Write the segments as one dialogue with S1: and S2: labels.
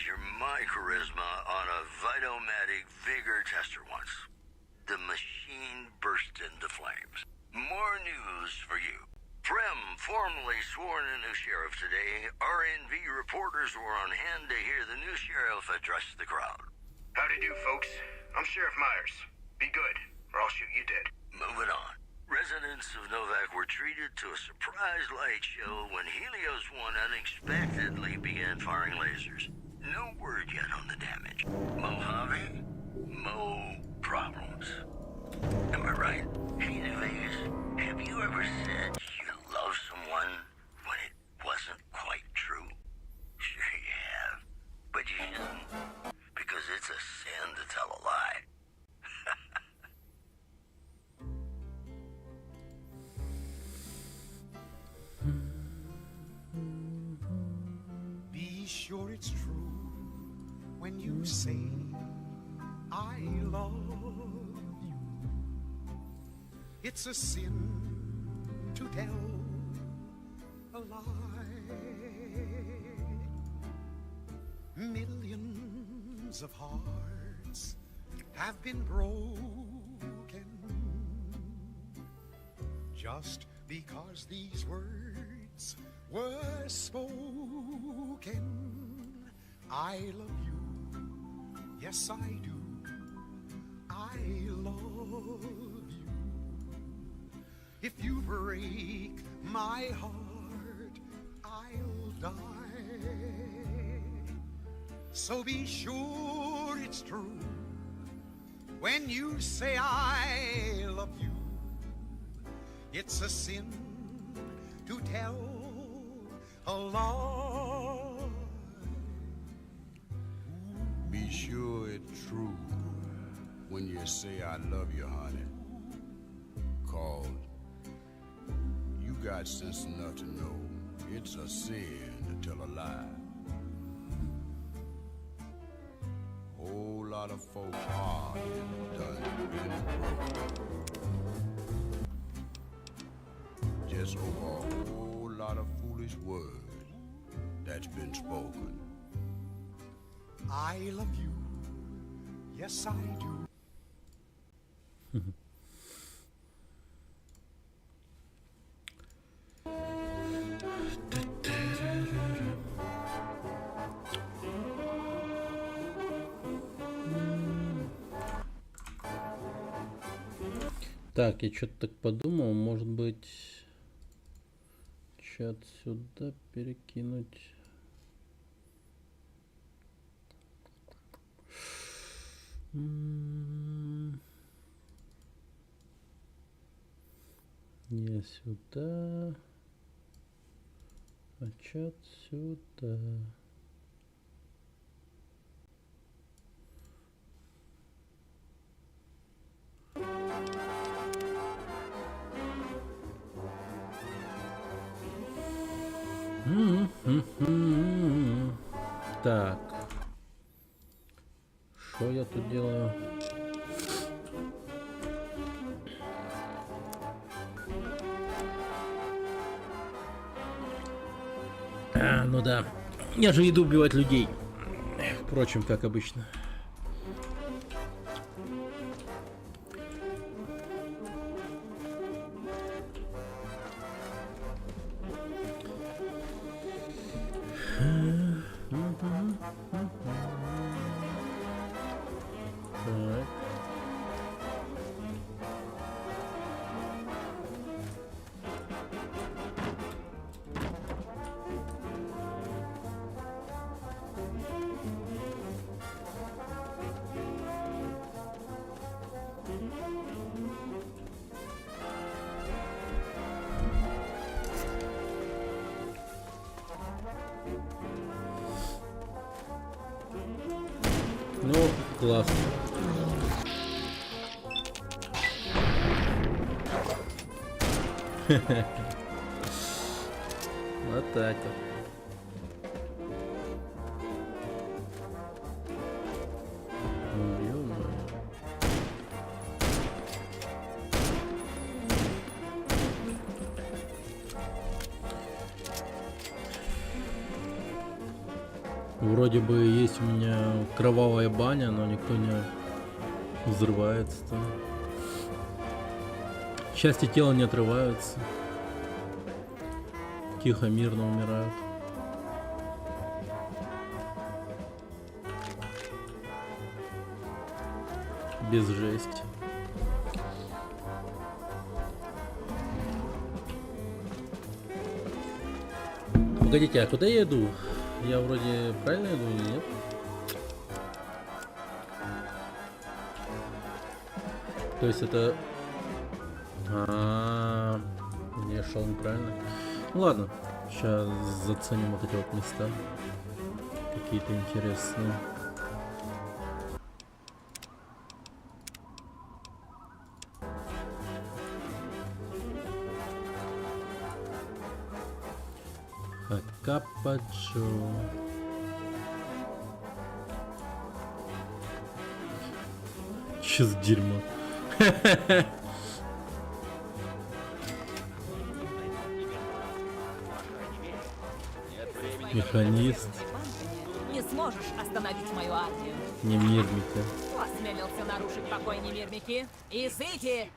S1: measure my charisma on a Vitomatic vigor tester once. The machine burst into flames. More news for you. Prem formally sworn a new sheriff today. RNV reporters were on hand to hear the new sheriff address the crowd.
S2: Howdy do, folks. I'm Sheriff Myers. Be good, or I'll shoot you dead.
S1: Moving on. Residents of Novak were treated to a surprise light show when Helios 1 unexpectedly began firing lasers. No word yet on the damage. Mojave? Mo problems. Am I right? Hey, New Vegas, have you ever said you love someone when it wasn't quite true? Sure you have. But you shouldn't, because it's a sin to tell a lie.
S3: Be sure it's true when you say I love you. It's a sin to tell a lie. Millions of hearts have been broken just because these words were spoken. I love you, yes I do. I love you. If you break my heart, I'll die. So be sure it's true when you say I love you. It's a sin to tell a lie.
S4: Be sure it's true when you say I love you, honey. 'Cause you got sense enough to know it's a sin to tell a lie. Whole lot of folks hard and done been broke. Just over a whole lot of foolish words that's been spoken.
S3: I love you, yes I do.
S5: Так, я что-то так подумал, может быть, чат сюда перекинуть. Я сюда, а чат сюда. Так, что я тут делаю? Ну да, я же иду убивать людей. Впрочем, как обычно. Так. Ну, классно. Вот так вот. Вроде бы есть у меня кровавая баня, но никто не взрывается там. Части тела не отрываются. Тихо, мирно умирают. Без жести. Погодите, а куда я иду? Я вроде правильно иду или нет? То есть это... Я шел неправильно. Ну ладно, сейчас заценим вот эти вот места. Какие-то интересные. Капачо. Че за дерьмо? Механист.
S6: Не сможешь остановить мою армию.
S5: Не мирника.
S6: Кто осмелился нарушить покой немирники? Изыди!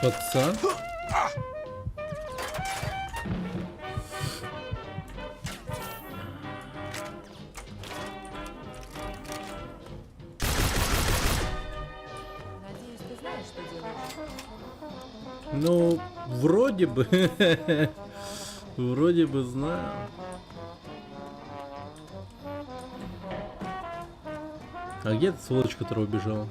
S5: Пацан.
S6: Надеюсь, ты знаешь, что делаешь.
S5: Ну, вроде бы. Вроде бы знаю. А где эта сволочь, которая убежала?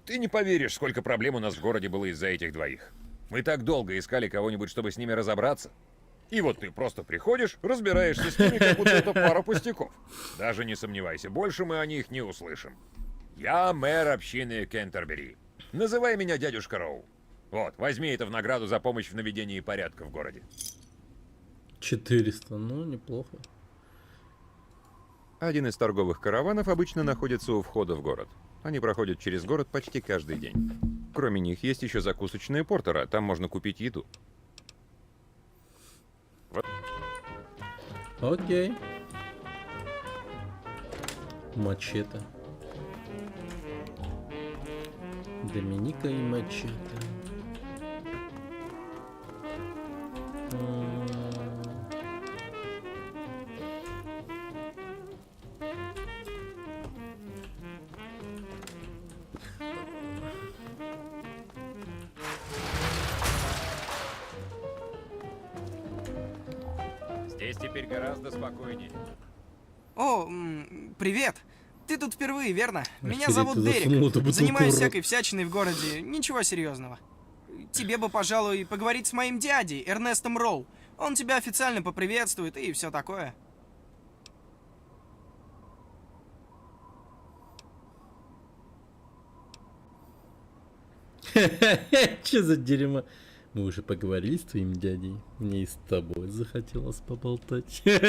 S7: Ты не поверишь, сколько проблем у нас в городе было из-за этих двоих. Мы так долго искали кого-нибудь, чтобы с ними разобраться. И вот ты просто приходишь, разбираешься с ними, как будто это пара пустяков. Даже не сомневайся, больше мы о них не услышим. Я мэр общины Кентербери. Называй меня дядюшка Роу. Вот, возьми это в награду за помощь в наведении порядка в городе.
S5: 400, ну неплохо.
S7: Один из торговых караванов обычно находится у входа в город. Они проходят через город почти каждый день. Кроме них есть еще закусочные Портера, там можно купить еду. Вот.
S5: Окей. Мачете. Доминика и мачете.
S7: Здесь теперь гораздо спокойнее.
S8: О, привет. Ты тут впервые, верно? Меня
S5: Охереть,
S8: зовут
S5: ты засунул
S8: Дерек.
S5: эту бутылку
S8: Занимаюсь
S5: в рот.
S8: всякой всячиной в городе. Ничего серьезного. Тебе бы, пожалуй, поговорить с моим дядей, Эрнестом Роу. Он тебя официально поприветствует и все такое.
S5: Че за дерьмо? Мы уже поговорили с твоим дядей. Мне и с тобой захотелось поболтать. Че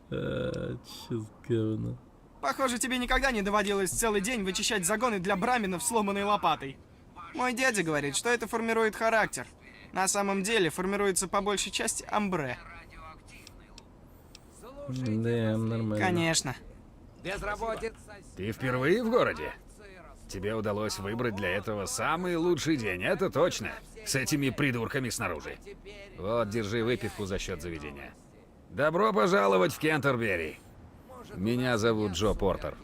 S5: за говно?
S8: Похоже, тебе никогда не доводилось целый день вычищать загоны для браминов сломанной лопатой. Мой дядя говорит, что это формирует характер. На самом деле формируется по большей части амбре.
S5: Да, нормально.
S8: Конечно.
S9: Ты впервые в городе? Тебе удалось выбрать для этого самый лучший день, это точно. С этими придурками снаружи. Вот, держи выпивку за счет заведения. Добро пожаловать в Кентербери. Меня зовут Джо Портер.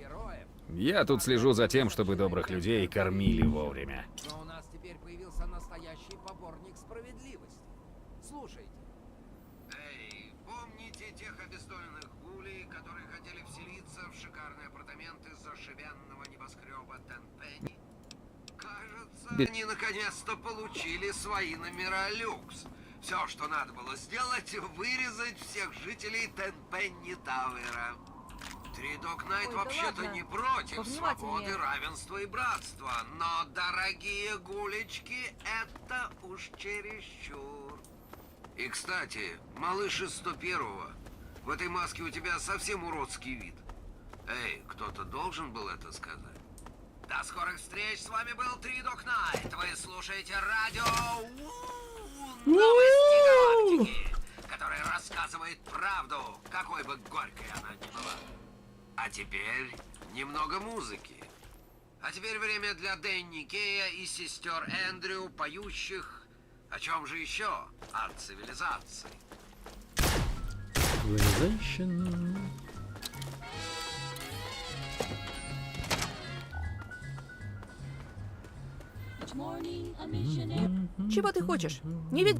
S9: Я тут слежу за тем, чтобы добрых людей кормили вовремя.
S10: Но у нас теперь появился настоящий поборник справедливости. Слушайте.
S2: Эй, помните тех обездоленных гулей, которые хотели вселиться в шикарные апартаменты зашибенного небоскреба Тенпенни? Как
S10: Кажется, они наконец-то получили свои номера люкс. Все, что надо было сделать, вырезать всех жителей Тенпенни Тауэра. Три Дог Найт
S6: Ой, да
S10: вообще-то
S6: ладно.
S10: не против
S6: Повнимательнее.
S10: свободы, равенства и братства. Но, дорогие гулечки, это уж чересчур. И, кстати, малыш из 101-го, в этой маске у тебя совсем уродский вид. Эй, кто-то должен был это сказать. До скорых встреч, с вами был Три Дог Найт. Вы слушаете радио Новости Галактики, которое рассказывает правду, какой бы горькой она ни была. А теперь немного музыки. А теперь время для Дэнни Кея и сестер Эндрю, поющих о чем же еще? О цивилизации.
S5: Civilization.
S6: Чего ты хочешь? Не вид...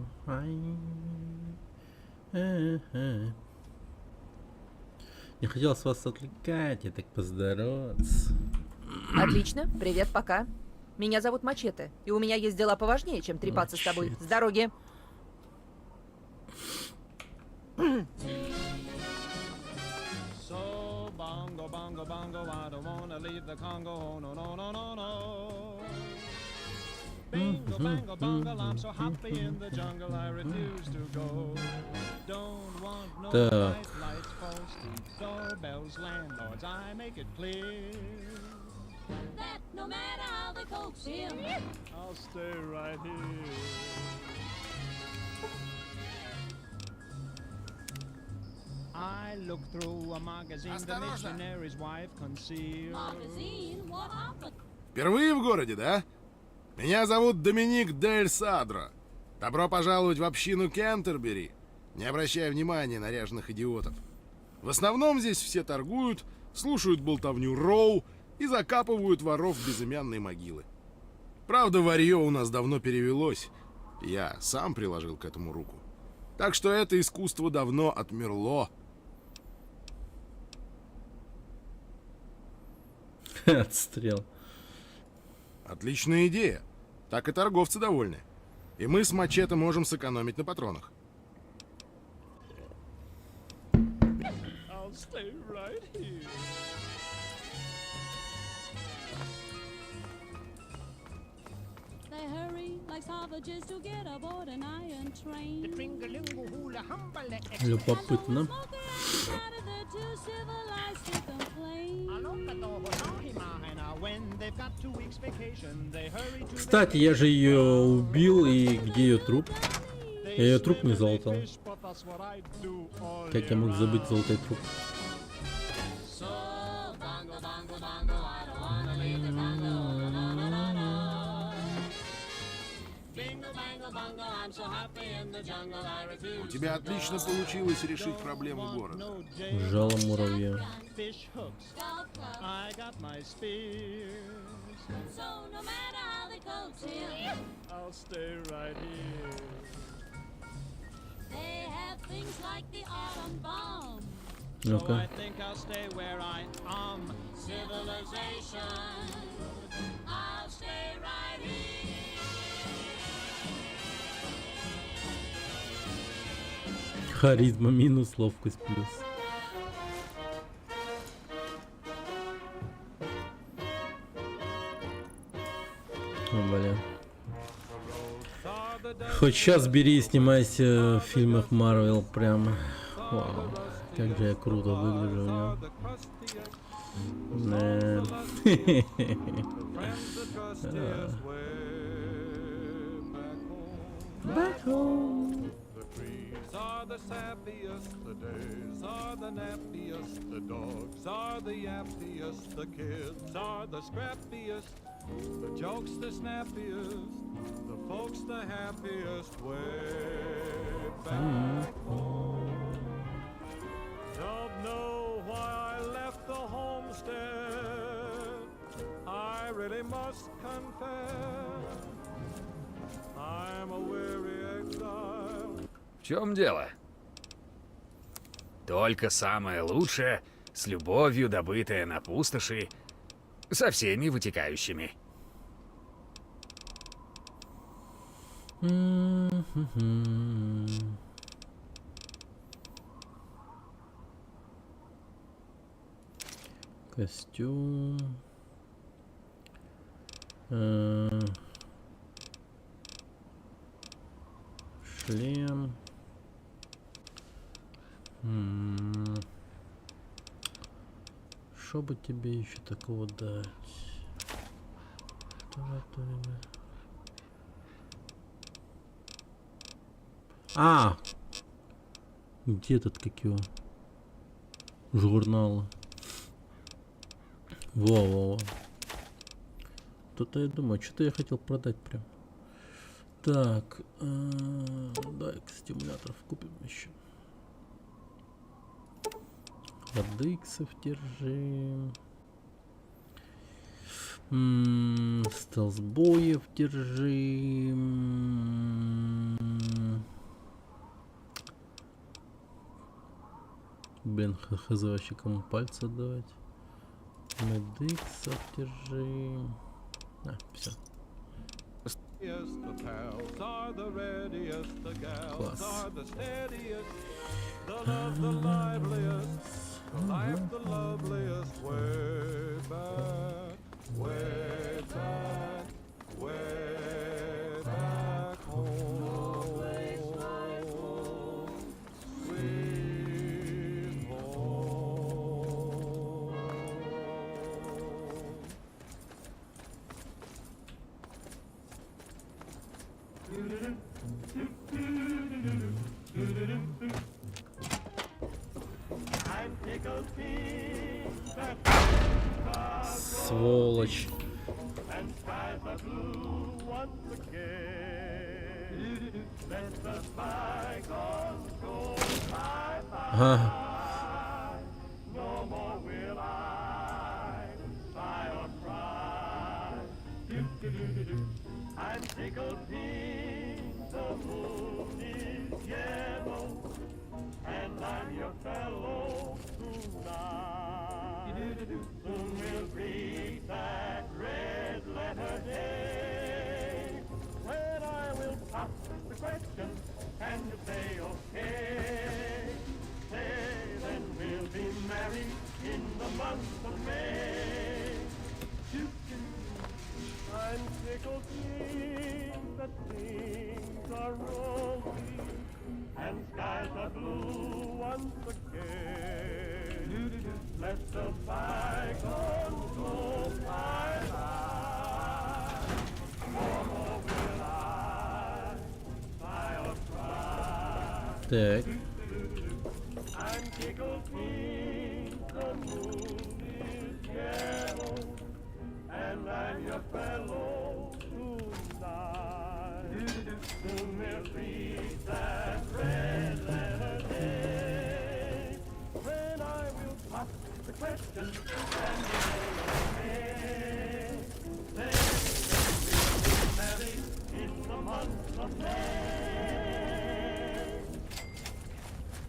S5: Не хотел с вас отвлекать, я так поздороваться.
S6: Отлично. Привет, пока. Меня зовут Мачете, и у меня есть дела поважнее, чем трепаться с тобой.
S5: Мачете.
S6: С дороги.
S3: So bongo, bongo, bongo, I don't wanna leave the Congo. Oh, no, no, no, no, no. Bingo, bango, bongo, I'm so happy in the jungle, I refuse to go. Don't want no
S5: Так.
S3: night lights, false streets, doorbells, landlords, I make it clear.
S11: That no matter how they coax him,
S3: I'll stay right here. I look through a magazine the missionary's wife concealed.
S11: magazine, what happened?
S2: Впервые в городе, да? Меня зовут Доминик Дель Садро. Добро пожаловать в общину Кентербери. Не обращай внимания на ряженых идиотов. В основном здесь все торгуют, слушают болтовню Роу и закапывают воров в безымянные могилы. Правда, варье у нас давно перевелось. Я сам приложил к этому руку. Так что это искусство давно отмерло.
S5: Отстрел.
S2: Отличная идея. Так и торговцы довольны. И мы с Мачете можем сэкономить на патронах.
S3: I'll stay right here.
S11: They hurry like savages to get aboard an iron train.
S5: Любопытно.
S11: Out there too civilized to complain.
S3: When they've got 2 weeks vacation, they hurry to
S5: Кстати, я же ее убил, и где ее труп? Я ее труп не залутал. Как я мог забыть золотой труп?
S11: So bongo, bongo, bongo, I don't wanna leave the Congo. No, no, no, no. Bingo, bango, bongo, I'm so happy in the jungle, I refuse.
S2: У тебя отлично получилось решить проблему города.
S5: Жало муравья.
S3: fish hooks. I got my spears.
S11: So no matter how they coax him,
S3: I'll stay right here.
S11: they have things like the atom bomb.
S3: So I
S5: Ну-ка.
S3: think I'll stay where I am.
S11: Civilization, I'll stay right here.
S5: Харизма минус, ловкость плюс. О, бля. Хоть сейчас бери и снимайся в фильмах Марвел прям. Вау. Как же я круто выгляжу в нем. Back home.
S3: The trees are the sappiest, the days are the nappiest, the dogs are the yappiest, the kids are the scrappiest, the jokes the snappiest, the folks the happiest way back home. Don't know why I left the homestead, I really must confess, I'm a weary exile.
S9: В чем дело? Только самое лучшее, с любовью добытое на пустоши, со всеми вытекающими.
S5: Костюм. Шлем. Что бы тебе еще такого дать? А! Где этот, как его? Журнал. Во-во-во. Тут я думаю, что-то я хотел продать прям. Так, дай-ка стимуляторов купим еще. Ладыксов держи. Стелсбоев держи. Блин, хз вообще кому пальцы давать. Медиксов держи. Все.
S3: The pals are the readiest, the gals
S5: Класс.
S3: are the steadiest, the love the liveliest, the life the loveliest. Way back, way back, way back home. Sweet home.
S5: Сволочь. Ага. Так.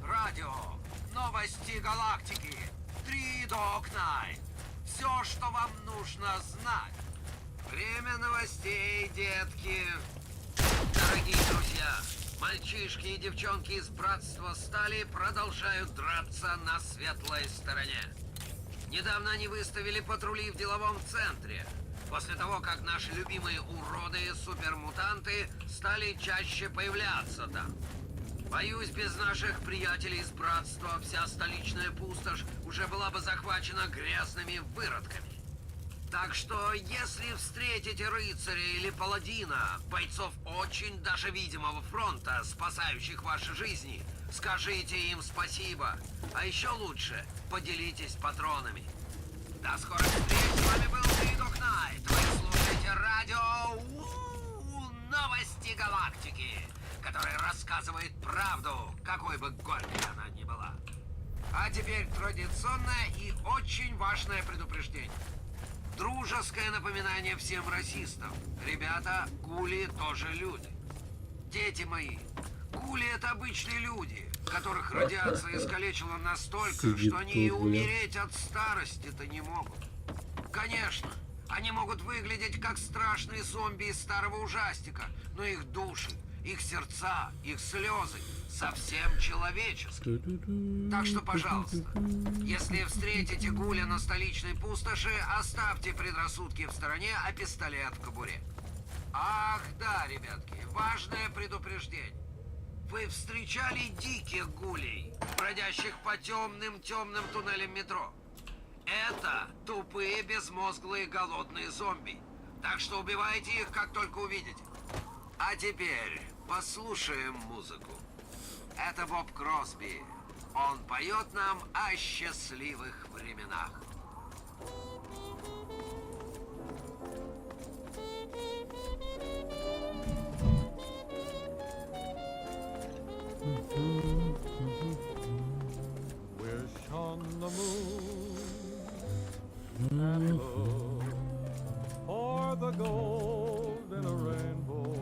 S10: Радио. Новости галактики. 3 Dog Night. Все, что вам нужно знать. Время новостей, детки. Дорогие друзья, мальчишки и девчонки из Братства Стали продолжают драться на светлой стороне. Недавно они выставили патрули в деловом центре. После того, как наши любимые уроды, супермутанты, стали чаще появляться там. Боюсь, без наших приятелей из Братства вся столичная пустошь уже была бы захвачена грязными выродками. Так что, если встретите рыцаря или паладина, бойцов очень даже видимого фронта, спасающих ваши жизни, скажите им спасибо. А еще лучше, поделитесь патронами. До скорых встреч, с вами был 3 Dog Night. Вы слушаете радио Новости Галактики, который рассказывает правду, какой бы горькой она ни была. А теперь традиционное и очень важное предупреждение. Дружеское напоминание всем расистам. Ребята, гули тоже люди. Дети мои, гули это обычные люди, которых радиация искалечила настолько, что они и умереть от старости-то не могут. Конечно, Они могут выглядеть как страшные зомби из старого ужастика, но их души, их сердца, их слезы совсем человеческие. Так что, пожалуйста, если встретите Гуля на столичной пустоши, оставьте предрассудки в стороне, а пистолет в кобуре. Ах, да, ребятки, важное предупреждение. Вы встречали диких гулей, бродящих по темным туннелям метро? Это тупые, безмозглые, голодные зомби. Так что убивайте их, как только увидите. А теперь послушаем музыку. Это Боб Кросби. Он поет нам о счастливых временах.
S3: Wish on the moon and look for the gold in a rainbow,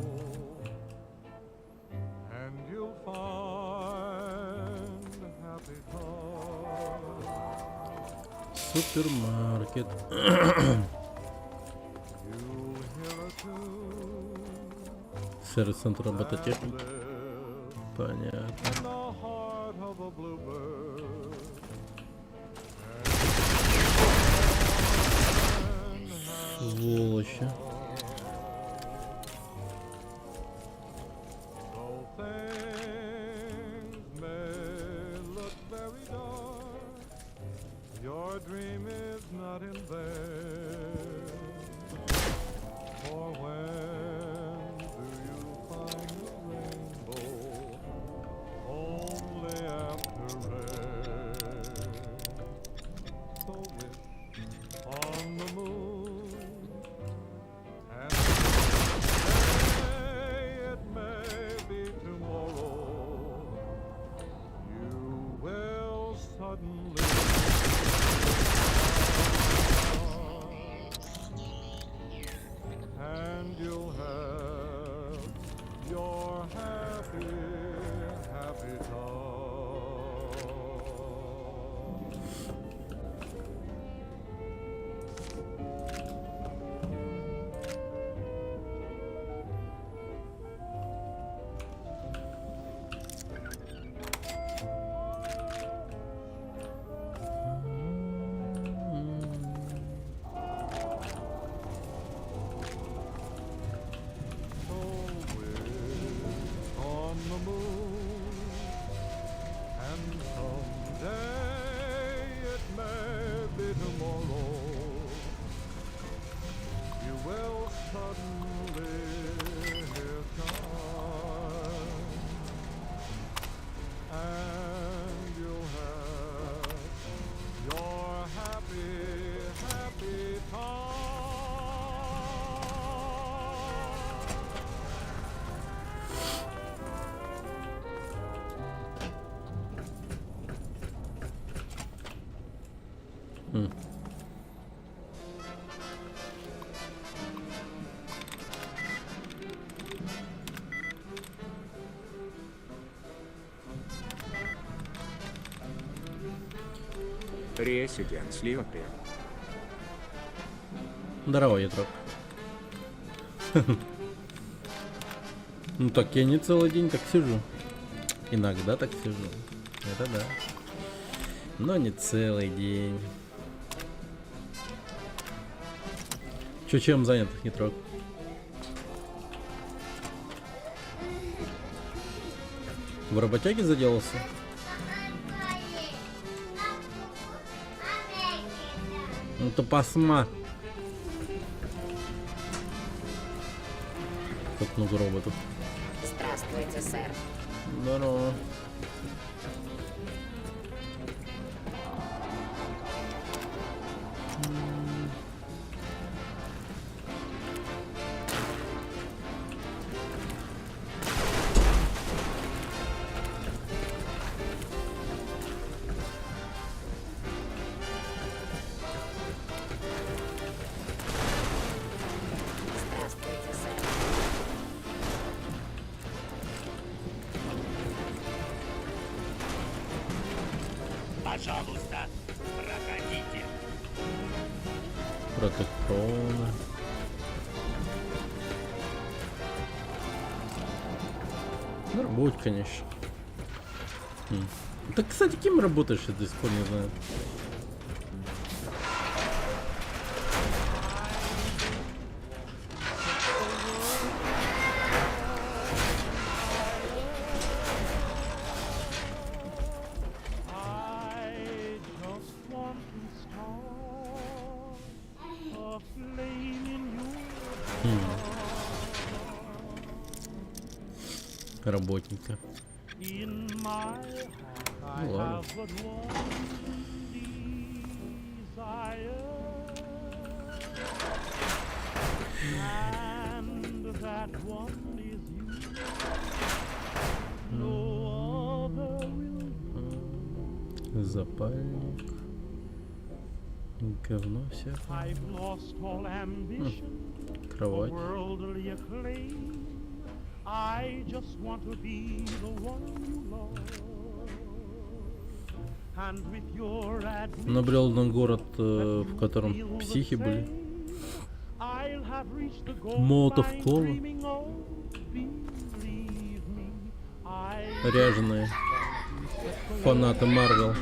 S3: and you'll find happy times.
S5: Супермаркет.
S3: You'll hear a tune
S5: Сервис-центр робототехники. Понятно.
S3: in the heart of a bluebird.
S5: Сволочи.
S3: Though things may look very dark, your dream is not in vain. For when do you find the rainbow? Only after rain. So wish on the moon and say it may be tomorrow. You will suddenly and you'll have your happy, happy time. So wish on the moon, and someday it may be tomorrow. You will suddenly hear time, and you'll have your happy, happy time.
S12: Резидент, слива привет.
S5: Здорово, ядрок. Ну так я не целый день так сижу. Иногда так сижу. Это да. Но не целый день. Чё, чем занят, ядрок? В работяге заделался? Ну то посма. Как много роботов.
S11: Здравствуйте, сэр.
S5: Здорово.
S11: Здравствуйте, сэр.
S1: Пожалуйста, проходите.
S5: Протектроны. Ну, работать, конечно. Так, кстати, кем работаешь, я до сих пор не знаю. Работника. Ну ладно. Запальник. Говно всякое. Кровать.
S3: I just want to be the one you love. And with your admission,
S5: Набрел на город, в котором психи были.
S3: I'll have reached the goal
S5: Молотов
S3: I'm
S5: кола.
S3: dreaming of. Believe me, I
S5: Ряженые. Фанаты Марвел.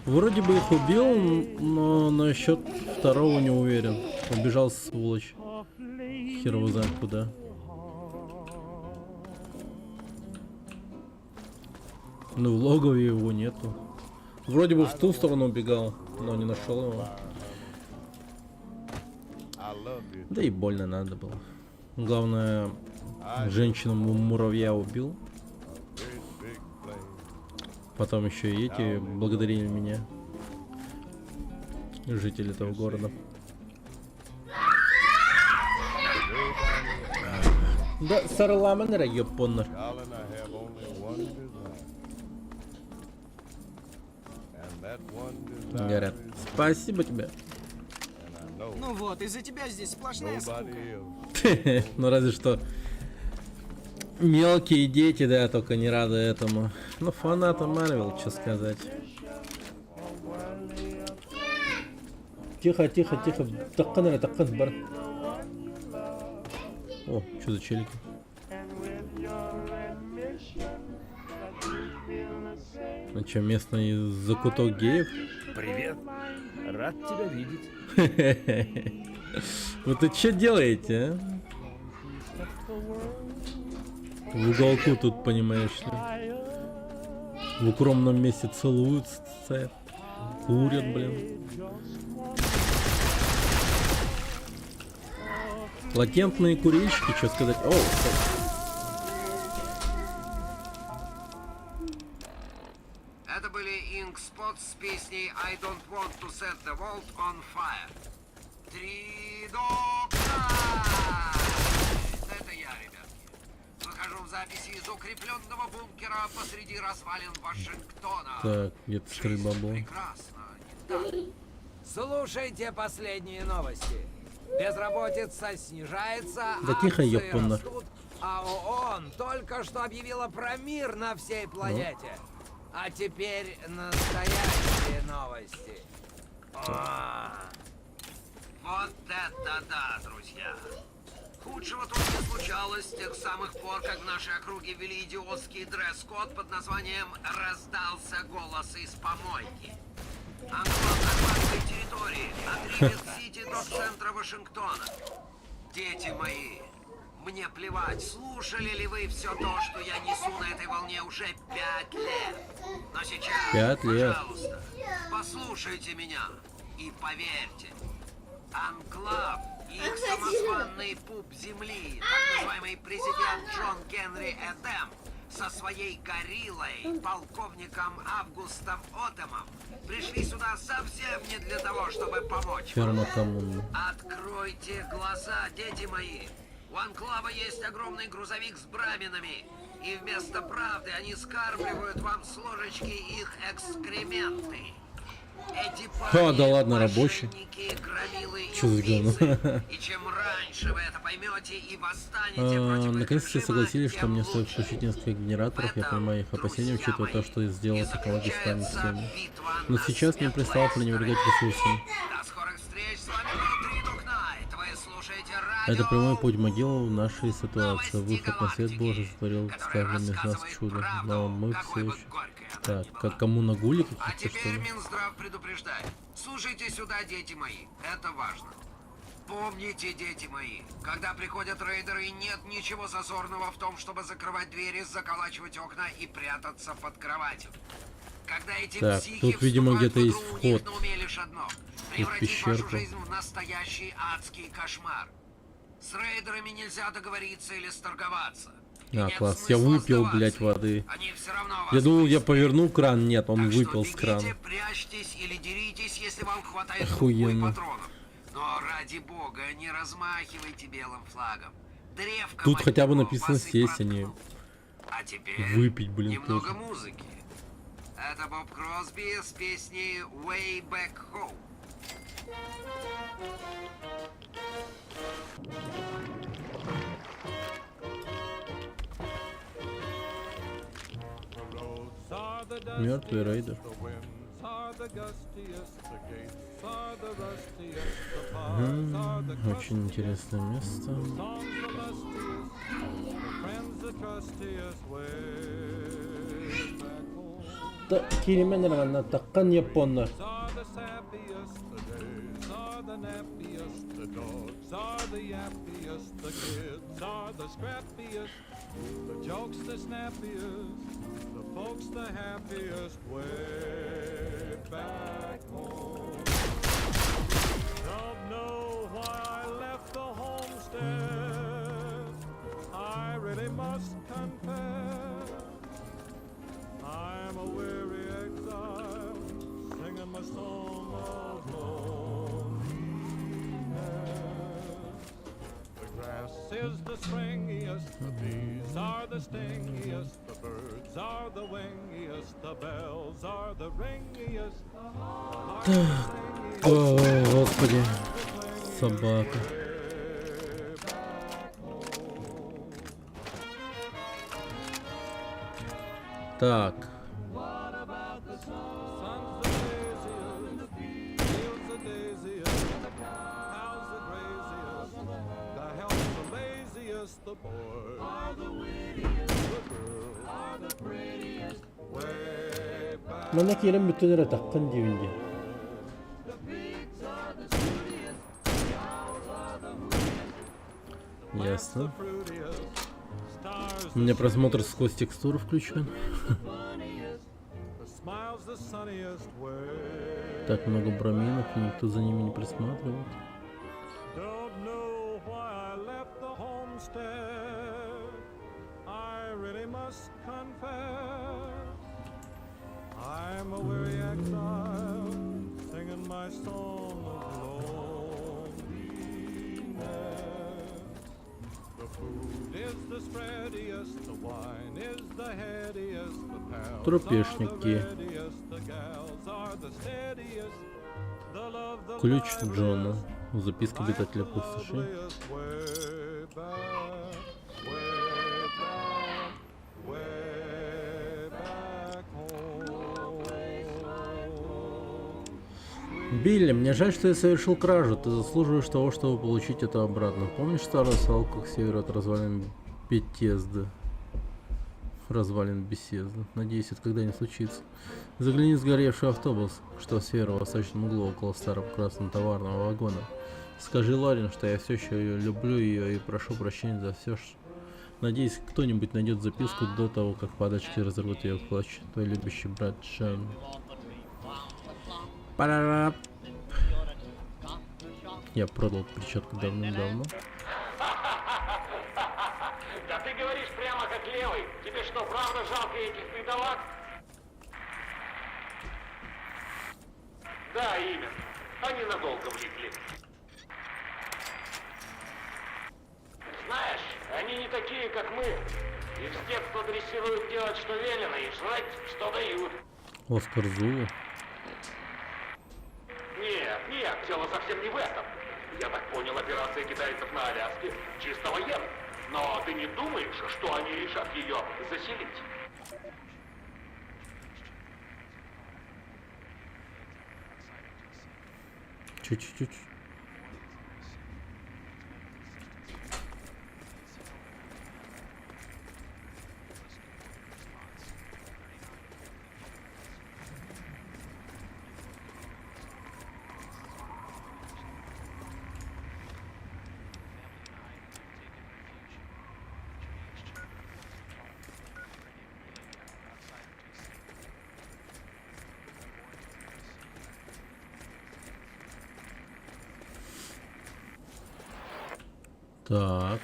S5: Вроде бы их убил, но насчет второго не уверен. Убежал, сволочь. Хер его знает куда. Ну, в логове его нету. Вроде бы в ту сторону убегал, но не нашел его. Да и больно надо было. Главное, женщину-муравья убил. Потом еще и эти благодарили меня. Жители этого города. Да, сарламанера, ёпонна. Говорят, спасибо тебе.
S8: Ну вот, из-за тебя здесь сплошная скука.
S5: Ну разве что мелкие дети, да, только не рады этому. Ну, фанаты Марвел, что сказать. Тихо, тихо, тихо. Таккан, бар. О, что за челики? Ну что, местный закуток геев?
S9: Привет. Рад тебя видеть.
S5: Вы тут что делаете, а? В уголку тут, понимаешь ли. В укромном месте целуются, курят, блин. Латентные курильщики, что сказать? О,
S10: Это были Ink Spots с песней I don't want to set the world on fire. Три доктора! Это я, ребятки. Выхожу в записи из укрепленного бункера посреди развалин Вашингтона.
S5: так, где-то стрельба была.
S10: Прекрасно, не так?
S13: Слушайте последние новости. Безработица снижается,
S5: Да тихо,
S13: акции
S5: ёппана.
S13: растут, а ООН только что объявила про мир на всей планете. А теперь настоящие новости.
S10: Вот это да, друзья. Худшего тут не случалось с тех самых пор, как в нашей округе ввели идиотский дресс-код под названием «Раздался голос из помойки». Анклав на гладкой территории, от Ривер-Сити до центра Вашингтона. Дети мои, мне плевать, слушали ли вы все то, что я несу на этой волне уже 5 лет. Но сейчас,
S5: 5 лет.
S10: пожалуйста, послушайте меня и поверьте. Анклав и их самозванный пуп земли, так называемый президент Джон Генри Эдем, со своей гориллой, полковником Августом Отомом, пришли сюда совсем не для того, чтобы помочь.
S5: Ферма коммуна.
S10: Откройте глаза, дети мои. У Анклава есть огромный грузовик с браминами. И вместо правды они скармливают вам с ложечки их экскременты. Эти
S5: Ха, да ладно, рабочий.
S10: громилы и
S5: Чё за говно?
S10: убийцы. И чем раньше вы это поймете и восстанете против
S5: Наконец-то все
S10: режима,
S5: согласились, что
S10: тем
S5: мне стоит
S10: лучше.
S5: включить несколько генераторов. Я понимаю их опасения,
S10: друзья
S5: учитывая то,
S10: мои,
S5: что сделал
S10: и
S5: технология станет
S10: заключается
S5: всеми.
S10: битва
S5: Но
S10: на
S5: сейчас мне предстояло
S10: светлой
S5: пренебрегать
S10: стороне.
S5: ресурсами.
S10: До скорых встреч, с вами был Тридук Найт. Вы слушаете радио.
S5: Это прямой путь в могилу в нашей ситуации. Выход на свет Божий сотворил с каждым из нас чудо. Но мы все еще... Так, как кому на гуле
S10: А
S5: каких-то, что
S10: теперь
S5: ли?
S10: Минздрав предупреждает. Слушайте сюда, дети мои. Это важно. Помните, дети мои, когда приходят рейдеры, нет ничего зазорного в том, чтобы закрывать двери, заколачивать окна и прятаться под кроватью. Когда эти
S5: Так,
S10: психи
S5: тут, видимо,
S10: вступают
S5: где-то
S10: в
S5: есть
S10: игру, у них
S5: вход.
S10: на уме лишь одно —
S5: Тут
S10: превратить вашу
S5: пещерка.
S10: жизнь в настоящий адский кошмар. С рейдерами нельзя договориться или сторговаться. И
S5: А,
S10: нет
S5: класс, я
S10: смысла
S5: выпил,
S10: сдаваться
S5: блядь,
S10: им.
S5: воды.
S10: Они все равно
S5: Я
S10: вас
S5: думал, я
S10: выследят.
S5: повернул кран, нет, он
S10: Так что
S5: выпил с
S10: бегите,
S5: крана.
S10: прячьтесь или деритесь, если вам хватает
S5: Охуенно.
S10: рук и патронов. Но ради бога, не размахивайте белым флагом. Древко
S5: Тут хотя бы
S10: Махико
S5: написано
S10: вас и
S5: сесть, а не
S10: проткнул. А теперь
S5: выпить, блин,
S10: немного
S5: тоже.
S10: музыки. Это Боб Кросби с песней Way Back Home.
S5: Мертвый рейдер. Очень интересное место. Кирименер на таккан японна.
S3: The jokes the snappiest, the folks the happiest way back home. Don't know why I left the homestead. I really must confess, I'm a weary exile, singing my song of loneliness. The grass is the springiest, the bees are the stingiest, the birds are the wingiest, the bells are the ringiest.
S5: О, господи. Собака. Так.
S3: The boys are the wittiest, the girls are the prettiest. Way back.
S5: Mana kirim bütün yere takkın dibinde.
S3: The pigs are the sweetest, the owls are the wittiest.
S5: Ясно.
S3: Fruitiest, stars
S5: У меня просмотр сквозь текстуру включен.
S3: funniest, the smiles the sunniest way.
S5: Так много броминов, и никто за ними не присматривает.
S3: Don't know why I left the homestead. I really must confess, I'm a weary exile, singing my song of loneliness. The food is the spreadiest, the wine is the headiest, the pals are the
S5: Тропешники.
S3: readiest, the gals are the steadiest. The love, the
S5: Ключ
S3: liveliest,
S5: Джона. Записка обитателя пустоши.
S3: way back, way back home.
S5: Билли, мне жаль, что я совершил кражу. Ты заслуживаешь того, чтобы получить это обратно. Помнишь старую свалку к северу от развалин Бетезды? Развалин Бесезды. Надеюсь, это когда-нибудь случится. Загляни в сгоревший автобус, что в северо-восточном углу около старого красного товарного вагона. Скажи Лорин, что я все еще люблю ее и прошу прощения за все, что... Надеюсь, кто-нибудь найдет записку до того, как падочки разорвут ее в клочья. Твой любящий брат Джон. Парарап. Я продал перчатку давным-давно.
S11: Да ты говоришь прямо как левый. Тебе что, правда жалко этих бедолаг? Да, именно. Они надолго влипли. Знаешь, они не такие, как мы. Их с детства дрессируют делать, что велено, и жрать, что дают.
S5: Оскар Зулу.
S14: Нет, дело совсем не в этом. Я так понял, операция китайцев на Аляске чисто военная. Но ты не думаешь, что они решат ее заселить?
S5: Чуть-чуть. Так.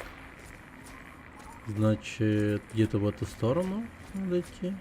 S5: Значит, где-то в эту сторону надо идти.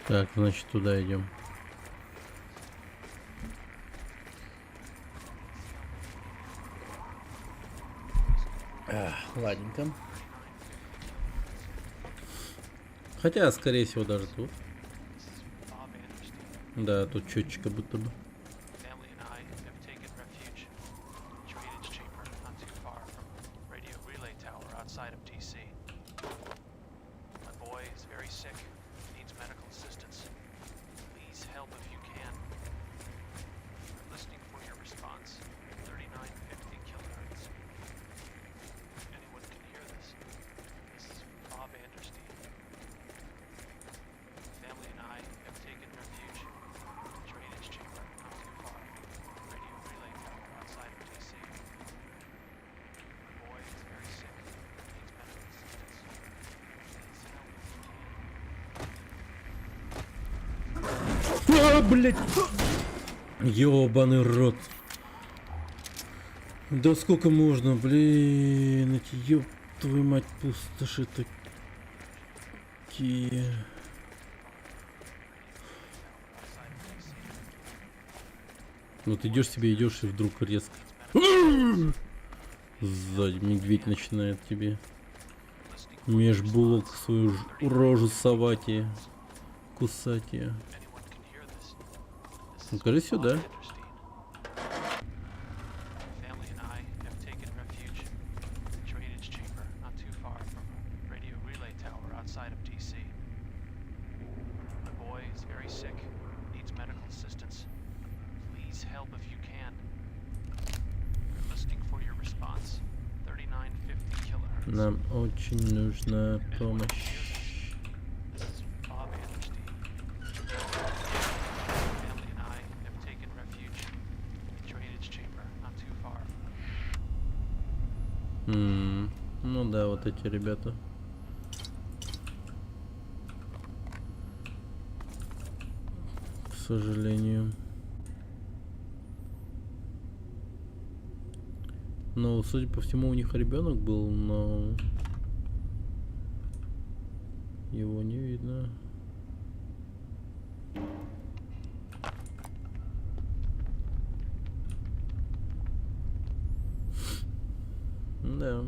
S5: Так, значит, туда идем. Ладненько. Хотя, скорее всего, даже тут. Да, тут счетчик как будто бы. Блять! Ёбаный рот. Да сколько можно, блин, эти ёб твою мать пустоши такие. Вот идешь себе, идешь и вдруг резко. Сзади медведь начинает тебе меж булок свою рожу совать и кусать ее. Ну, скажи сюда. Нам очень нужна помощь. Ну да, вот эти ребята. К сожалению. Но, судя по всему, у них ребенок был, но его не видно. Да.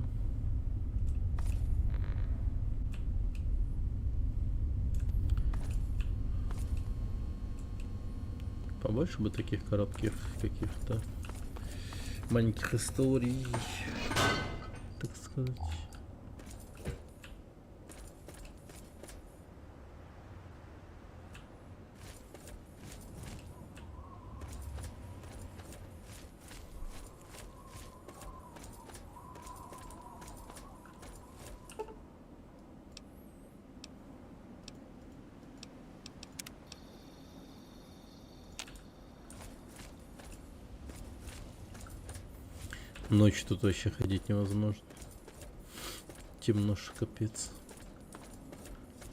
S5: Побольше бы таких коротких каких-то маленьких историй, так сказать. Ночью тут вообще ходить невозможно. Темно ж капец.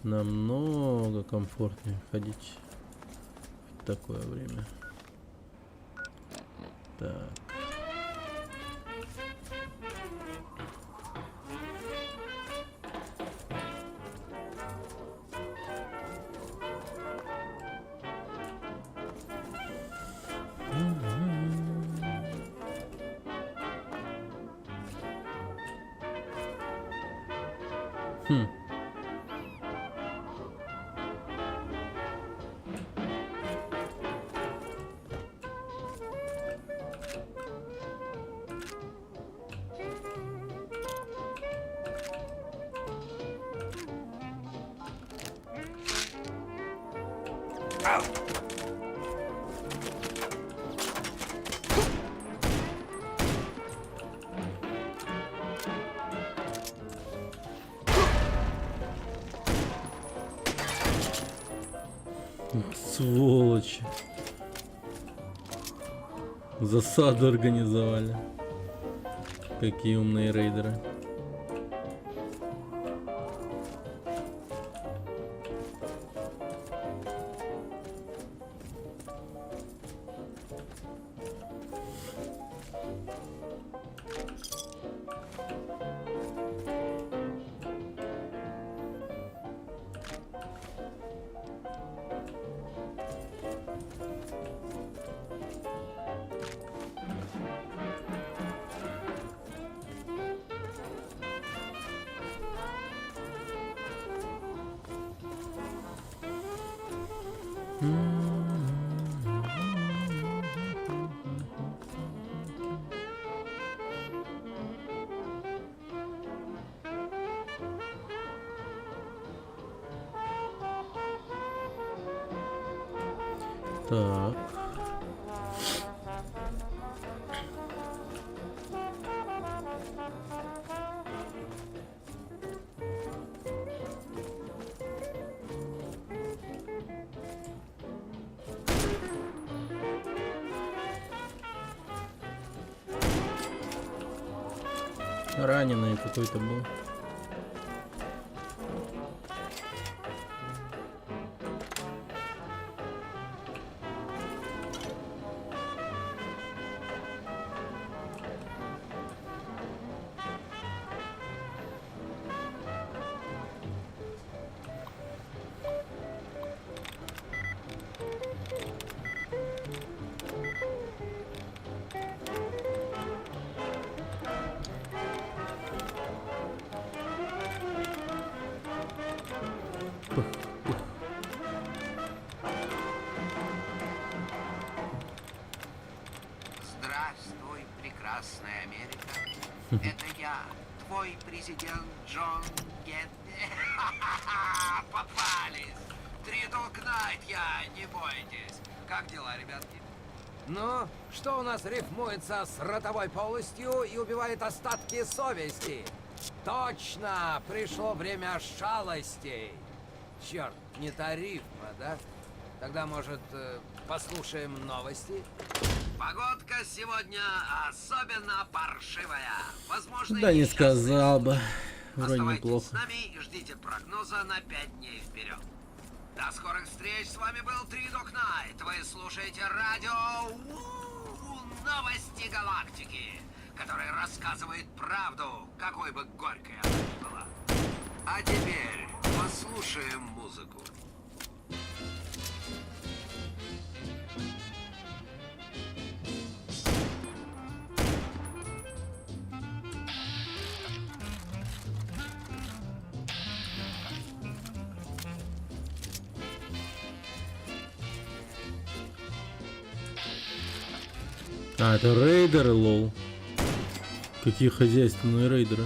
S5: намного комфортнее ходить в такое время. Так. Хм. Сволочи. Засаду организовали. Какие умные рейдеры. Так. Раненый какой-то был.
S10: Здравствуй, прекрасная Америка. Это я, твой президент Джон Кеннеди. Попались. Тридок Найт я, не бойтесь. Как дела, ребятки?
S13: Ну, что у нас рифмуется с ротовой полостью и убивает остатки совести? Точно! Пришло время шалостей. Черт, не та рифма, да? Тогда, может, послушаем новости?
S10: Погодка сегодня особенно паршивая. Возможно,
S5: Да не
S10: несчастный
S5: сказал бы.
S10: случай.
S5: Вроде
S10: Оставайтесь
S5: неплохо.
S10: с нами и ждите прогноза на 5 дней вперед. До скорых встреч. С вами был Тридок Найт. Вы слушаете радио Новости Галактики, которое рассказывает правду, какой бы горькой она ни была. А теперь послушаем музыку.
S5: А, это рейдеры, лол. Какие хозяйственные рейдеры.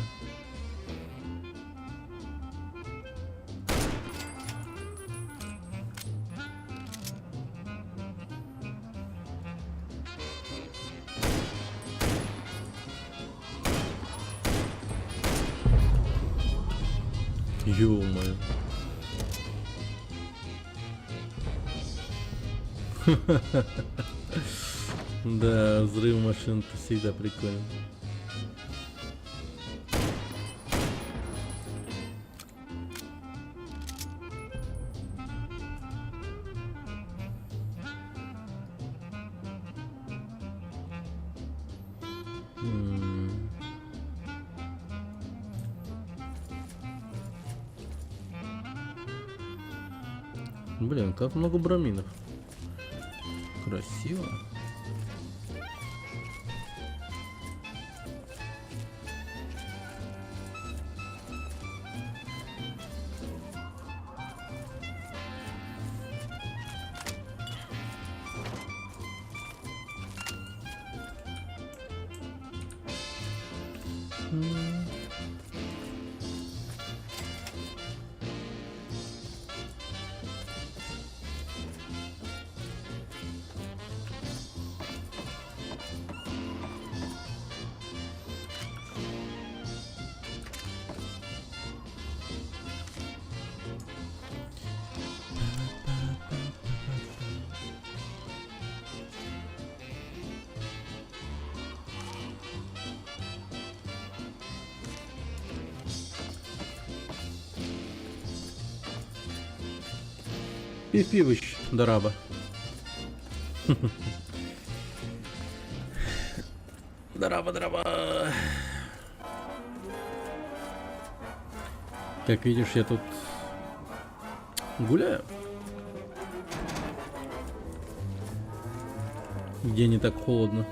S5: Ё-моё. Да, взрыв машин-то всегда прикольно. Блин, как много браминов. Красиво. Пивыч, Дараба. Дараба. Как видишь, я тут гуляю. Где не так холодно.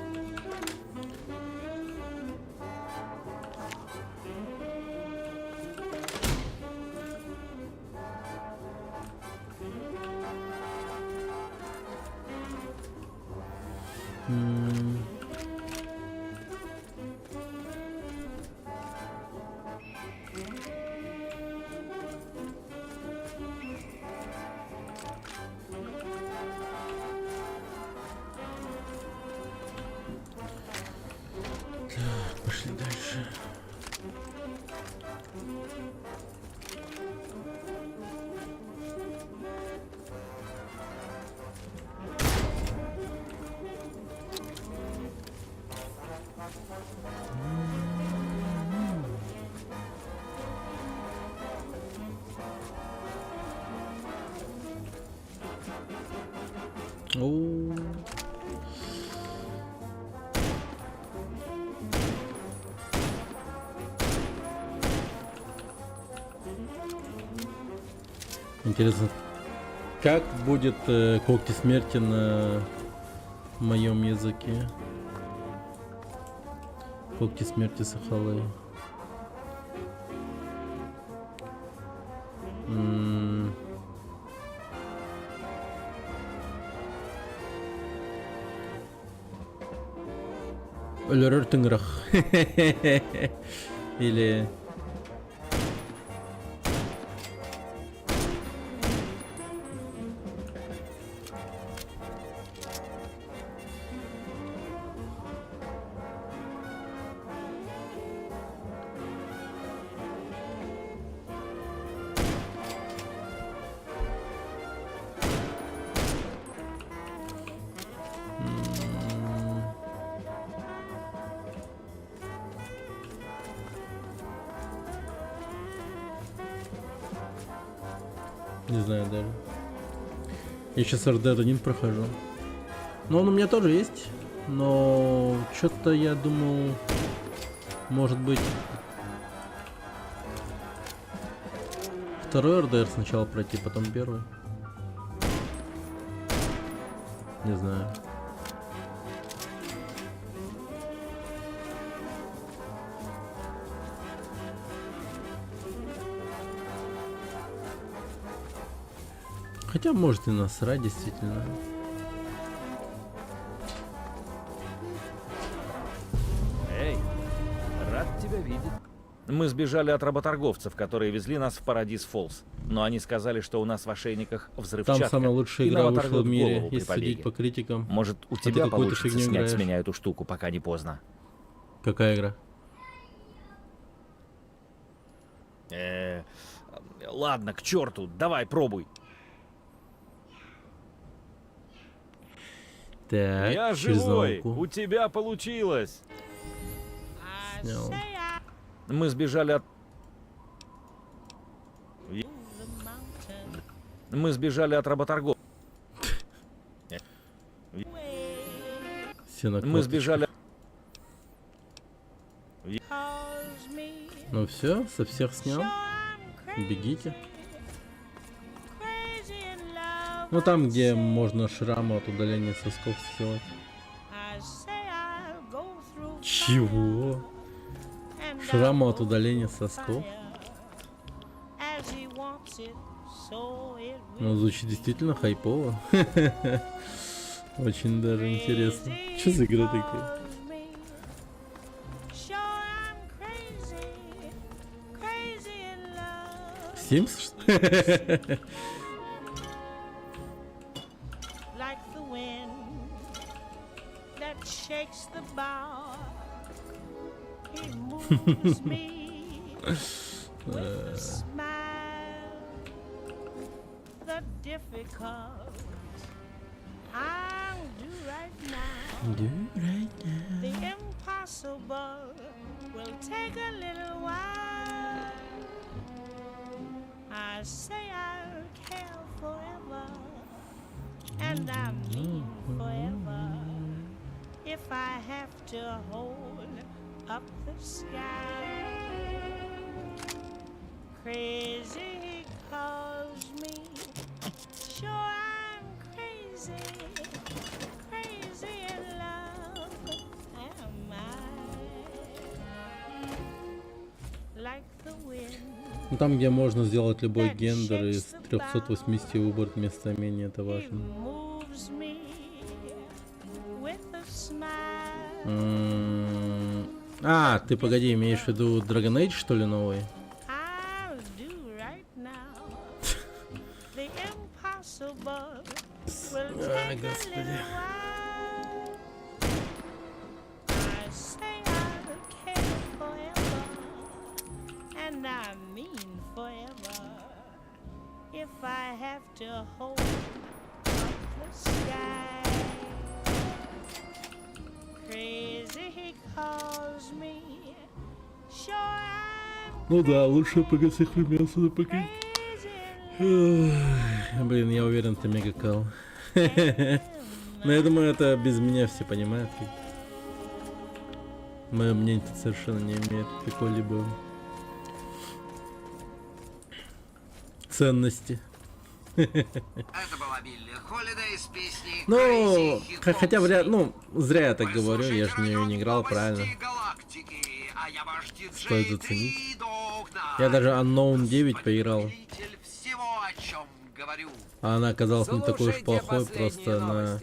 S5: Пошли дальше. О. Интересно, как будет когти смерти на моем языке? Когти смерти Сахалы. Өлөрөр или не знаю даже. Я сейчас RD1 прохожу. Но он у меня тоже есть. Но что-то я думал, может быть, второй RDR сначала пройти, потом первый. Не знаю. Хотя может и насрать, действительно.
S9: Эй, рад тебя видеть. Мы сбежали от работорговцев, которые везли нас в Парадис Фоллс. Но они сказали, что у нас в ошейниках взрывчатка.
S5: Там самая лучшая
S9: и
S5: игра
S9: нам
S5: вышла в
S9: оторвут
S5: мире,
S9: голову при
S5: если
S9: побеге.
S5: судить по критикам.
S9: Может, у
S5: А ты
S9: тебя
S5: какую-то
S9: получится
S5: фигню
S9: снять с
S5: играешь.
S9: меня эту штуку, пока не поздно.
S5: Какая игра?
S9: Ладно, к черту, давай, пробуй.
S5: Так,
S9: Я
S5: через
S9: живой,
S5: науку.
S9: у тебя получилось.
S5: Снял.
S9: Мы сбежали от... Мы сбежали от работорговцев.
S5: Все на
S9: Мы сбежали...
S5: Ну все, со всех снял. Бегите. Ну там, где можно шрамы от удаления сосков сделать. Чего? Шрамы от удаления сосков? Ну, звучит действительно хайпово. Очень даже интересно. Что за игра такая? Sims, что ли? Do right now. The impossible will take a little while. I say I'll care forever, and I mean forever. If I have to hold up the sky, crazy he calls me. Sure I'm crazy. Ну, там, где можно сделать любой гендер из 380 выбрать местоимение, это важно. А, ты погоди, имеешь в виду Dragon Age, что ли, новый? А, господи. If I have to hold up the sky, crazy he calls me. Sure I'm ну да, лучше погасить мясо на пакет. Блин, я уверен, ты мега кал. Но я думаю, это без меня все понимают. Мое мнение совершенно не имеет какой-либо ценности.
S10: Это была Билли Холидей с песней
S5: ну, хотя вряд, ну, зря я так говорю, я же в нее не играл, правильно. Стоит заценить. Я даже Unknown 9 поиграл. А она оказалась не такой уж плохой, просто она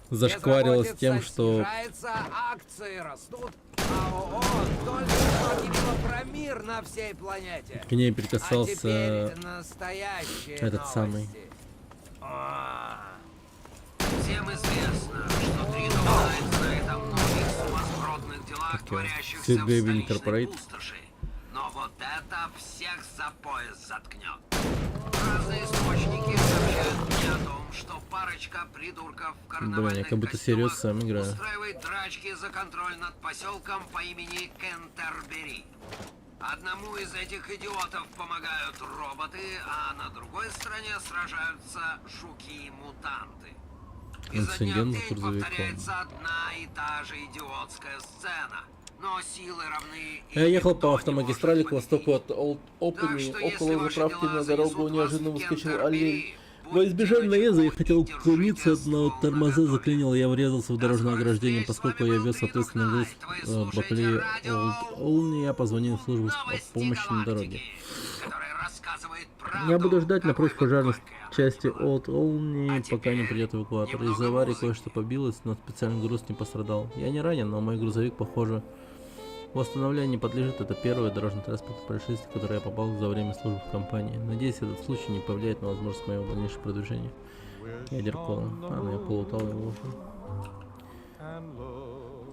S5: зашкварилась тем, что к ней прикасался этот самый.
S10: Всем известно, что Тридом знает о многих сумасбродных делах, творящихся в столичной пустоши. Но вот это всех за пояс заткнет. Разные источники сообщают мне о том, что парочка придурков в карнавальных костюмах устраивает драчки за контроль над поселком по имени Кентербери. Одному из этих идиотов помогают роботы, а на другой стороне сражаются жуки и мутанты. Изо дня в день повторяется одна и та же идиотская сцена. Но силы равны.
S5: Я ехал по автомагистрали к востоку от Old Opening. Около заправки на дорогу неожиданно выскочил олень. Во избежание наезда я хотел уклониться, но тормоза заклинило, я врезался в дорожное ограждение, поскольку я вез соответственно груз Бакли Old Olney, я позвонил в службу помощи на дороге. Я буду ждать на прочь пожарной части Old Olney, пока не придет эвакуатор. Из-за аварии кое-что побилось, но специальный груз не пострадал. Я не ранен, но мой грузовик, похоже, восстановлению не подлежит. Это первое дорожно-транспортное происшествие, которое я попал за время службы в компании. Надеюсь, этот случай не повлияет на возможность моего дальнейшего продвижения. Я Деркола. Ну я полутал его уже.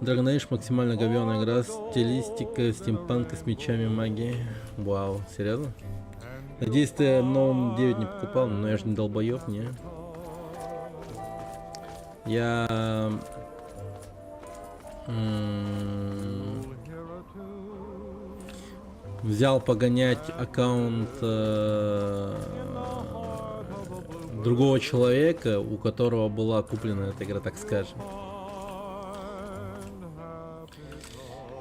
S5: Dragon Age максимально говёная игра, стилистика стимпанка с мечами магии. Вау, серьезно? Надеюсь, ты Unknown 9 не покупал, но я же не долбоёб, не? Я... взял погонять аккаунт другого человека, у которого была куплена эта игра, так скажем.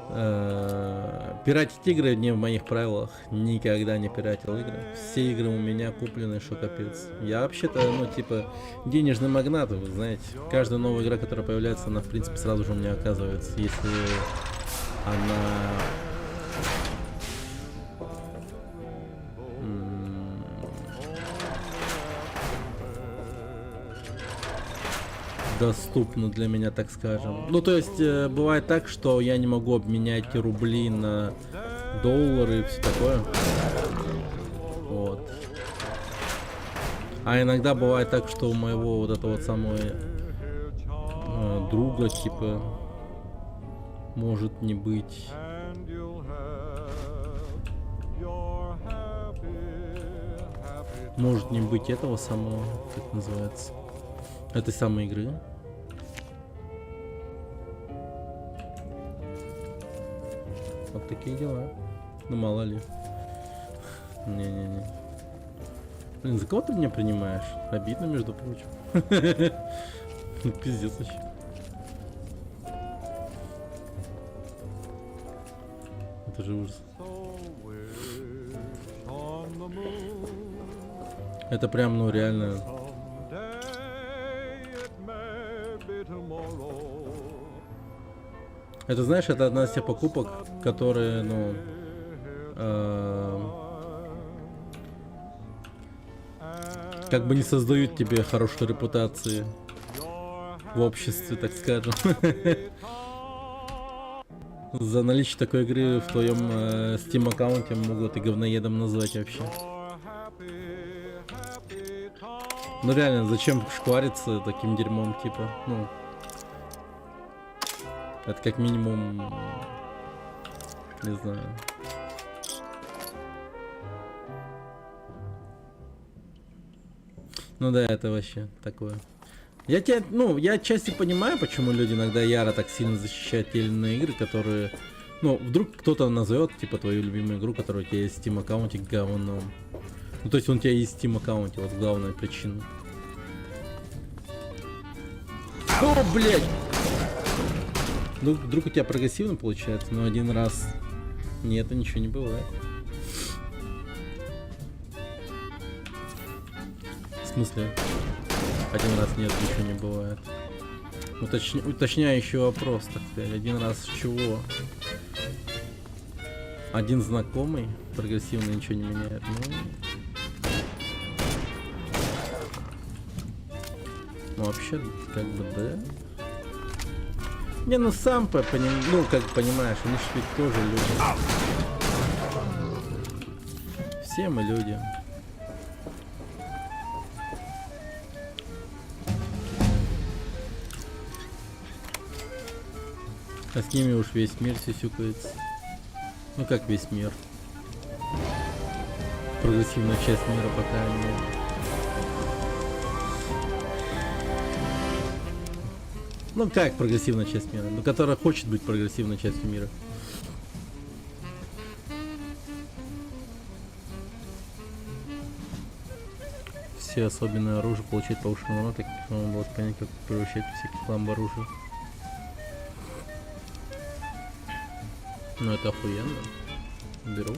S5: Пиратить игры не в моих правилах. Никогда не пиратил игры. Все игры у меня куплены, что капец. Я вообще-то, ну, типа, денежный магнат, вы знаете. Каждая новая игра, которая появляется, она, в принципе, сразу же у меня оказывается. Если она... доступно для меня, так скажем. Ну, то есть, бывает так, что я не могу обменять рубли на доллары и все такое. Вот. А иногда бывает так, что у моего вот этого вот самого друга, типа, может не быть. Может не быть этого самого, как называется, этой самой игры. Вот такие дела. Ну мало ли. Не-не-не. Блин, за кого ты меня принимаешь? Обидно, между прочим. Ну пиздец вообще. Это же ужас. Это прям, ну реально. Это, знаешь, это одна из тех покупок, которые, ну, как бы не создают тебе хорошей репутации в обществе, так скажем. За наличие такой игры в твоем Steam аккаунте могут и говноедом назвать вообще. Ну реально, зачем шквариться таким дерьмом, типа, ну... Это как минимум, не знаю. Ну да, это вообще такое. Я тебя, ну, я отчасти понимаю, почему люди иногда яро так сильно защищают те или иные игры, которые, ну, вдруг кто-то назовет, типа, твою любимую игру, которая у тебя есть в Steam аккаунте, говном. Ну, то есть он у тебя есть в Steam аккаунте, вот главная причина. О, блядь! Ну, вдруг у тебя прогрессивно получается, но один раз нет, ничего не бывает. В смысле? Один раз нет, ничего не бывает. Уточняющий вопрос, так сказать. Один раз чего? Один знакомый прогрессивно ничего не меняет. Ну вообще, как бы, да. Не, ну сам ну как понимаешь, они же ведь тоже люди. Все мы люди. А с ними уж весь мир сюсюкается. Ну как весь мир. Прогрессивная часть мира пока не... Ну как прогрессивная часть мира? Ну которая хочет быть прогрессивной частью мира. Все особенное оружие получает повышенный урон, так как можно было понять, как превращать всякий хлам в оружие. Ну это охуенно. Беру.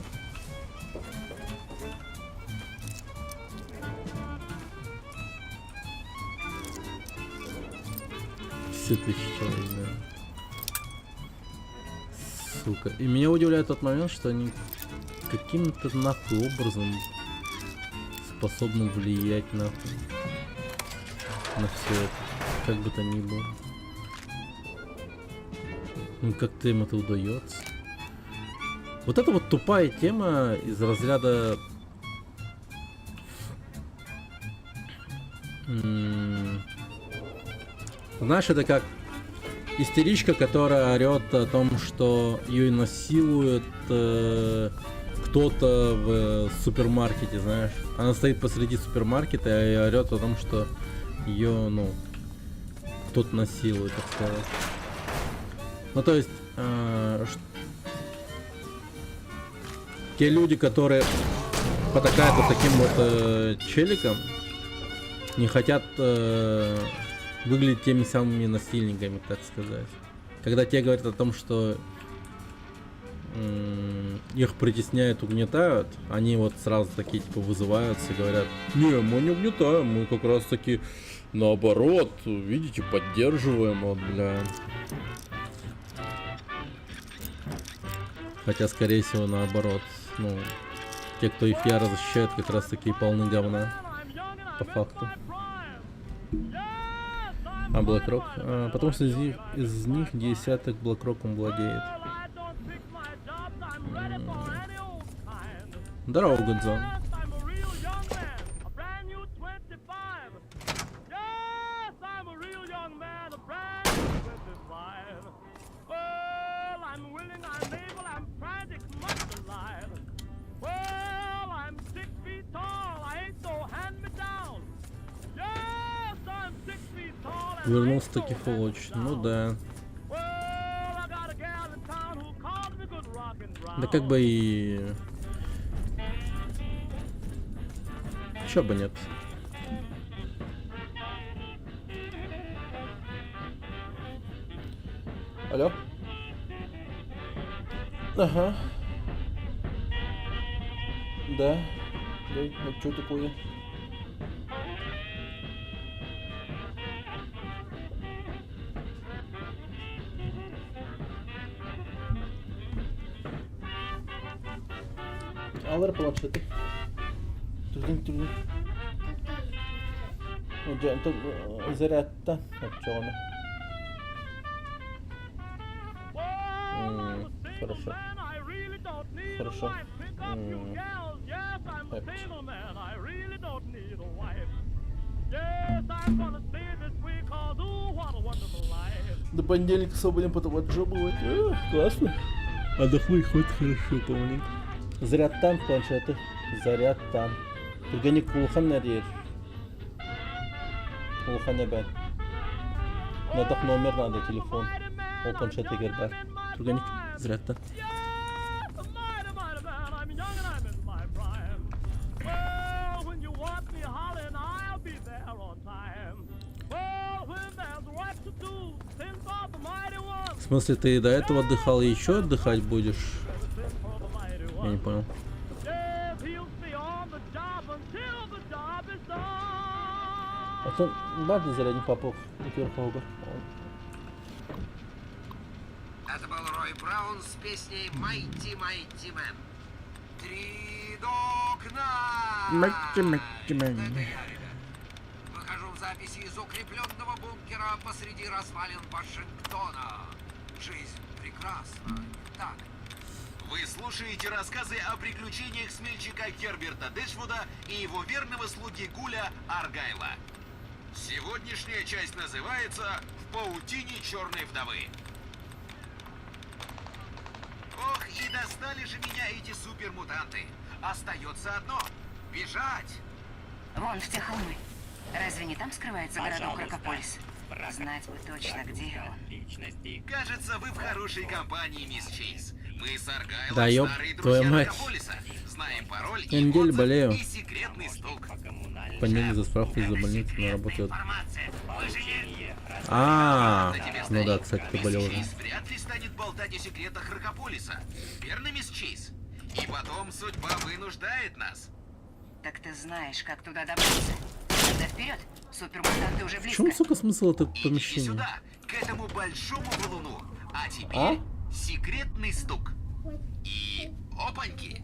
S5: Тысяч человек, да. Сука. И меня удивляет тот момент, что они каким-то нахуй образом способны влиять нахуй на все это. Как бы то ни было. Ну как-то им это удается. Вот это вот тупая тема из разряда... Знаешь, это как истеричка, которая орет о том, что ее насилует кто-то в супермаркете, знаешь. Она стоит посреди супермаркета и орет о том, что ее, ну, кто-то насилует, так сказать. Ну, то есть, те люди, которые потакают вот таким вот челиком, не хотят... выглядеть теми самыми насильниками, так сказать. Когда те говорят о том, что их притесняют, угнетают, они вот сразу такие типа вызываются и говорят: не, мы не угнетаем, мы как раз таки наоборот, видите, поддерживаем, вот, бля. Хотя, скорее всего, наоборот, ну, те, кто их яро защищает, как раз таки полны говна, по факту. А BlackRock? Потому что из них десяток BlackRock'ом владеет. Здорово, Гудзон. Вернулся таки Фолоч. Ну да. Да как бы и... Чё бы нет. Алло? Ага. Да. Да, а чё такое? Alır planşeti. Turun. Ocağın zaryatta yapacağını. Хорошо. Хорошо. До понедельника свободен, потом отжобывать. Классно. Отдохнуть хоть хорошо, помаленьку. Зарядтан планшеты. Зарядтан. Turganik Улхан nereye? Улхан ben. Надох номер надо, телефон. Ол планшет егер бар. Turganik зарядтан. В смысле, ты до этого отдыхал и еще отдыхать будешь? Я не понял. А то барды зарядник попов.
S10: Это был Рой Браун с песней «Mighty Mighty Man». Три окна!
S5: Mighty Man.
S10: Выхожу в записи из укрепленного бункера посреди развалин Вашингтона. Жизнь прекрасна. Так.
S15: Вы слушаете рассказы о приключениях смельчака Герберта Дэшвуда и его верного слуги Гуля Аргайла. Сегодняшняя часть называется «В паутине черной вдовы». Ох, и достали же меня эти супермутанты. Остается одно — бежать.
S16: Вон в те холмы. Разве не там скрывается городок Рокополис? Знать бы точно, где он.
S15: Кажется, вы в хорошей компании, мисс Чейз. Мы с Аргайлом
S5: Да ёб
S15: старые
S5: твою
S15: друзья
S5: мать.
S15: Рокополиса. Знаем пароль
S5: Я
S15: и
S5: неделю
S15: код
S5: болею.
S15: и секретный стук.
S5: Понедельник за справку из-за больницы, но работает. Ну да, кстати, ты болел уже.
S15: Чейз вряд ли станет болтать о секретах Рокополиса. Верно, мисс Чейз? И потом судьба вынуждает нас.
S16: Так ты знаешь, как туда добраться. Тогда вперед! Супермутанты уже
S5: В
S16: близко.
S5: чем, сука, смысл этого
S15: Идите
S5: помещения?
S15: сюда, к этому большому валуну. А теперь секретный стук. И опаньки.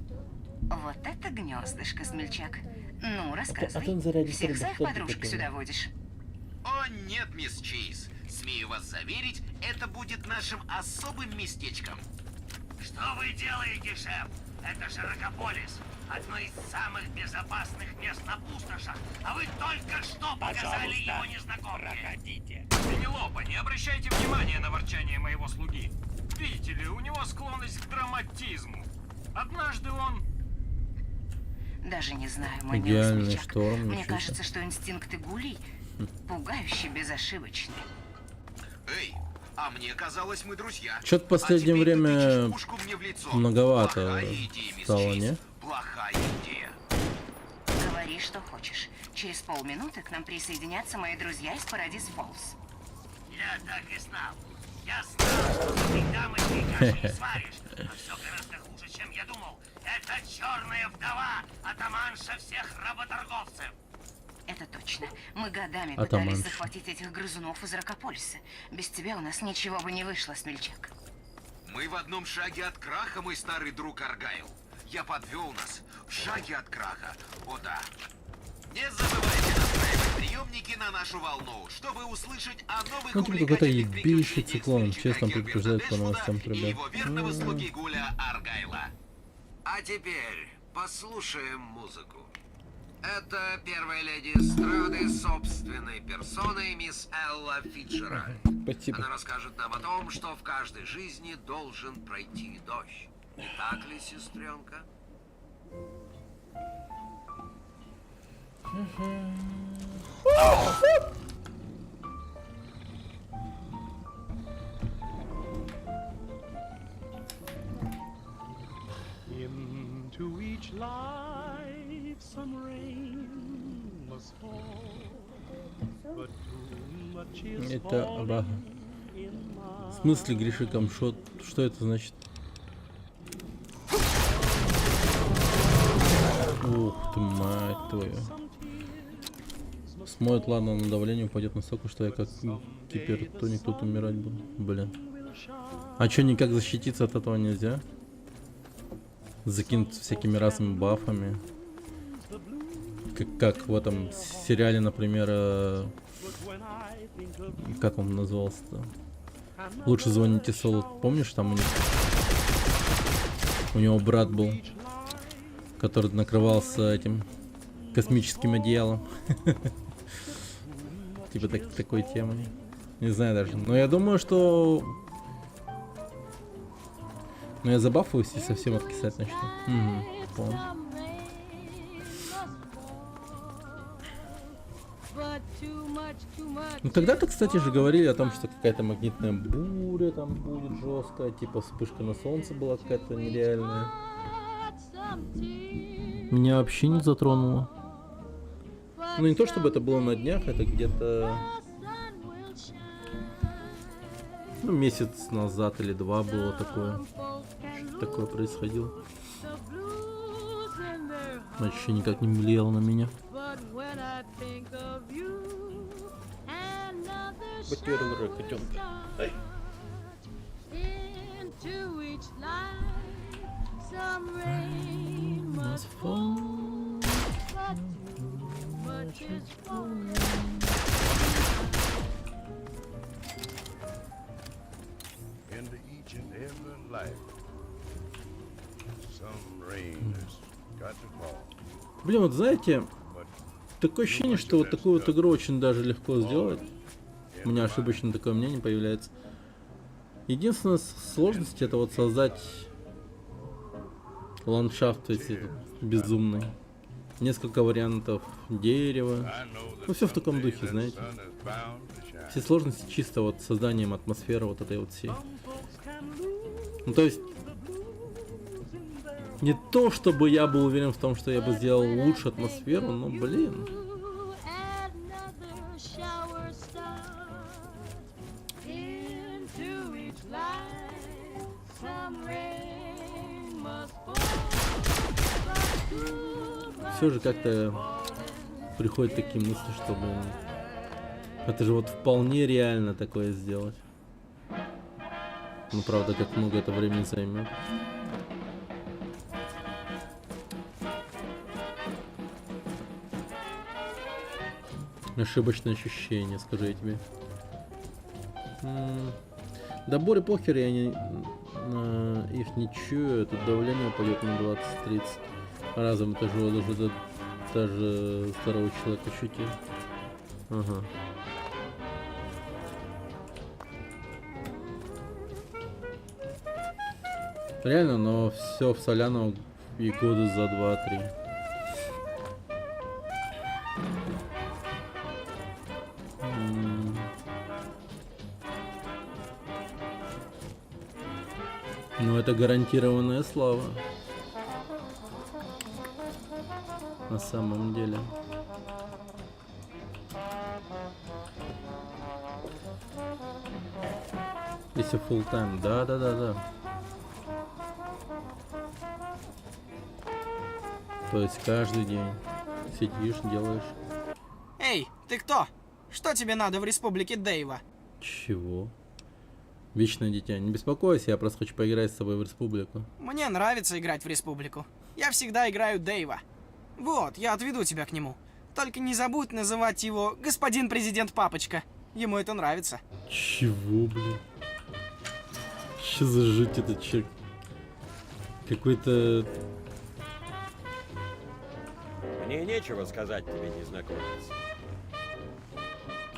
S16: Вот это гнездышко, смельчак. Ну,
S5: А
S16: рассказывай.
S5: ты зарядишь
S16: Всех своих
S5: рыбу,
S16: подружек
S5: что ты
S16: сюда водишь.
S15: О нет, мисс Чейз. Смею вас заверить, это будет нашим особым местечком.
S14: Что вы делаете, шеф? Это же Рокополис. Одно из самых безопасных мест на пустошах. А вы только что показали его незнакомке.
S17: Пенелопа, не обращайте внимания на ворчание моего слуги. Видите ли, у него склонность к драматизму. Однажды он...
S16: Даже не знаю, мой
S5: Идеальный
S16: милый смельчак.
S5: шторм,
S16: Мне
S5: ничего
S16: кажется, что инстинкты гулей пугающе безошибочны.
S15: Эй, а мне казалось, мы друзья.
S5: Чё-то в последнее время многовато
S15: Плохая идея, мисс
S5: стало,
S15: Чейз.
S5: не?
S15: Плохая идея.
S16: Говори, что хочешь. Через полминуты к нам присоединятся мои друзья из Парадис Фоллс.
S14: Я так и знал. Я знал, что ты дамочки каши не сваришь, но все гораздо хуже, чем я думал. Это черная вдова, атаманша всех работорговцев.
S16: Это точно. Мы годами
S5: Атаманша.
S16: пытались захватить этих грызунов из Рокополиса. Без тебя у нас ничего бы не вышло, смельчак.
S15: Мы в одном шаге от краха, мой старый друг Аргайл. Я подвел нас в шаге от краха. О да. Не забывайте настраивать приемники на нашу волну, чтобы услышать о новых
S5: Ну, типа какой-то
S15: увлекательных
S5: ебейший
S15: приключениях
S5: циклон.
S15: смельчака
S5: Честно
S15: Герберта
S5: предупреждает по
S15: Дэшвуда
S5: новостям,
S15: и
S5: ребят.
S15: его верного слуги Гуля Аргайла.
S10: А теперь послушаем музыку. Это первая леди эстрады собственной персоной, мисс Элла Фиджеральд.
S5: Спасибо.
S10: Она расскажет нам о том, что в каждой жизни должен пройти дождь. Не так ли, сестренка?
S3: Into each life some rain must fall, but too much is
S5: Это
S3: falling
S5: Абага.
S3: in my
S5: В смысле, Гриша Камшот? Что это значит? Ух ты, мать твою. Смоет, ладно, на давление упадет настолько, что я как гипертоник тут умирать буду. Блин. А чё, никак защититься от этого нельзя? Закинуть всякими разными бафами. Как в этом сериале, например, как он назывался-то? Лучше звоните Солу. Помнишь, там у него брат был, который накрывался этим космическим одеялом. Типа такой темой. Не знаю даже. Но я думаю, что... Ну я забафаюсь и совсем откисать начну. Угу, понял. Ну тогда-то, кстати же, говорили о том, что какая-то магнитная буря там будет жесткая, типа вспышка на солнце была какая-то нереальная. Меня вообще не затронуло. Ну не то чтобы это было на днях, это где-то ну, месяц назад или два было такое. Что-то такое происходило. Вообще никак не влияло на меня. Потерял котенка. Ай.
S4: Into each and every life, some rain has got to fall.
S5: Блин, вот знаете, такое ощущение, что вот такую вот игру очень даже легко сделать. У меня ошибочно такое мнение появляется. Единственная сложность это вот создать ландшафт эти безумный. Несколько вариантов дерева. Ну все в таком духе, знаете. Все сложности чисто вот созданием атмосферы вот этой вот всей. Ну то есть не то чтобы я был уверен в том, что я бы сделал лучше атмосферу, но блин. Все же как-то приходят такие мысли, чтобы это же вот вполне реально такое сделать. Ну правда, как много это времени займет. Ошибочное ощущение, скажу я тебе. Да Боря похер, я не, их не чую, тут давление упадет на 20-30. Разом это же уже даже здоровый человек ощутил. Ага. Реально, но все в Соляну и года за 2-3. Ну это гарантированная слава. На самом деле. Если full time, да. То есть каждый день сидишь, делаешь.
S8: Эй, ты кто? Что тебе надо в республике Дэйва?
S5: Чего? Вечное дитя, не беспокойся, я просто хочу поиграть с тобой в республику.
S8: Мне нравится играть в республику. Я всегда играю Дэйва. Вот, я отведу тебя к нему. Только не забудь называть его господин президент папочка. Ему это нравится.
S5: Чего, блин? Что за жуть этот человек? Какой-то...
S18: Мне нечего сказать тебе, незнакомец.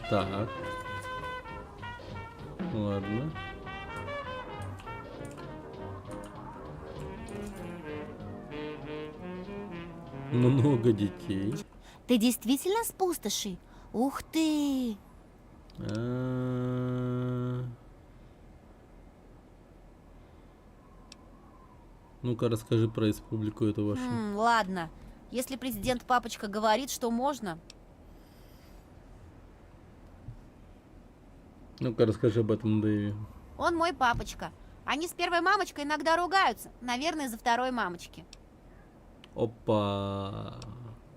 S5: Так. Ладно. Много детей.
S19: Ты действительно с пустоши? Ух ты!
S5: Ну-ка, расскажи про республику эту вашу.
S19: Ладно. Если президент папочка говорит, что можно.
S5: Ну-ка, расскажи об этом Дэйве.
S19: Он мой папочка. Они с первой мамочкой иногда ругаются. Наверное, из-за второй мамочки.
S5: Опа.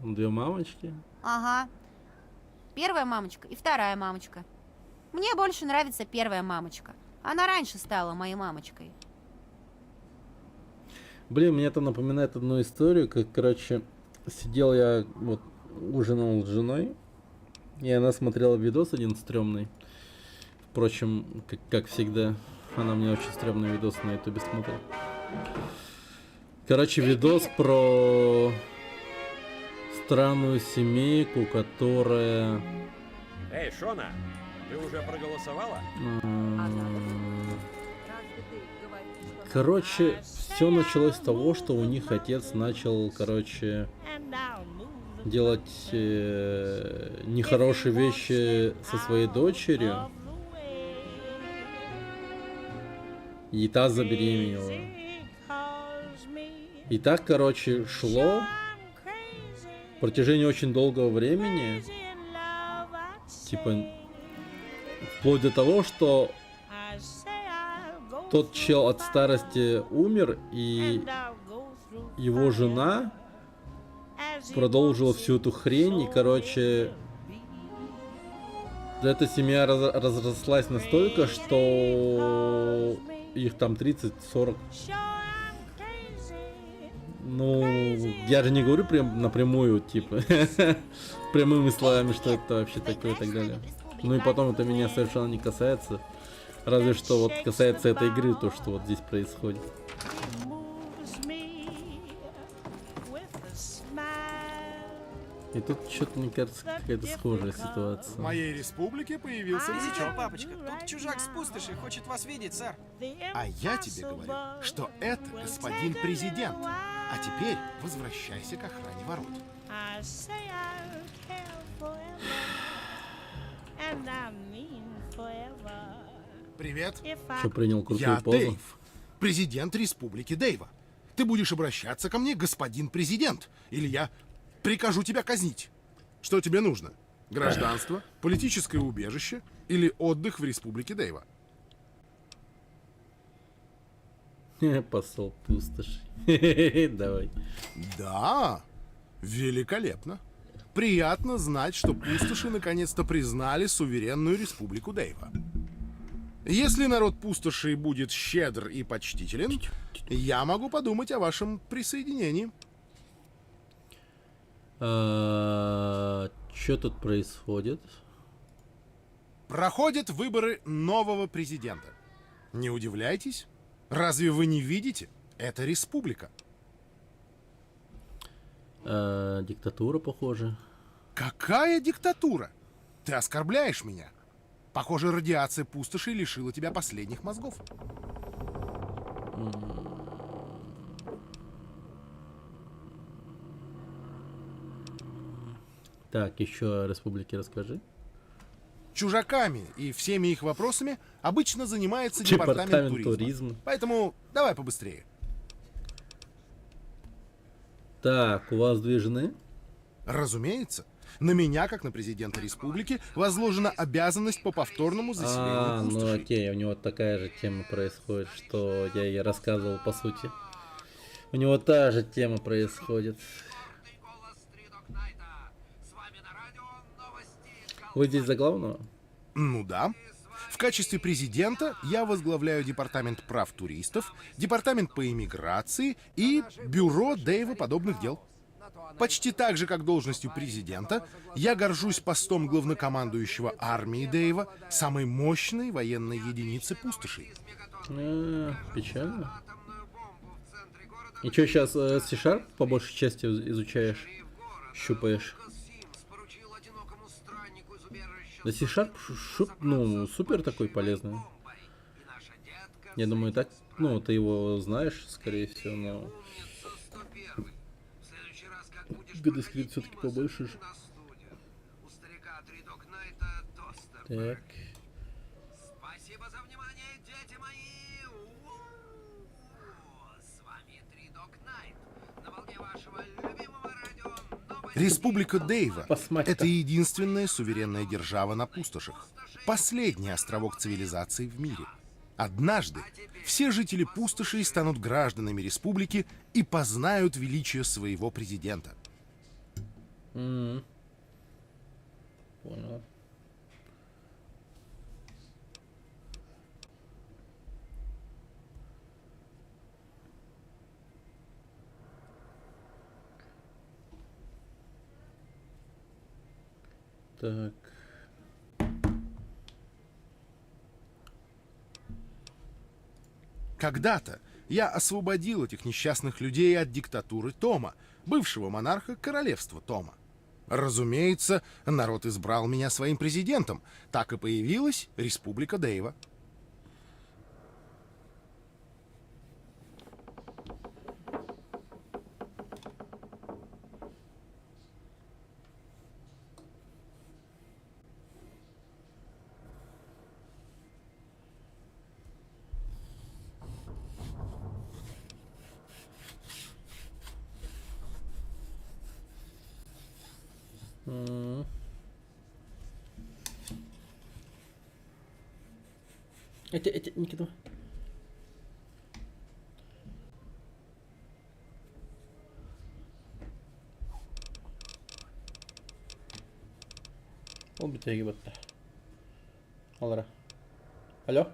S5: Две мамочки?
S19: Ага. Первая мамочка и вторая мамочка. Мне больше нравится первая мамочка. Она раньше стала моей мамочкой.
S5: Блин, мне это напоминает одну историю, как, короче, сидел я, вот, ужинал с женой, и она смотрела видос один стрёмный. Впрочем, как всегда, она мне очень стрёмные видосы на ютубе смотрит. Короче, видос про странную семейку, которая...
S18: Эй, Шона, ты уже проголосовала?
S5: Короче, все началось с того, что у них отец начал, короче, делать нехорошие вещи со своей дочерью. И та забеременела. И так, короче, шло в протяжении очень долгого времени. Типа, вплоть до того, что тот чел от старости умер, и его жена продолжила всю эту хрень, и, короче, эта семья разрослась настолько, что их там 30-40. Ну, я же не говорю прям напрямую, типа, прямыми словами, что это вообще такое и так далее. Ну и потом это меня совершенно не касается. Разве что вот касается этой игры, то, что вот здесь происходит. И тут что-то, мне кажется, какая-то схожая ситуация.
S2: В моей республике появился
S8: Ничего,
S2: новичок.
S8: папочка, тут чужак с пустоши хочет вас видеть, сэр.
S2: А я тебе говорю, что это господин президент. А теперь возвращайся к охране ворот. Привет.
S5: Что, принял крутую
S2: Я
S5: позу?
S2: Дэйв, президент республики Дэйва. Ты будешь обращаться ко мне, господин президент, или я прикажу тебя казнить. Что тебе нужно? Гражданство, политическое убежище или отдых в республике Дэйва?
S5: Посол пустоши. Давай.
S2: Да, великолепно. Приятно знать, что пустоши наконец-то признали суверенную республику Дэйва. Если народ пустоши будет щедр и почтителен, я могу подумать о вашем присоединении.
S5: Что тут происходит?
S2: Проходят выборы нового президента. Не удивляйтесь. Разве вы не видите? Это республика.
S5: Диктатура, похоже.
S2: Какая диктатура? Ты оскорбляешь меня. Похоже, радиация пустоши лишила тебя последних мозгов.
S5: Так, еще о республике расскажи.
S2: Чужаками и всеми их вопросами обычно занимается
S5: Департамент
S2: департамент туризма.
S5: туризма.
S2: Поэтому давай побыстрее.
S5: Так, у вас две жены?
S2: Разумеется. На меня, как на президента республики, возложена обязанность по повторному заселению
S5: Ну
S2: пустошей.
S5: окей, у него такая же тема происходит, что я и рассказывал по сути. У него та же тема происходит. Вы здесь за главного?
S2: Ну да. В качестве президента я возглавляю департамент прав туристов, департамент по иммиграции и бюро Дэйва подобных дел. Почти так же, как должностью президента, я горжусь постом главнокомандующего армии Дэйва, самой мощной военной единицы пустошей.
S5: Печально. И что, сейчас C-Sharp по большей части изучаешь, щупаешь? Да C-Sharp, ну, супер такой полезный. Я думаю, так, ну, ты его знаешь, скорее всего, но... GDScript все-таки побольше же. Так.
S10: Спасибо за внимание, дети мои! С вами Тридок Найт. На волне вашего любимого радио новости.
S2: Республика Дэйва —
S5: это
S2: единственная суверенная держава на пустошах. Последний островок цивилизации в мире. Однажды все жители пустошей станут гражданами республики и познают величие своего президента.
S5: Понял. Так.
S2: Когда-то я освободил этих несчастных людей от диктатуры Тома, бывшего монарха королевства Тома. Разумеется, народ избрал меня своим президентом. Так и появилась Республика Дэйва.
S5: Эти, Никита. Ол бітеге бітті. Алара. Алло?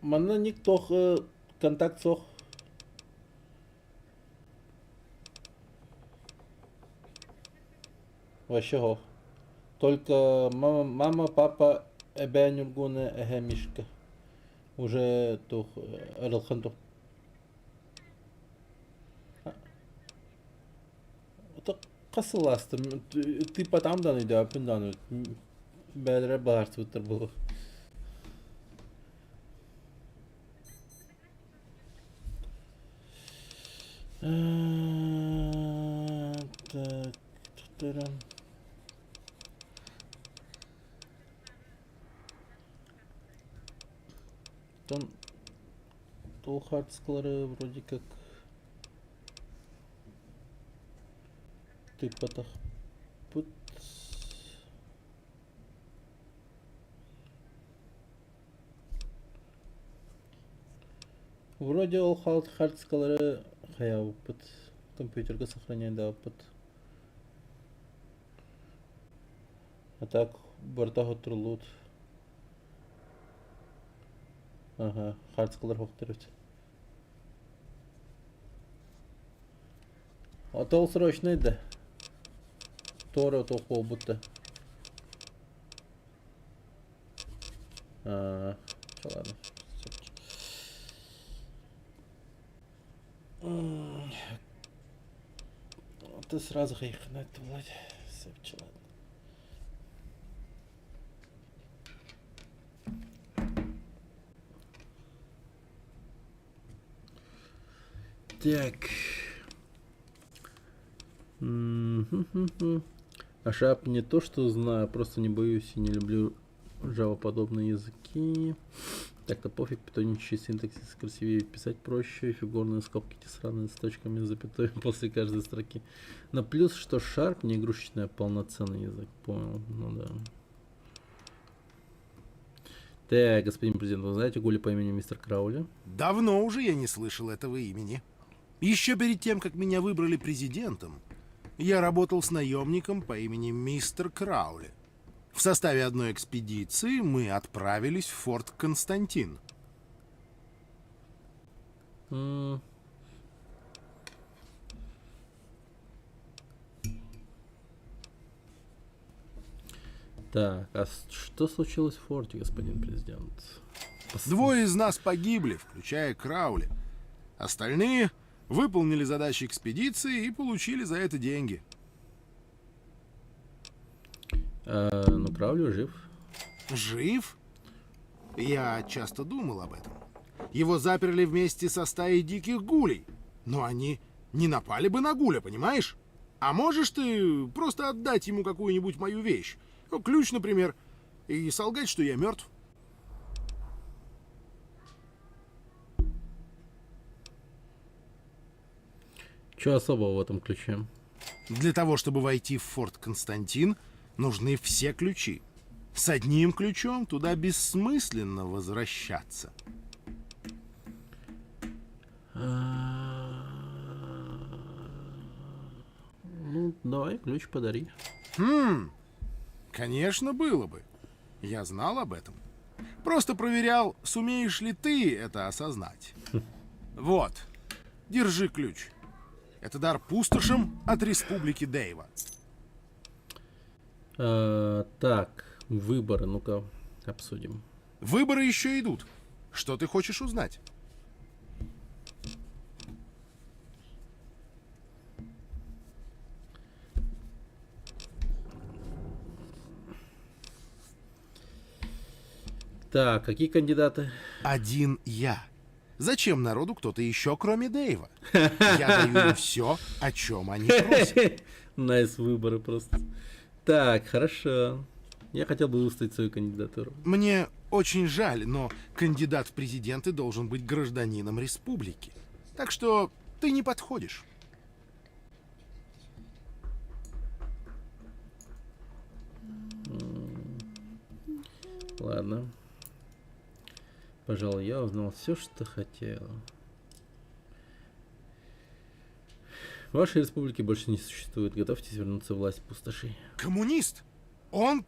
S5: Мана ник тох контакт сох. Вообще го. Только мама, папа, эбен юргуны эхемишка. Уже тух эрэлхэн тух. Это касыласты. Ты потамдан иди апындан. Бәдірі бағарсы өттір бұл. Так, туттарам. Там толхардскалары вроде как ты потах пут. Вроде ол хардскалары хая опыт. Компьютерга сохраняет да опыт. А так бортах отрулут. Ага, хардскалар хоқтырыт. Атол срочный да. Тора тохо будто. Ладно. Ты сразу хайхнать, Владь. Сепчила. Так. А шап не то, что знаю, просто не боюсь и не люблю Java-подобные языки. Так-то пофиг, питоничий синтаксис красивее, писать проще, фигурные скобки эти сраные с точками, запятой после каждой строки. Но плюс, что Sharp не игрушечный, а полноценный язык, понял, ну да. Так, господин президент, вы знаете Гуля по имени мистер Краули?
S2: Давно уже я не слышал этого имени. Еще перед тем, как меня выбрали президентом, я работал с наемником по имени мистер Краули. В составе одной экспедиции мы отправились в форт Константин.
S5: Так, а что случилось в форте, господин президент?
S2: Двое из нас погибли, включая Краули. Остальные выполнили задачи экспедиции и получили за это деньги.
S5: Ну, Краули жив.
S2: Жив? Я часто думал об этом. Его заперли вместе со стаей диких гулей. Но они не напали бы на гуля, понимаешь? А можешь ты просто отдать ему какую-нибудь мою вещь? Ну, ключ, например, и солгать, что я мертв?
S5: Чего особого в этом ключе?
S2: Для того, чтобы войти в форт Константин, нужны все ключи. С одним ключом туда бессмысленно возвращаться.
S5: Ну, давай, ключ подари.
S2: Конечно, было бы. Я знал об этом. Просто проверял, сумеешь ли ты это осознать. Вот, держи ключ. Это дар пустошам от Республики Дейва.
S5: Так, выборы, ну-ка, обсудим.
S2: Выборы еще идут. Что ты хочешь узнать?
S5: Так, какие кандидаты?
S2: Один я. Зачем народу кто-то еще, кроме Дэйва? Я даю им все, о чем они просят.
S5: Найс выборы просто. Так, хорошо. Я хотел бы выставить свою кандидатуру.
S2: Мне очень жаль, но кандидат в президенты должен быть гражданином республики. Так что ты не подходишь.
S5: Ладно. Пожалуй, я узнал все, что хотел. Вашей республики больше не существует. Готовьтесь вернуться в власть пустошей.
S2: Коммунист? Он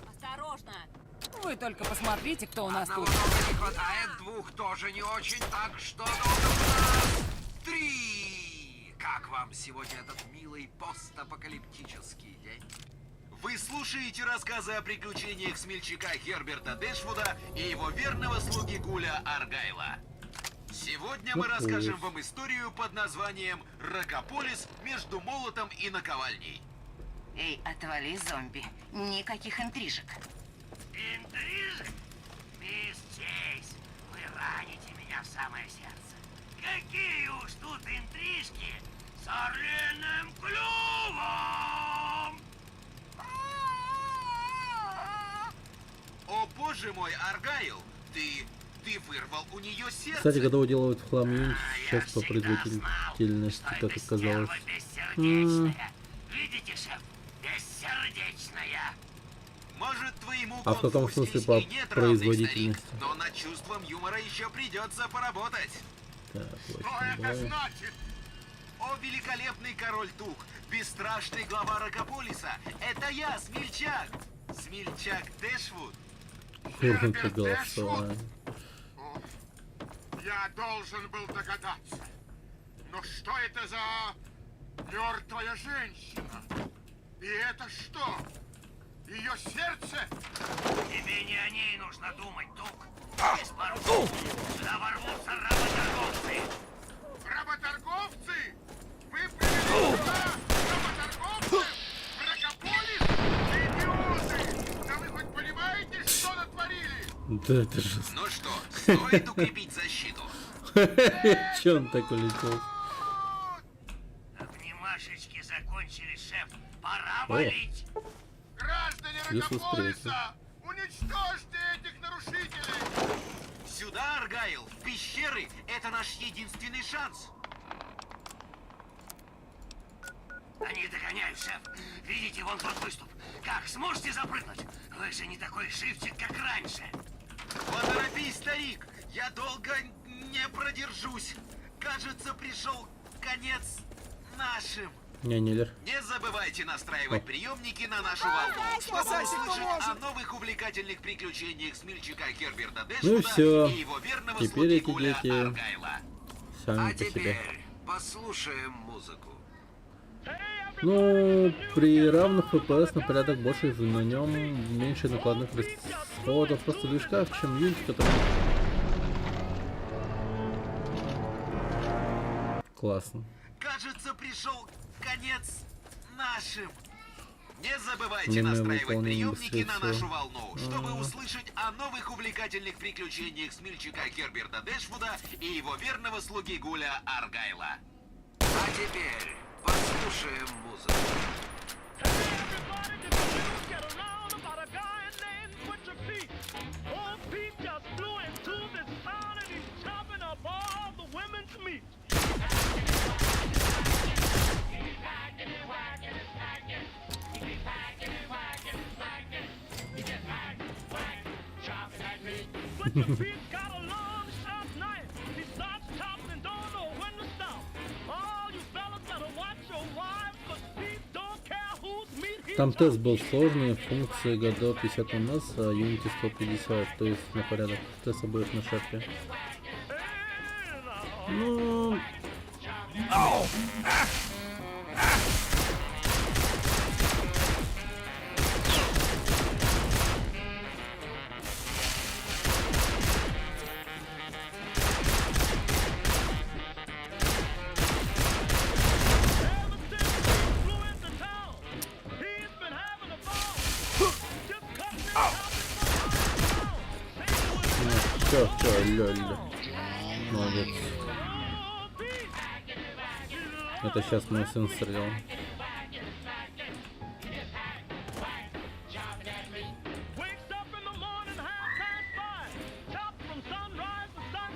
S16: Осторожно! Вы только посмотрите, кто у нас тут.
S10: Не хватает, двух тоже не очень, так что нужно 3! Как вам сегодня этот милый постапокалиптический день?
S15: Вы слушаете рассказы о приключениях смельчака Херберта Дэшвуда и его верного слуги Гуля Аргайла. Сегодня мы расскажем вам историю под названием «Рокополис между молотом и наковальней».
S16: Эй, отвали, зомби. Никаких интрижек.
S14: Интрижек? Мисс Чейз, вы раните меня в самое сердце. Какие уж тут интрижки с орлиным клювом!
S15: О боже мой, Аргайл, ты вырвал у нее сердце.
S5: Кстати, когда уделывают в хлам юнит, сейчас по производительности, как оказалось.
S14: Видите, шеф, бессердечная.
S15: Может, твоему
S5: А в каком смысле по производительности?
S15: Старик, но над чувством юмора еще придется поработать.
S5: Так,
S15: Что это значит? О, великолепный король Тук, бесстрашный глава Рокополиса, это я, Смельчак. Смельчак Дэшвуд.
S5: Курнутый голосование.
S20: Я должен был догадаться. Но что это за мертвая женщина? И это что? Ее сердце?
S14: Тебе не о ней нужно думать, Тук. Без пару слов сюда ворвутся работорговцы.
S20: Работорговцы? Вы привели сюда работорговцев? Рокополис? Идиоты! Да вы хоть понимаете, что натворили?
S5: Да это же...
S15: Ну что, стоит укрепить защиту?
S5: Че он так улетел?
S14: Обнимашечки закончились, шеф. Пора валить.
S5: плюс восприятие.
S20: Рокополиса! Уничтожьте этих нарушителей!
S15: Сюда, Аргайл, в пещеры! Это наш единственный шанс!
S14: Они догоняют, шеф. Видите, вон тот выступ. Как, сможете запрыгнуть? Вы же не такой живчик, как раньше.
S15: Поторопись, старик! Я долго не продержусь. Кажется, пришел конец нашим.
S5: Не, Ниллер.
S15: Не забывайте настраивать приемники на нашу волну, чтобы услышать о новых увлекательных приключениях смельчака Герберта
S5: Ну и
S15: Дэшвуда
S5: все.
S15: и его верного
S5: Теперь
S15: слуги
S5: эти
S15: Гуля
S5: дети
S15: Аргайла.
S5: сами
S10: А
S5: по себе.
S10: теперь послушаем музыку.
S5: Ну, при равных FPS на порядок больше, на нем меньше накладных расходов просто движка, чем Unity, который... Классно.
S15: Кажется, пришел конец нашим. Не забывайте
S5: Время
S15: настраивать
S5: выполнения
S15: приемники на
S5: быстрее
S15: нашу
S5: всего.
S15: волну, чтобы услышать о новых увлекательных приключениях смельчака Герберта Дэшвуда и его верного слуги Гуля Аргайла.
S10: А теперь послушаем музыку.
S5: Там тест был сложный, функции года 50 ms, а Unity 150, то есть на порядок теста будет на шарпе. Ну... Все, лёль. Молодец. Это сейчас мой сын стрелял.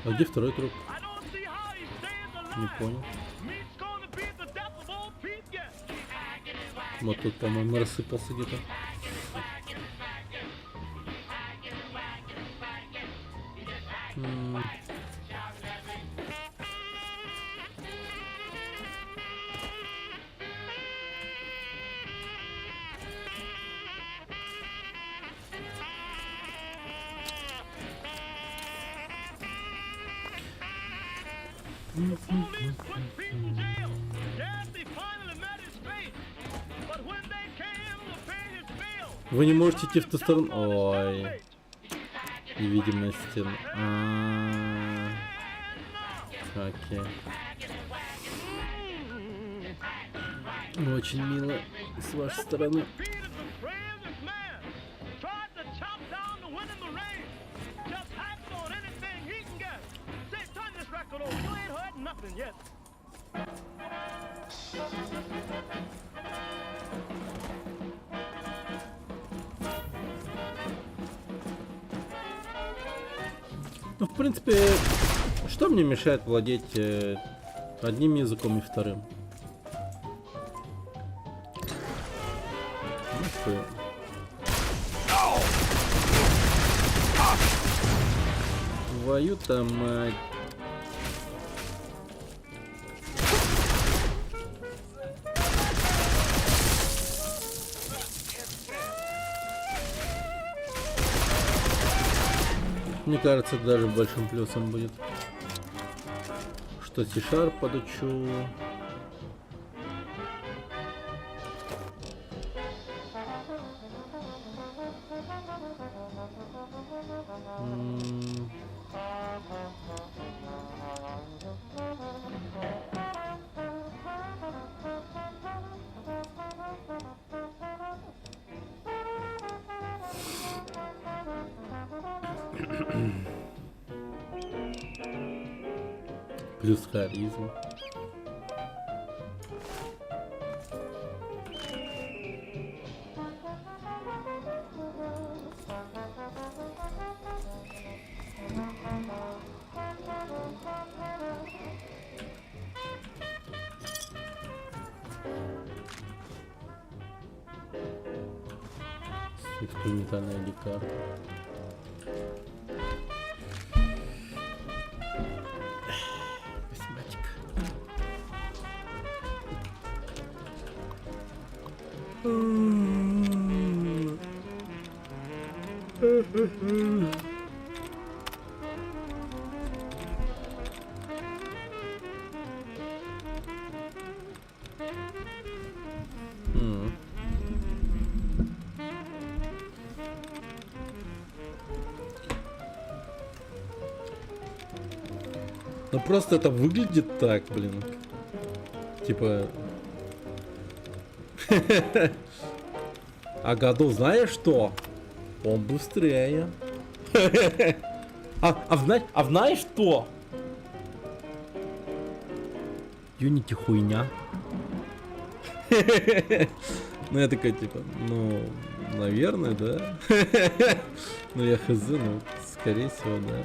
S5: А где второй труп? Не понял. Вот тут, по-моему, рассыпался где-то. Вы не можете идти в ту сторону. Ой. Невидимая стена. Окей. Очень мило с вашей стороны. Ну, в принципе, что мне мешает владеть одним языком и вторым? Твою-то мать. Мне кажется, это даже большим плюсом будет. Что C# подучу. Плюс харизма. Экспериментальная лекарка. Ну просто это выглядит так, блин. Типа... А году знаешь что? Он быстрее. А знаешь что? Unity хуйня. Ну я такая типа, ну, наверное, да. Ну я хз, ну, скорее всего, да.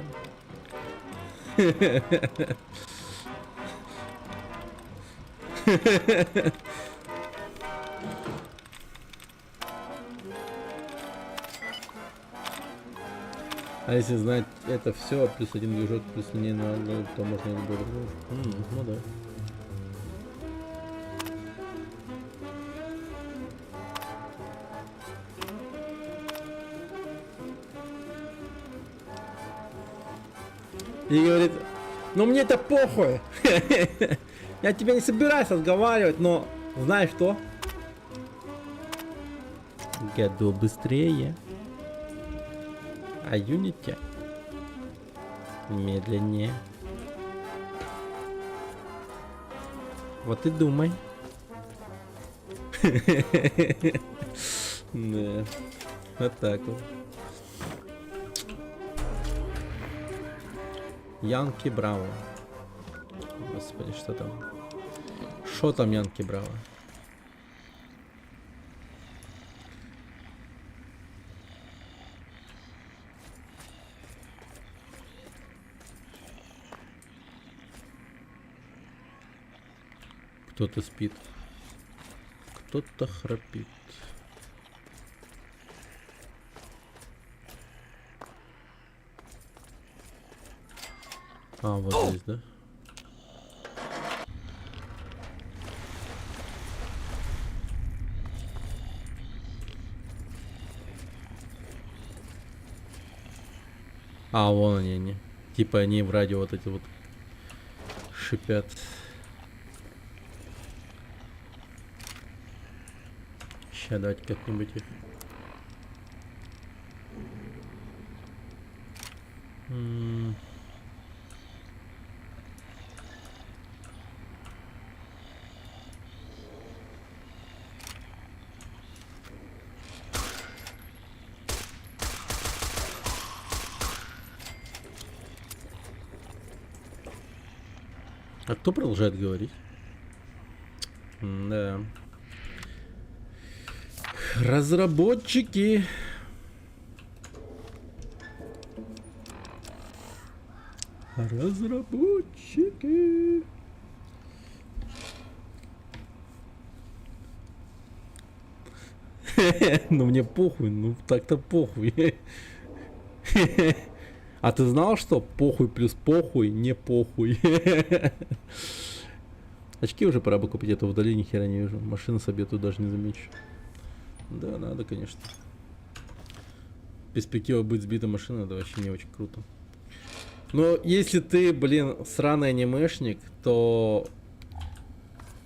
S5: А если знать это все, плюс один движок, плюс линейный алгоритм, то можно и любой другой. Ну да. И говорит, ну мне это похуй. Я тебя не собираюсь разговаривать, но знаешь что? Году быстрее. А Unity медленнее. Вот и думай. Да. Вот так вот. Янки Браво. Господи, что там? Что там Янки Браво? Кто-то спит. Кто-то храпит. А, вот здесь, да? А, вон они. Типа они в радио вот эти вот шипят. Сейчас давайте как-нибудь их. А кто продолжает говорить? Да. Разработчики. Разработчики. Ну мне похуй, ну так-то похуй. А ты знал, что похуй плюс похуй не похуй? Очки уже пора бы купить, это вдали ни хера не вижу. Машину с обеду даже не замечу. Да, надо, конечно. Перспектива быть сбитой машиной, это вообще не очень круто. Но если ты, блин, сраный анимешник, то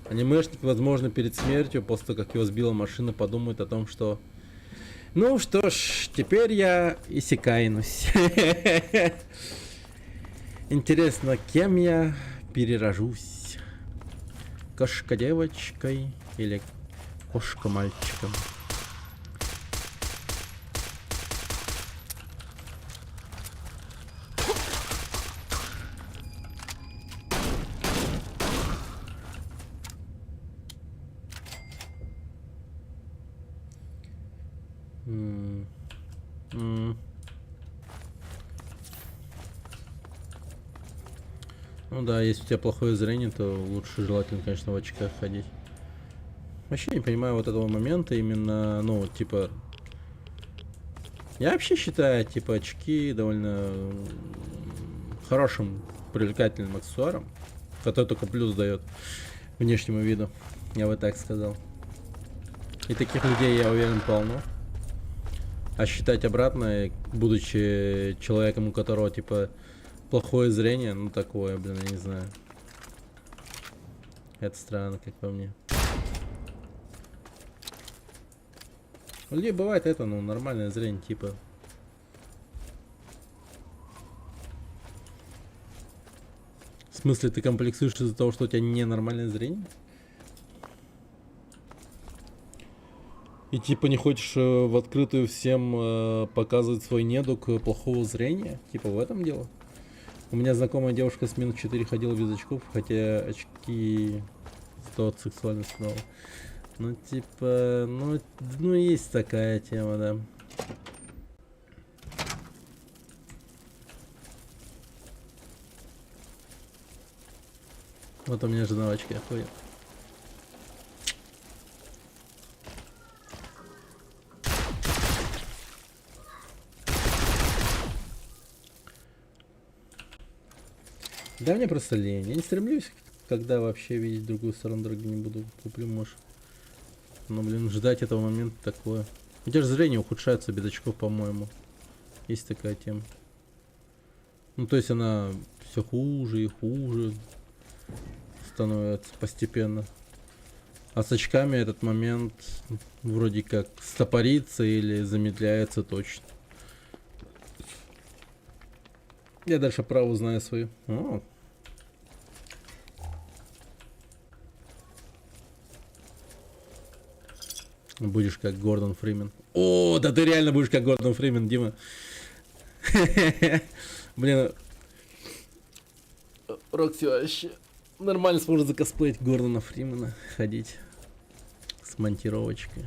S5: анимешник, возможно, перед смертью, после того, как его сбила машина, подумает о том, что ну что ж, теперь я исекайнусь. Интересно, кем я перерожусь? Кошка-девочкой или кошка-мальчиком? Ну да, если у тебя плохое зрение, то лучше желательно, конечно, в очках ходить. Вообще не понимаю вот этого момента именно, ну, типа, Я вообще считаю, типа, очки довольно хорошим, привлекательным аксессуаром, который только плюс дает внешнему виду. Я бы так сказал. И таких людей, я уверен, полно. А считать обратно, будучи человеком, у которого, типа, плохое зрение, ну такое, блин, я не знаю. Это странно, как по мне. У людей бывает это, ну, нормальное зрение, типа. В смысле, ты комплексуешь из-за того, что у тебя ненормальное зрение? И типа не хочешь в открытую всем показывать свой недуг плохого зрения? Типа в этом дело? У меня знакомая девушка с минус 4 ходила без очков, хотя очки стоят сексуально снова. Ну типа, ну есть такая тема, да. Вот у меня жена в очках ходит. Да мне просто лень. Я не стремлюсь, когда вообще видеть другую сторону дороги не буду. Куплю, может. Но, блин, ждать этого момента такое. У тебя же зрение ухудшается без очков, по-моему. Есть такая тема. Ну, то есть она все хуже и хуже становится постепенно. А с очками этот момент вроде как стопорится или замедляется точно. Я дальше праву знаю свою. О. Будешь как Гордон Фримен. О, да ты реально будешь как Гордон Фримен, Дима. Блин. Рокси вообще нормально сможет закосплеить Гордона Фримена. Ходить с монтировочкой.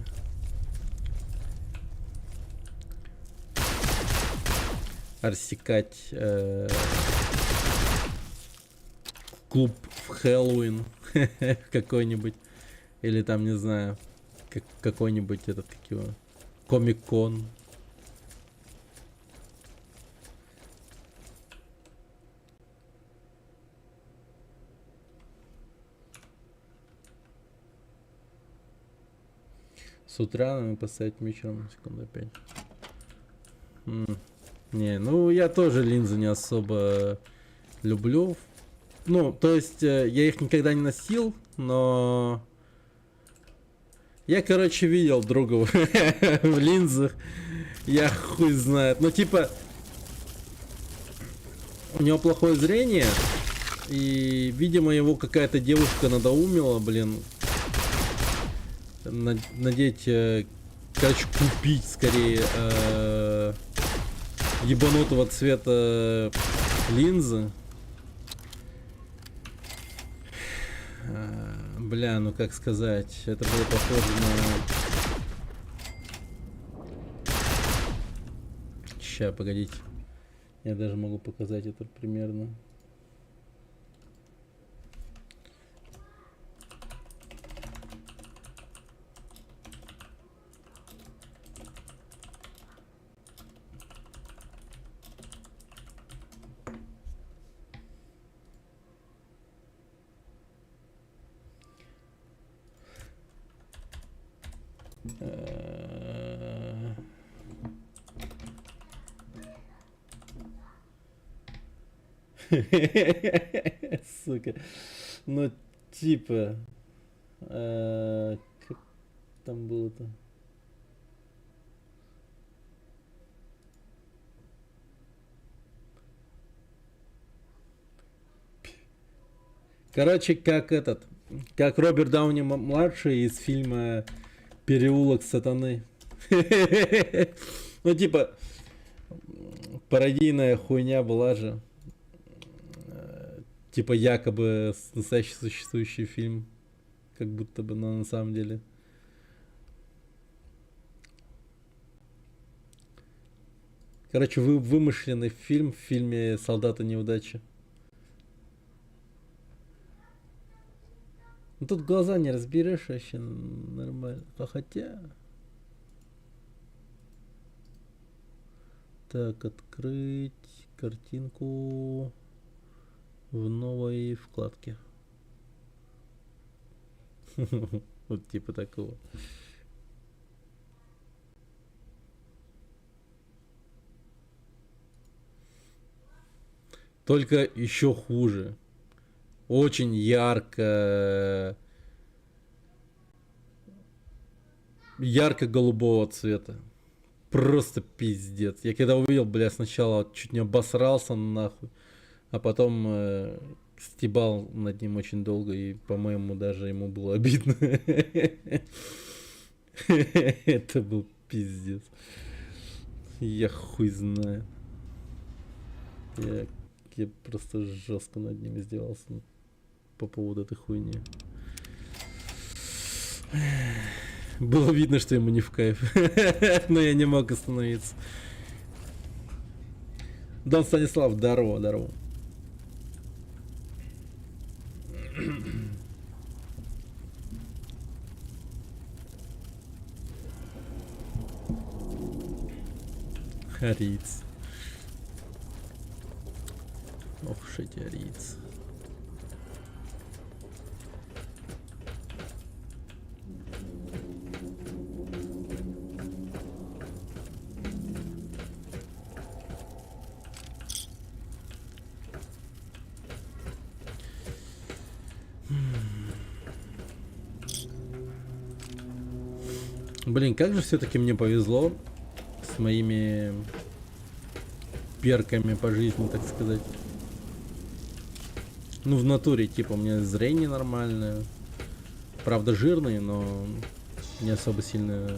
S5: Рассекать клуб в Хэллоуин какой-нибудь. Или там, не знаю, какой-нибудь этот, как его, Комик-кон. С утра надо поставить вечером, секунду 5. Не, ну я тоже линзы не особо люблю. Ну, то есть я их никогда не носил, но я, короче, видел друга в линзах. Я хуй знает. Ну, типа, у него плохое зрение, и, видимо, его какая-то девушка надоумила, блин, надеть, короче, купить скорее ебанутого цвета линзы. Бля, ну как сказать, это было похоже на... Ща, погодите. Я даже могу показать это примерно. Сука. Ну, типа... как там было-то? Короче, как этот... Как Роберт Дауни младший из фильма «Переулок сатаны». Ну, типа... Пародийная хуйня была же. Типа якобы настоящий существующий фильм. Как будто бы, но на самом деле. Короче, вымышленный фильм в фильме «Солдаты неудачи». Ну тут глаза не разберешь вообще нормально. А хотя... Так, открыть картинку в новой вкладке. Вот типа такого. Только еще хуже. Очень ярко-голубого цвета. Просто пиздец. Я когда увидел, бля, сначала чуть не обосрался нахуй, а потом стебал над ним очень долго, и, по-моему, даже ему было обидно. Это был пиздец. Я хуй знаю. Я просто жестко над ним издевался по поводу этой хуйни. Было видно, что ему не в кайф. Но я не мог остановиться. Дон Станислав, здорово, здорово. Ариец. Ох уж эти арийцы. Блин, как же все-таки мне повезло с моими перками по жизни, так сказать. Ну, в натуре, типа, у меня зрение нормальное. Правда, жирный, но не особо сильно,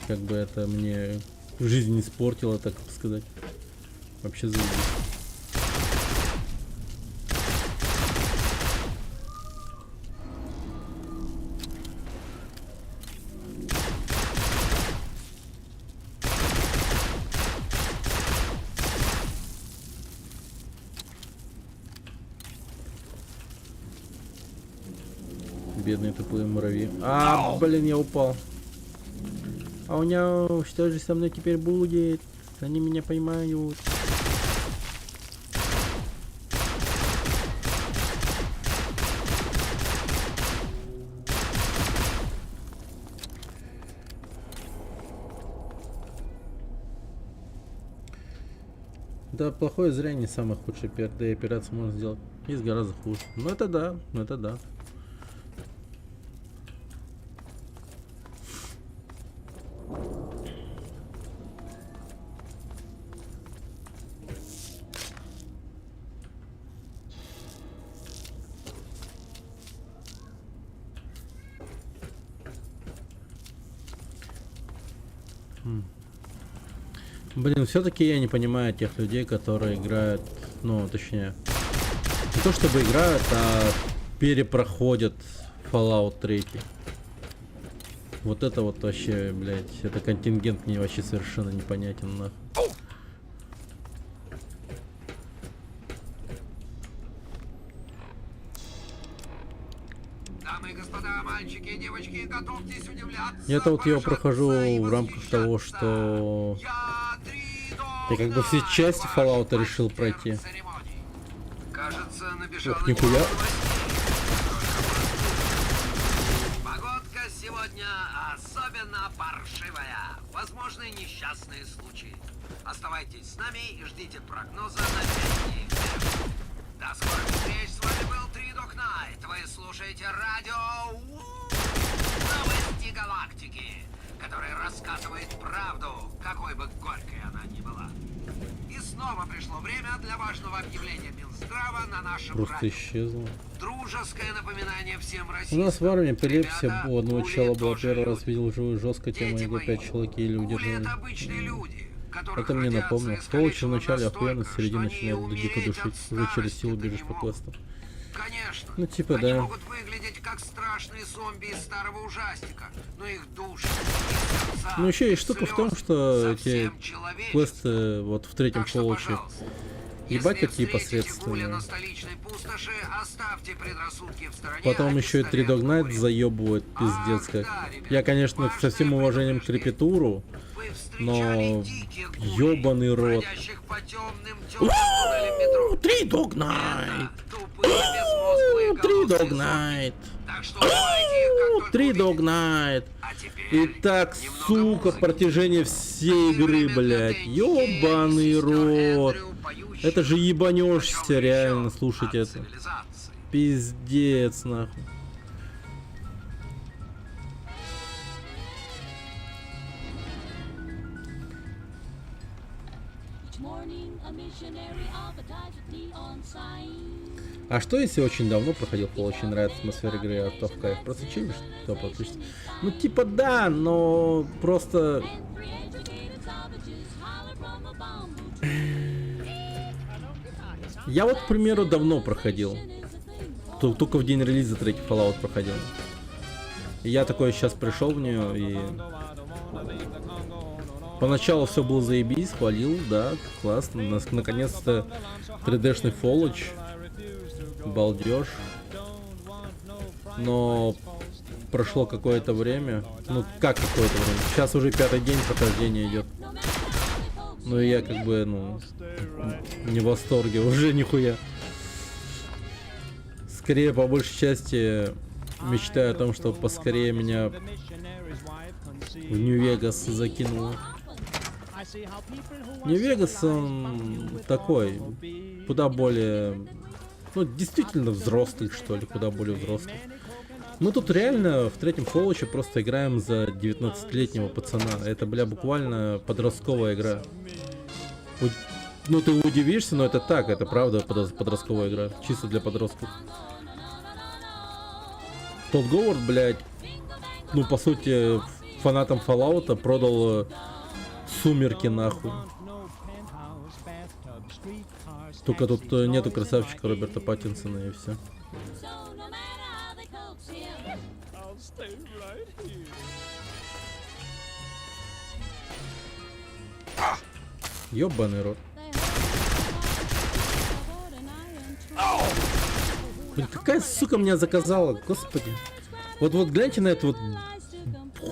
S5: как бы, это мне жизнь не испортило, так сказать. Вообще заебись. Бедные тупые муравьи. А, блин, я упал. А у меня что же со мной теперь будет? Они меня поймают. Да, плохое зрение не самый худший перк, да и операцию можно сделать. Есть гораздо хуже. Ну это да, ну это да. Блин, все-таки я не понимаю тех людей, которые играют, ну, точнее, не то чтобы играют, а перепроходят Fallout 3. Вот это вот вообще, блядь, это контингент мне вообще совершенно непонятен, нахуй.
S10: Дамы и господа, мальчики и девочки, готовьтесь удивляться.
S5: Я-то вот его прохожу в рамках того, что я как бы все части Fallout решил пройти.
S10: Кажется, набежала.
S5: Ох, нихуя.
S10: Погодка сегодня особенно паршивая. Возможны несчастные случаи. Оставайтесь с нами и ждите прогноза на 5 дней вперед. До скорых встреч. С вами был Тридок Найт. Вы слушаете радио Новости Галактики, который рассказывает правду, какой бы горькой она ни была. И снова пришло время для важного объявления Минздрава на нашем
S5: Просто
S10: радио.
S5: исчезло.
S10: Дружеское напоминание всем
S5: У
S10: российским.
S5: нас в армии эпилепсия
S10: Ребята,
S5: у одного
S10: гули
S5: чела была.
S10: тоже
S5: Первый раз
S10: люди.
S5: видел живую жестко, тема его 5 человек еле
S10: Гули
S5: удержали.
S10: это обычные люди, которых
S5: Это мне
S10: родятся
S5: напомнил.
S10: из
S5: Сволочи в начале
S10: настолько,
S5: охуенно, с середины
S10: что они
S5: начинают дико
S10: умереть
S5: душить.
S10: от
S5: Уже через
S10: старости
S5: силу
S10: не
S5: бежишь по
S10: могут.
S5: квестам.
S10: Конечно.
S5: Ну типа
S10: Они
S5: да.
S10: могут выглядеть как страшные зомби из старого ужастика, но их души,
S5: Ну еще есть штука в том, что эти квесты вот в третьем Fallout Ебать,
S10: Если
S5: какие
S10: встретите гуля
S5: посредственные.
S10: на столичной пустоши, оставьте предрассудки в стороне.
S5: Потом
S10: а
S5: еще и Три
S10: пистолет
S5: Dog Night заебывают, пиздец как. Я, конечно, со всем уважением к репетуру, но ёбаный рот. Три Dog Night! Три Dog Night! Три Dog Night! И так, сука, протяжение всей игры, блядь. Ёбаный рот. Это же ебанешься, реально, слушать это. Пиздец, нахуй. А что если очень давно проходил Fall, очень нравится атмосфера игры, а то в кайф? Просто чилишь, то подключится. Ну типа да, но просто... Я вот, к примеру, давно проходил. Только в день релиза третий Fallout проходил. И я такой сейчас пришел в нее и... Поначалу все было заебись, хвалил, да, классно. Наконец-то 3D-шный Fallout. Балдеж. Но прошло какое-то время. Ну, как какое-то время? Сейчас уже 5-й день прохождения идет. Ну и я как бы, ну, не в восторге уже нихуя. Скорее, по большей части, мечтаю о том, чтобы поскорее меня в Нью-Вегас закинуло. Нью-Вегас, он такой, куда более, ну, действительно взрослый, что ли, куда более взрослый. Мы тут реально в третьем Fallout просто играем за 19-летнего пацана. Это, бля, буквально подростковая игра. Ну, ты удивишься, но это так, это правда подростковая игра. Чисто для подростков. Тот Говард, блядь, ну, по сути, фанатам Fallout продал Сумерки, нахуй. Только тут нету красавчика Роберта Паттинсона и все. Ёбаный рот. Блин, какая сука меня заказала, господи. Вот гляньте на эту вот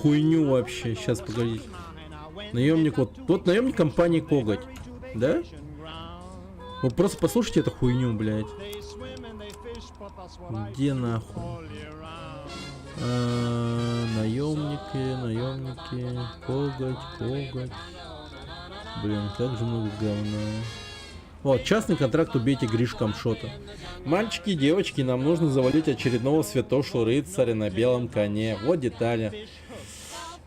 S5: хуйню вообще. Сейчас, погодите. Наемник, вот наемник компании Коготь. Да? Вот просто послушайте эту хуйню, блядь. Где нахуй? Наемники, Коготь. Блин, как же много говна. Вот, частный контракт «Убейте Гриш Камшота». Мальчики и девочки, нам нужно завалить очередного святошу рыцаря на белом коне. Вот детали.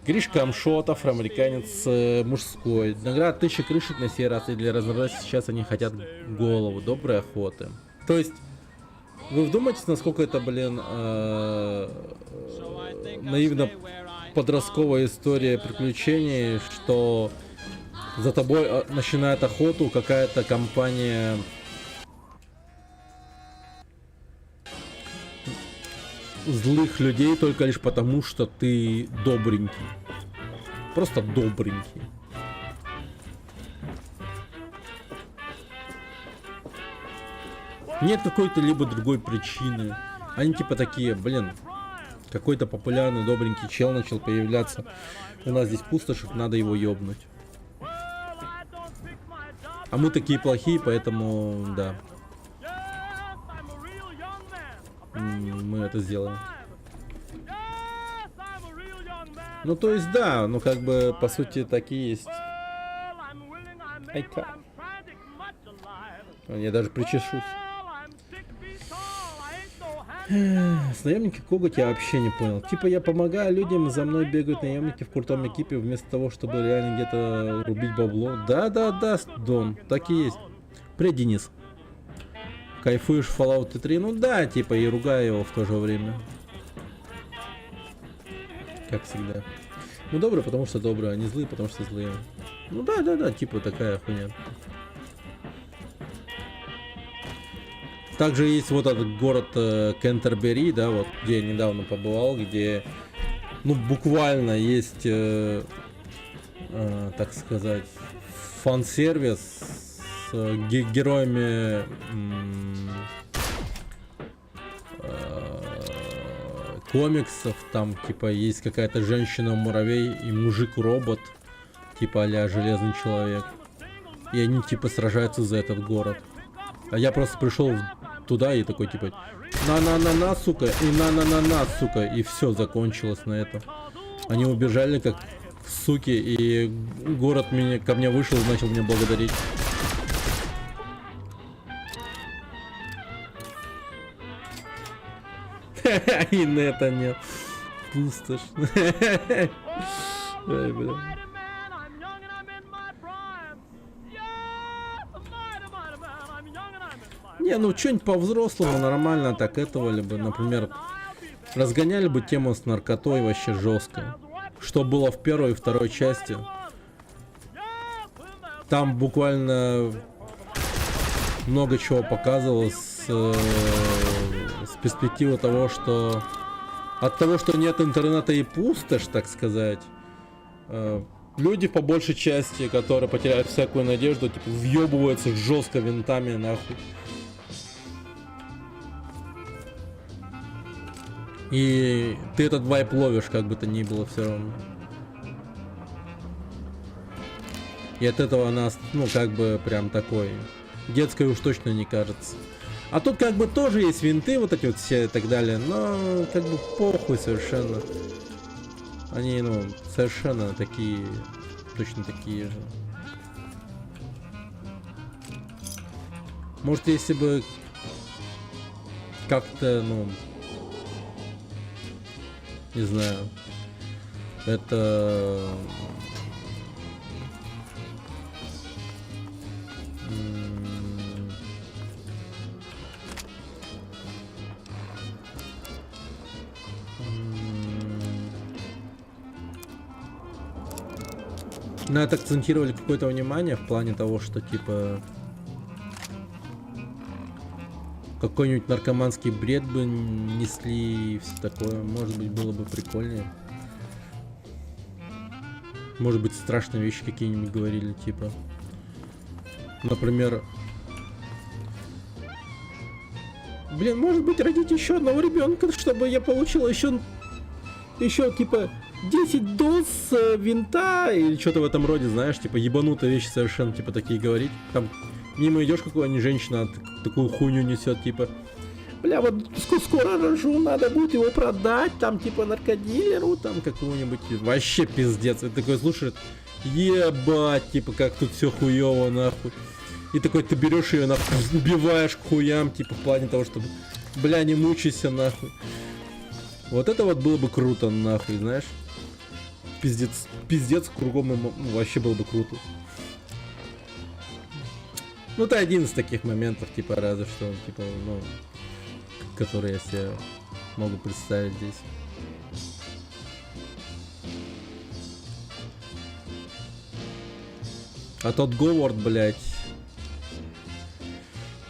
S5: Гриш Камшот, афроамериканец мужской. Награда 1000 крышек на сей раз. И для разнообразия сейчас они хотят голову. Доброй охоты. То есть, вы вдумайтесь, насколько это, блин, наивно подростковая история приключений, что за тобой начинает охоту какая-то компания злых людей только лишь потому, что ты добренький. Просто добренький. Нет какой-то либо другой причины. Они типа такие, блин, какой-то популярный добренький чел начал появляться. У нас здесь пустошек, надо его ёбнуть. А мы такие плохие, поэтому, да. Мы это сделаем. Ну, то есть, да, ну, как бы, по сути, такие есть. Ай-ка. Я даже причешусь. С наемники Коготь я вообще не понял. Типа я помогаю людям, за мной бегают наемники в крутом экипе, вместо того, чтобы реально где-то рубить бабло. Да, Дон, так и есть. Привет, Денис. Кайфуешь в Fallout 3? Ну да, типа и ругаю его в то же время. Как всегда. Ну добрый, потому что добрый, а не злые, потому что злые. Ну да, типа такая хуйня. Также есть вот этот город Кентербери, да, вот, где я недавно побывал, где, ну, буквально есть, так сказать, фан-сервис героями комиксов, там типа есть какая-то женщина-муравей и мужик-робот, типа а-ля Железный Человек. И они типа сражаются за этот город. А я просто пришел туда и такой типа на-на-на-на, сука, и на-на-на-на, сука, и все закончилось на этом. Они убежали как суки, и город ко мне вышел и начал меня благодарить. И нета нет. Пустошь. Ой, бля. Не, ну что-нибудь по-взрослому нормально так этого, либо, например, разгоняли бы тему с наркотой вообще жестко. Что было в первой и второй части. Там буквально много чего показывалось с перспективы того, что от того, что нет интернета и пустошь, так сказать, люди по большей части, которые потеряют всякую надежду, типа въебываются жестко винтами нахуй. И ты этот вайп ловишь, как бы то ни было, все равно. И от этого она, ну, как бы прям такой детской уж точно не кажется. А тут как бы тоже есть винты, вот эти вот все и так далее, но как бы похуй совершенно. Они, ну, совершенно такие, точно такие же. Может, если бы как-то, ну, не знаю, это... На это акцентировали какое-то внимание в плане того, что типа какой-нибудь наркоманский бред бы несли и все такое. Может быть, было бы прикольнее. Может быть, страшные вещи какие-нибудь говорили, типа, например, блин, может быть, родить еще одного ребенка, чтобы я получила еще типа 10 доз винта или что-то в этом роде, знаешь, типа ебанутые вещи совершенно, типа, такие говорить. Там мимо идешь, какая-нибудь женщина такую хуйню несет, типа, бля, вот скоро рожу, надо будет его продать, там, типа, наркодилеру, там, какому-нибудь, вообще пиздец. И такой слушает, ебать, типа, как тут все хуево, нахуй. И такой ты берешь ее, нахуй, убиваешь к хуям, типа, в плане того, чтобы, бля, не мучайся, нахуй. Вот это вот было бы круто, нахуй, знаешь. Пиздец кругом ему, ну, вообще было бы круто. Ну, это один из таких моментов, типа, разве что, типа, ну, которые я себе могу представить здесь. А тот Говард, блядь.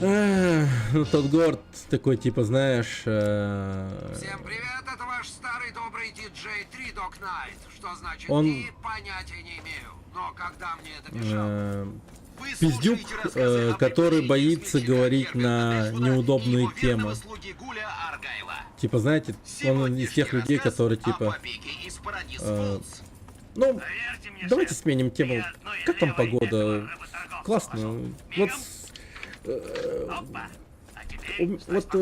S5: Ну, тот Говард такой, типа, знаешь...
S10: Всем привет, это ваш старый добрый диджей 3 Dog Night. Что значит
S5: Он...
S10: «и» понятия не имею. Но когда мне это мешало?
S5: Пиздюк, который боится говорить на неудобные темы. Типа, знаете, он из тех людей, которые, типа... ну, давайте сменим тему. Как там погода? Классно. Вот... вот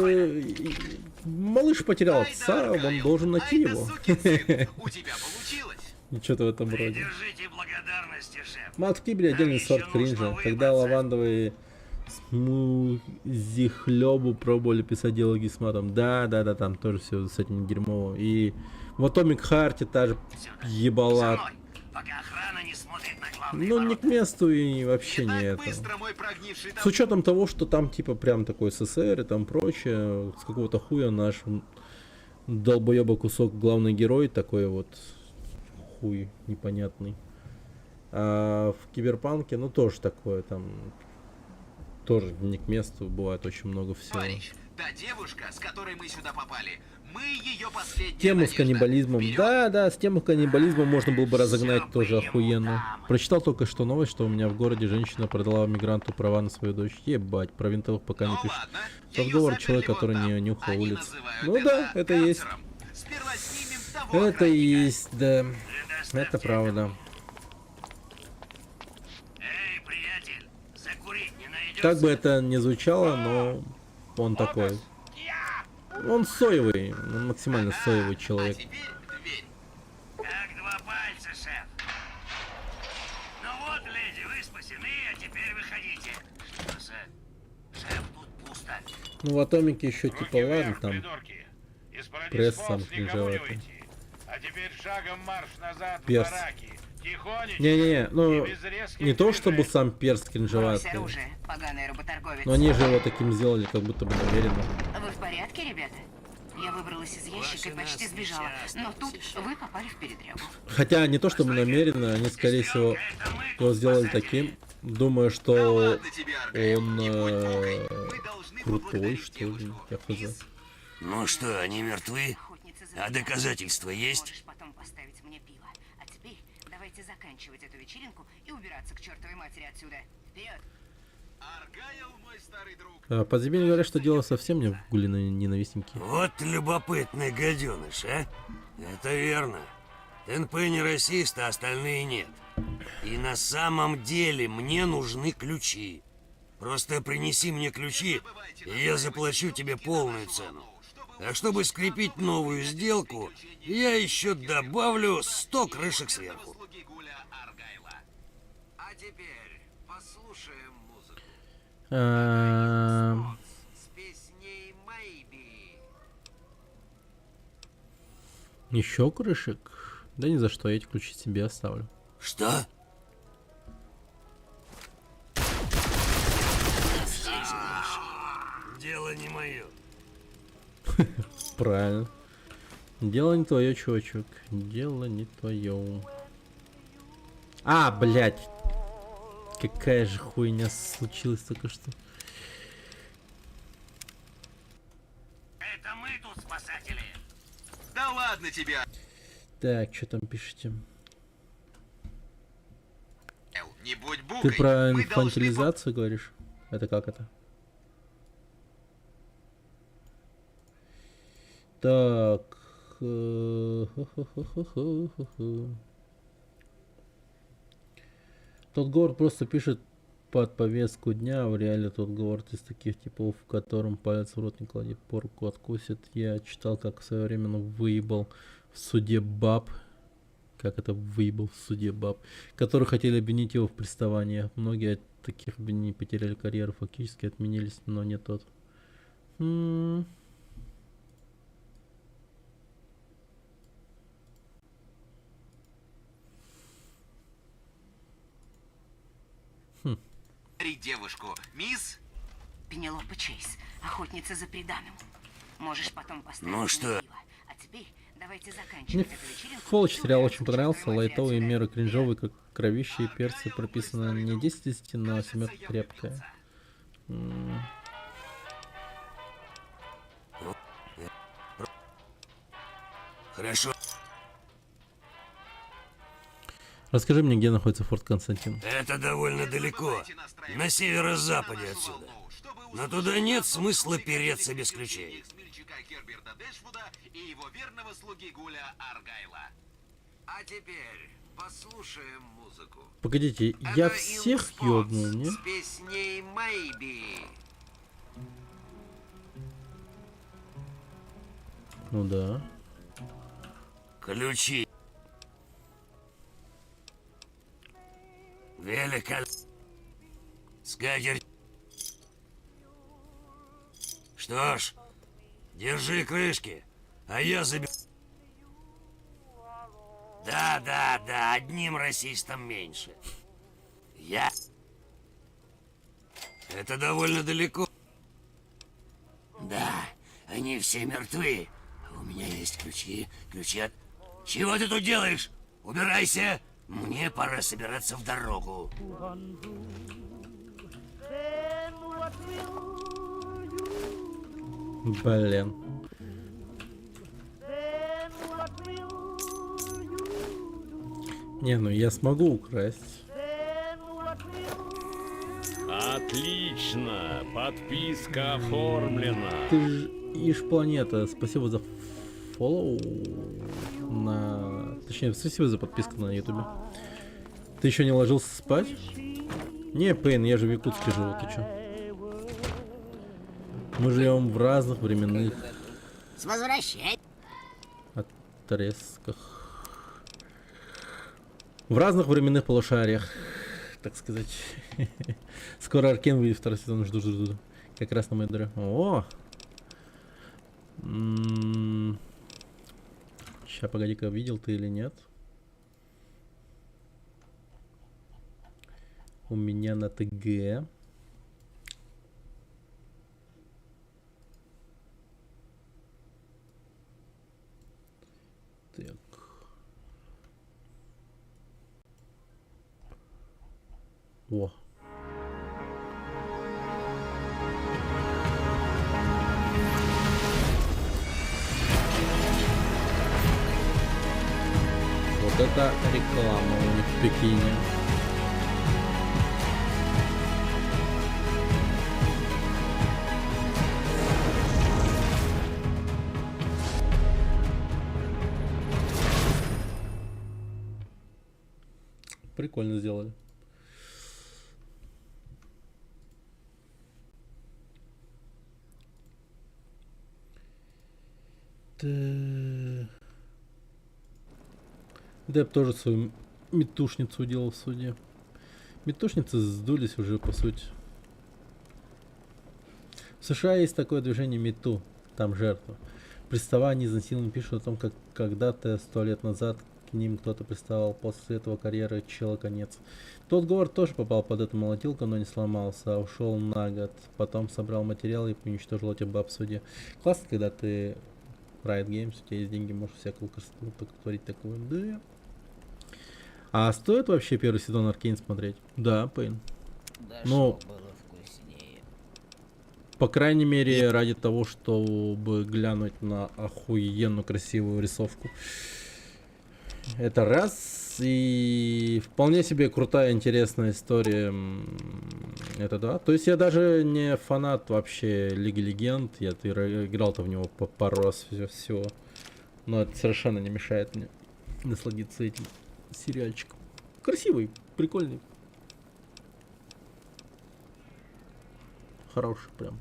S5: малыш потерял отца, он должен найти его. И что-то в этом роде. Маткибри отдельный сорт кринжа. Когда лавандовые смузи хлебу пробовали писать диалоги с матом. Да, там тоже все с этим дерьмово. И в Atomic Heart та же ебала. Ну, не к месту и вообще не это. С учетом того, что там типа прям такой СССР и там прочее, с какого-то хуя наш долбоеба кусок главный герой такой вот хуй непонятный. А в Киберпанке, ну тоже такое там Тоже не к месту, бывает очень много всего.
S15: Товарищ, та девушка, с которой мы сюда попали, мы ее последняя
S5: Тему с
S15: надежда.
S5: каннибализмом.
S15: Вперед!
S5: Да, с тему каннибализмом можно было бы разогнать тоже охуенно. Прочитал только что новость, что у меня в городе женщина продала мигранту права на свою дочь. Ебать, про винтовых пока не пишет. Разговор человека, который не нюхал улиц. Ну да, это есть. Это есть, да. Это правда.
S14: Эй, приятель, закурить не найдешь?
S5: Как бы это ни звучало, но он такой. Он соевый, он максимально соевый человек.
S14: Как два пальца, шеф. Ну вот, леди, вы спасены, а теперь выходите. Что за... Шеф, тут пусто.
S5: Ну в Атомике еще типа ладно, там пресс сам кринжевый.
S17: А теперь шагом марш назад в
S5: Перс.
S17: бараки. Тихонечко.
S5: Не-не-не, ну
S17: и без резких
S5: не то чтобы
S17: движений.
S5: сам перс
S16: Брось
S5: кринжеватый.
S16: оружие, поганый работорговец.
S5: Но они же его таким сделали, как будто бы намеренно.
S16: Вы в порядке, ребята? Я выбралась из ящика и почти сбежала, но тут вы попали в передрягу.
S5: Хотя не то чтобы намеренно, они скорее всего его сделали таким, думая, что он крутой, что ли, я хз.
S1: Ну что, они мертвы? А доказательства есть?
S16: Потом поставить мне пиво. А теперь давайте заканчивать эту вечеринку и убираться к чертовой матери отсюда. Вперед!
S15: Аргайл, мой старый друг.
S5: А подземелье говорят, что дело совсем не в гуле ненавистники.
S1: Вот любопытный гаденыш, а? Это верно. НП не расист, а остальные нет. И на самом деле мне нужны ключи. Просто принеси мне ключи, и я заплачу тебе полную цену. А чтобы скрепить новую сделку, я еще добавлю 100 крышек сверху.
S10: А теперь послушаем музыку. С песней Maybe.
S5: Еще крышек? Да ни за что, я эти ключи себе оставлю.
S1: Что? Дело не мое.
S5: Правильно. Дело не твое, чувачок. Дело не твое. А, блядь. Какая же хуйня случилась только что.
S14: Это мы тут спасатели.
S15: Да ладно тебя.
S5: Так, что там пишете?
S15: Не будь букой.
S5: Ты про
S15: Мы
S5: инфантилизацию говоришь? Это как это? Так. Тот город просто пишет под повестку дня, а в реале тот город из таких типов, в котором палец в рот не клади, порку откусит. Я читал, как своевременно выебал в суде баб. Как это выебал в суде баб, которые хотели обвинить его в приставаниях. Многие от таких обвинений потеряли карьеру, фактически отменились, но не тот.
S15: Девушку, мисс.
S16: Пенелопа Чейз, охотница за преданным. Можешь потом поставить
S1: Ну
S16: мне
S1: что?
S16: пиво. А теперь давайте
S5: Мне
S16: заканчивать эту вечеринку.
S5: Фолч сериал очень понравился. Лайтовые меры кринжовые, как кровище и перцы, прописано не 10 из 10, но 7 крепкая.
S1: Хорошо.
S5: Расскажи мне, где находится Форт Константин.
S1: Это довольно далеко. На северо-западе отсюда. Но туда нет смысла переться без ключей.
S15: И его верного слуги Гуля Аргайла.
S10: А теперь послушаем музыку.
S5: Погодите, я всех ёбнул, не?
S10: С песней Maybe.
S5: Ну да.
S1: Ключи. Великолепно. Скатерть. Что ж, держи крышки, а я заберу. Да, одним расистом меньше. Я... Это довольно далеко. Да, они все мертвы. У меня есть ключи. Ключи от... Чего ты тут делаешь? Убирайся. Мне пора собираться в дорогу.
S5: Блин. Не, ну я смогу украсть.
S18: Отлично! Подписка оформлена.
S5: Ты ж Иш Планета, спасибо за фоллоу на... Точнее, спасибо за подписку на ютубе. Ты еще не ложился спать? Не, Пейн, я же в Якутске живу, ты чё? Мы живем в разных временных
S11: С возвращением.
S5: отрезках. В разных временных полушариях, так сказать. Скоро Аркейн выйдет второй сезон, жду. Как раз на моей дыре. О! Ща, погоди-ка, видел ты или нет? У меня на ТГ. Так. О. Вот это реклама у них в Пекине. Прикольно сделали. Деп тоже свою метушницу делал в суде. Метушницы сдулись уже по сути. В США есть такое движение МИТУ, там жертва. Приставание, изнасилование, пишут о том, как когда-то 100 лет назад к ним кто-то приставал, после этого карьеры чела конец. Тот Говард тоже попал под эту молотилку, но не сломался, а ушел на год. Потом собрал материал и уничтожил этих баб в суде. Классно, когда ты Riot Games, у тебя есть деньги, можешь всякую красоту творить такую. Да. А стоит вообще первый сезон Аркейн смотреть? Да, Пейн.
S11: Да
S5: ну,
S11: что было вкуснее.
S5: по крайней мере, ради того, чтобы глянуть на охуенно красивую рисовку. Это раз. И вполне себе крутая, интересная история. Это да. То есть я даже не фанат вообще Лиги Легенд. Я играл-то в него по пару раз всего. Но это совершенно не мешает мне насладиться этим сериальчиком. Красивый, прикольный. Хороший прям.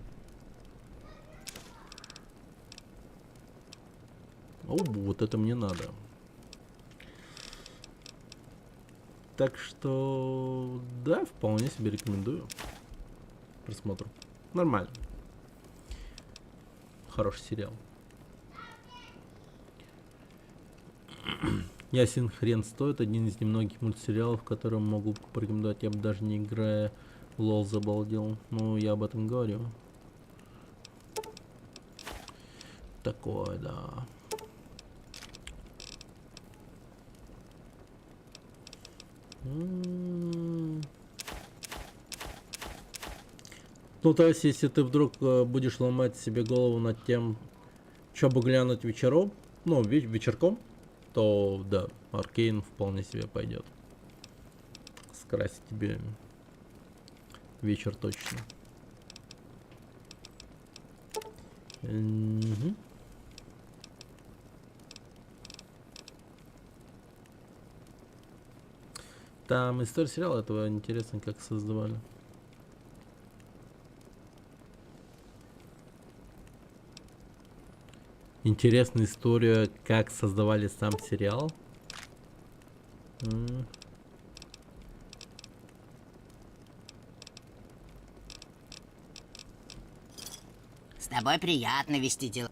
S5: О, вот это мне надо. Так что, да, вполне себе рекомендую просмотру. Нормально. Хороший сериал. Ясен хрен стоит. Один из немногих мультсериалов, которые могу порекомендовать. Я бы даже не играя в лол забалдел. Ну, я об этом говорю. Такое, да. Ну, то есть, если ты вдруг будешь ломать себе голову над тем, что бы глянуть вечером, ну, вечерком, то, да, Аркейн вполне себе пойдет. Скрасить тебе вечер точно. Угу. Там история сериала этого интересно, как создавали. Интересная история, как создавали сам сериал.
S11: С тобой приятно вести дела.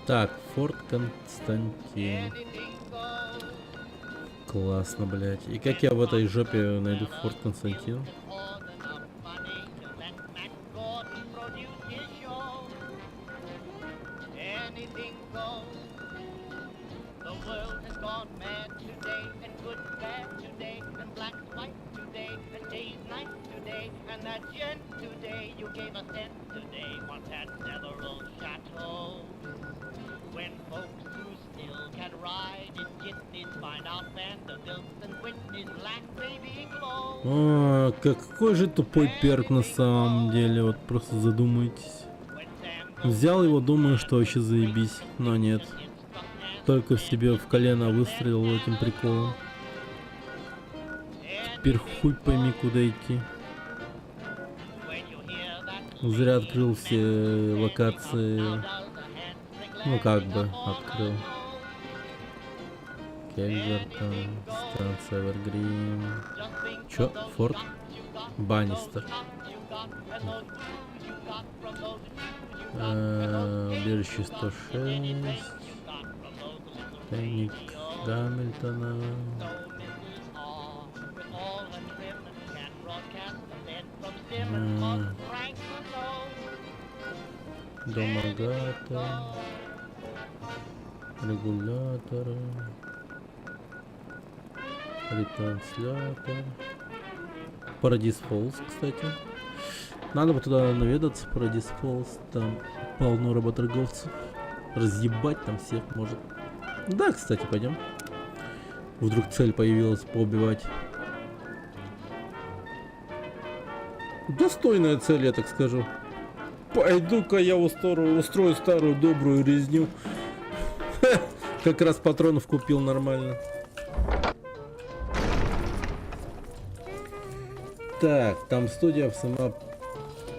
S5: Так, Форт Константин. Классно, блять. И как я в этой жопе найду Форт Константин?
S14: yesterday, and that gent today, you gave a cent today, once had several chateaux. When folks who still can ride in jitneys find out then the Wilson Whitney's black baby glow.
S5: О, какой же тупой перк на самом деле, вот просто задумайтесь. Взял его, думаю, что вообще заебись, но нет. Только в себе в колено выстрелил этим приколом. Теперь хуй пойми, куда идти. Зря открыл все локации. Ну как бы открыл. Кельвертон, станция Эвергрин. Чё? Форт? Баннистер. Убежище 106. Тайник Гамильтона. Дом Агата. Регуляторы. Ретранслятор. Парадис Фоллс, кстати. Надо бы туда наведаться, Парадис Фоллс. Там полно работорговцев. Разъебать там всех может. Да, кстати, пойдем. Вдруг цель появилась поубивать. Достойная цель, я так скажу. Пойду-ка я устрою старую добрую резню. Как раз патронов купил нормально. Так, там студия сама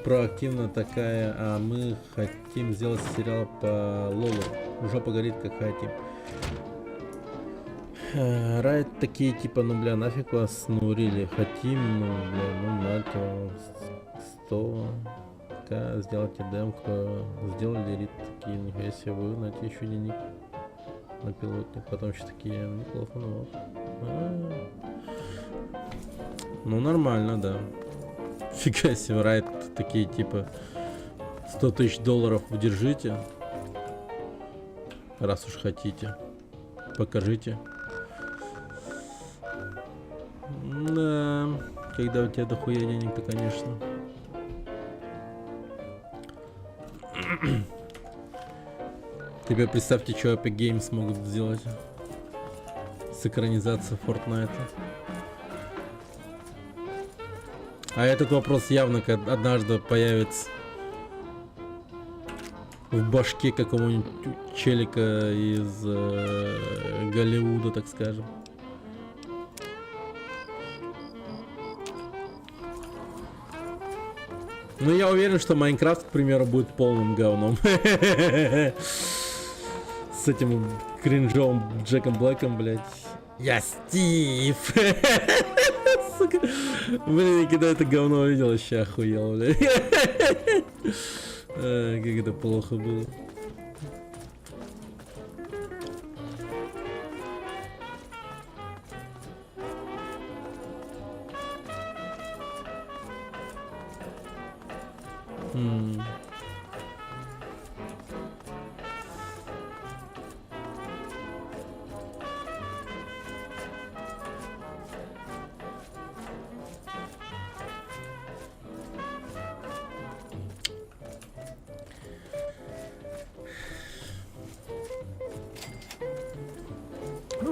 S5: проактивно такая, а мы хотим сделать сериал по Лолу. Жопа горит, как хотим. Райт такие типа, ну бля, нафиг вас наурили. Хотим, ну бля, ну нато 100к, сделайте демку. Сделали рит такие, нихуя себе, вы знаете, еще денег на пилотник. Потом еще такие, неплохо, ну вот. Ну нормально, да. Фига себе, Райт такие типа 100 тысяч долларов удержите. Раз уж хотите. Покажите. Да, когда у тебя дохуя денег-то, конечно. Теперь представьте, что Epic Games могут сделать с экранизацией Fortnite. А этот вопрос явно однажды появится в башке какого-нибудь челика из Голливуда, так скажем. Ну, я уверен, что Майнкрафт, к примеру, будет полным говном. С этим кринжовым Джеком Блэком, блядь. Я Стив! Сука. Блин, я когда это говно увидел, вообще охуел, блядь. Как это плохо было.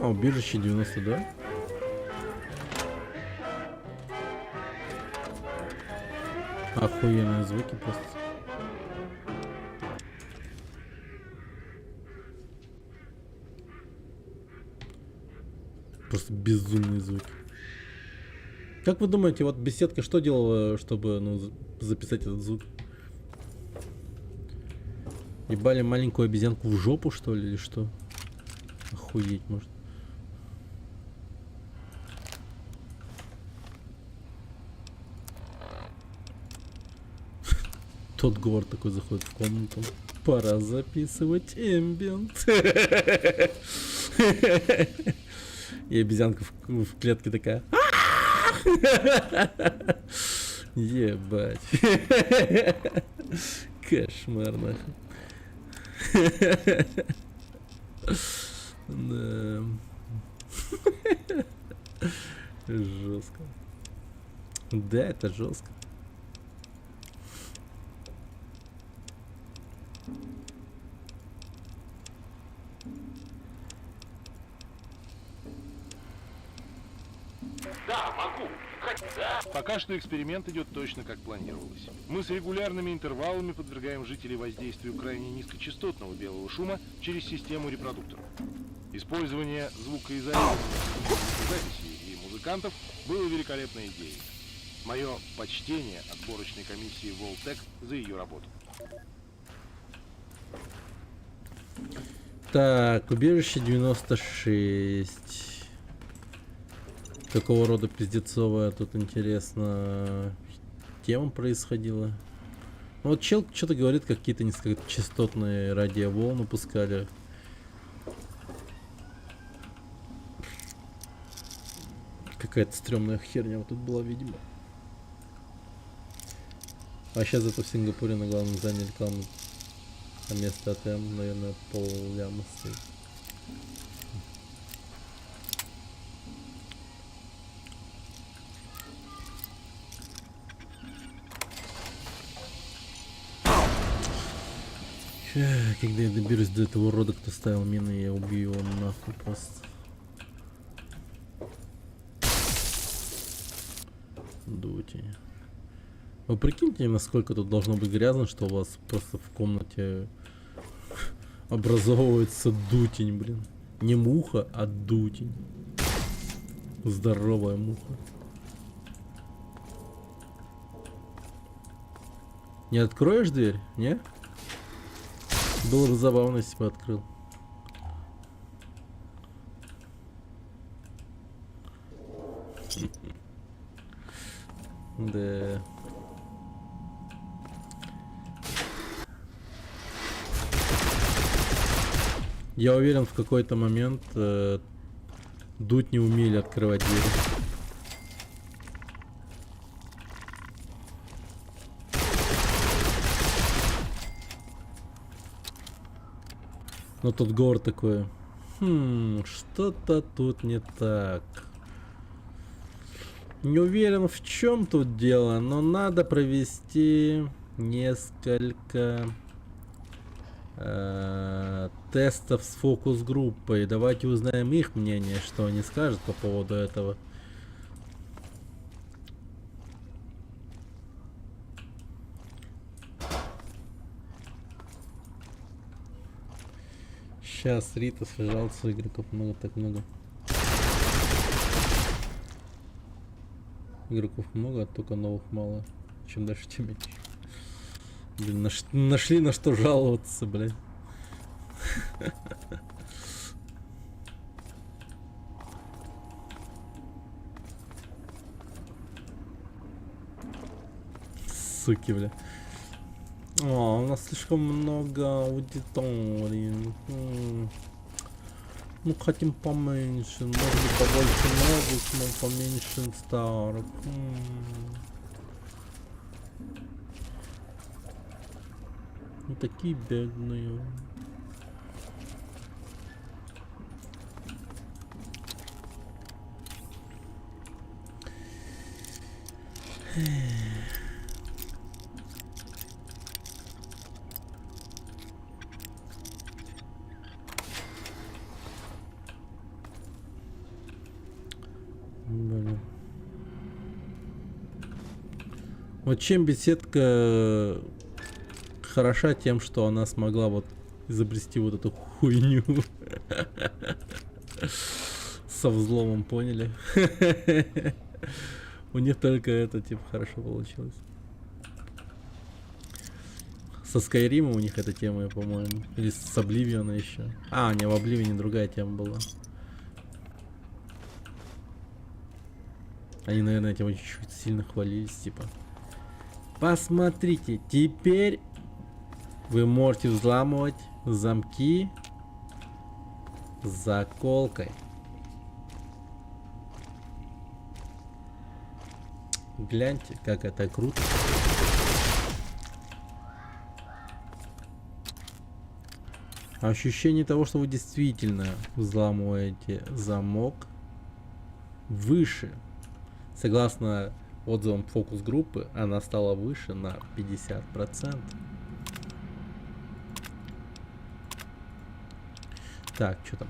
S5: А, убежище 92. Охуенные звуки просто. Просто безумные звуки. Как вы думаете, вот беседка что делала, чтобы, ну, записать этот звук? Ебали маленькую обезьянку в жопу, что ли, или что? Охуеть, может. Тот Говард такой заходит в комнату. Пора записывать эмбиент. И обезьянка в клетке такая. Ебать. Кошмар, нахуй. Да. Жестко. Да, это жестко.
S2: Да, могу. Пока что эксперимент идет точно как планировалось. Мы с регулярными интервалами подвергаем жителей воздействию крайне низкочастотного белого шума через систему репродукторов. Использование звукоизолированных записей и музыкантов было великолепной идеей. Мое почтение отборочной комиссии Волтек за ее работу.
S5: Так, убежище 96. Какого рода пиздецовая тут, интересно, тема происходила? Ну, вот чел что-то говорит, какие-то низкочастотные радиоволны пускали. Какая-то стрёмная херня вот тут была, видимо. А сейчас это в Сингапуре на главном здании рекламы. А место АТМ, наверное, полляма стоит. Когда я доберусь до этого урода, кто ставил мины, я убью его нахуй просто. Дути. Вы прикиньте, насколько тут должно быть грязно, что у вас просто в комнате образовывается дутень, блин. Не муха, а дутень. Здоровая муха. Не откроешь дверь? Не? Было бы забавно, если бы открыл. Да. Я уверен, в какой-то момент дуть не умели открывать двери. Но тут Гор такой. Что-то тут не так. Не уверен, в чем тут дело, но надо провести несколько тестов с фокус-группой. Давайте узнаем их мнение, что они скажут по поводу этого. Сейчас Рита сражался, игроков много, так много. Игроков много, а только новых мало. Чем дальше, тем меньше. Блин, нашли на что жаловаться, блядь. Суки, бля. О, у нас слишком много аудитории. Ну, хотим поменьше. Может быть, побольше новых, но поменьше старых. Ну, такие бедные. Блин. Вот чем беседка хороша тем, что она смогла вот изобрести вот эту хуйню со взломом, поняли? У них только это типа хорошо получилось. Со Скайрима у них эта тема, по-моему, или с Обливиона еще. А, не, в Обливионе другая тема была. Они, наверное, этим чуть-чуть сильно хвалились, типа. Посмотрите, теперь вы можете взламывать замки заколкой. Гляньте, как это круто. Ощущение того, что вы действительно взламываете замок, выше. Согласно отзывам фокус-группы она стала выше на 50%. Так, что там?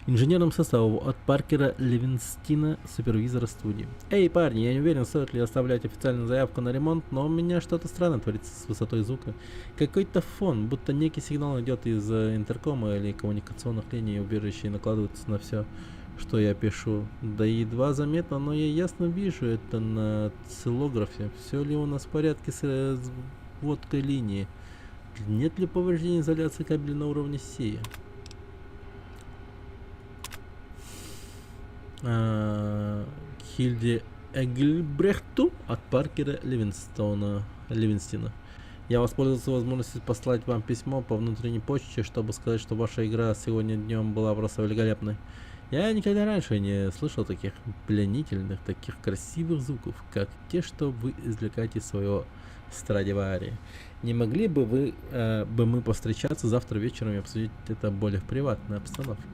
S5: Инженерным составу от Паркера Левинстина, супервизора студии. Эй, парни, я не уверен, стоит ли оставлять официальную заявку на ремонт, но у меня что-то странное творится с высотой звука. Какой-то фон, будто некий сигнал идет из интеркома или коммуникационных линий убежища и накладывается на все, что я пишу. Да едва заметно, но я ясно вижу это на осциллографе. Все ли у нас в порядке с разводкой линии? Нет ли повреждений изоляции кабеля на уровне сея? Хильде Эгельбрехту от Паркера Ливинстина. Я воспользовался возможностью послать вам письмо по внутренней почте, чтобы сказать, что ваша игра сегодня днем была просто великолепной. Я никогда раньше не слышал таких пленительных, таких красивых звуков, как те, что вы извлекаете из своего Страдивари. Не могли бы мы повстречаться завтра вечером и обсудить это более в приватной обстановке?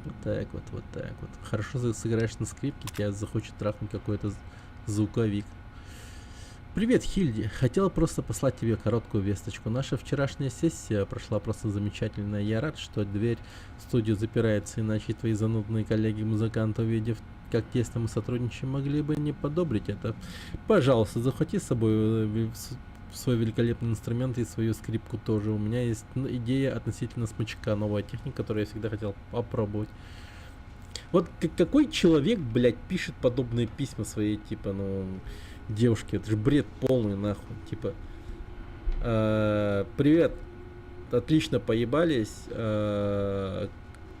S5: Вот так вот, вот так вот. Хорошо сыграешь на скрипке, тебя захочет трахнуть какой-то звуковик. Привет, Хильди. Хотел просто послать тебе короткую весточку. Наша вчерашняя сессия прошла просто замечательно. Я рад, что дверь в студию запирается, иначе твои занудные коллеги-музыканты, увидев, как тесно мы сотрудничаем, могли бы не подобрить это. Пожалуйста, захвати с собой свой великолепный инструмент и свою скрипку тоже. У меня есть идея относительно смычка, новая техника, которую я всегда хотел попробовать. Вот какой человек, блядь, пишет подобные письма своей, типа, ну, девушке? Это же бред полный, нахуй. Типа, привет, отлично поебались,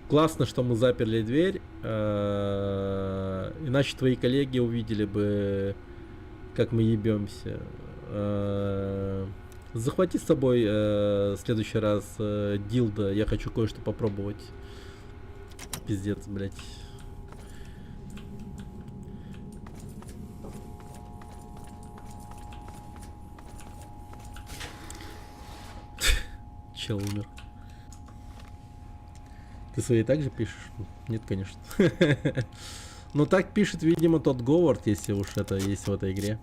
S5: классно, что мы заперли дверь, иначе твои коллеги увидели бы, как мы ебемся. Захвати с собой в следующий раз дилдо, я хочу кое-что попробовать. Пиздец, блядь. Чел умер. Ты свои также пишешь? Нет, конечно. Но так пишет, видимо, тот Говард, если уж это есть в этой игре.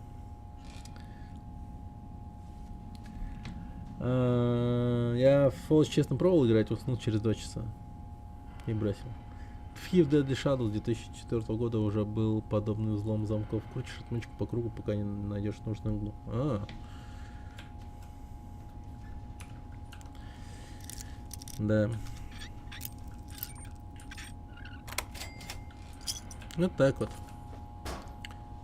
S5: Я в Fallout честно пробовал играть, уснул через 2 часа. И бросил. В Hive Deadly Shadows 2004 года уже был подобный взлом замков. Крутишь отмычку по кругу, пока не найдешь нужную углу. Да. Вот так вот.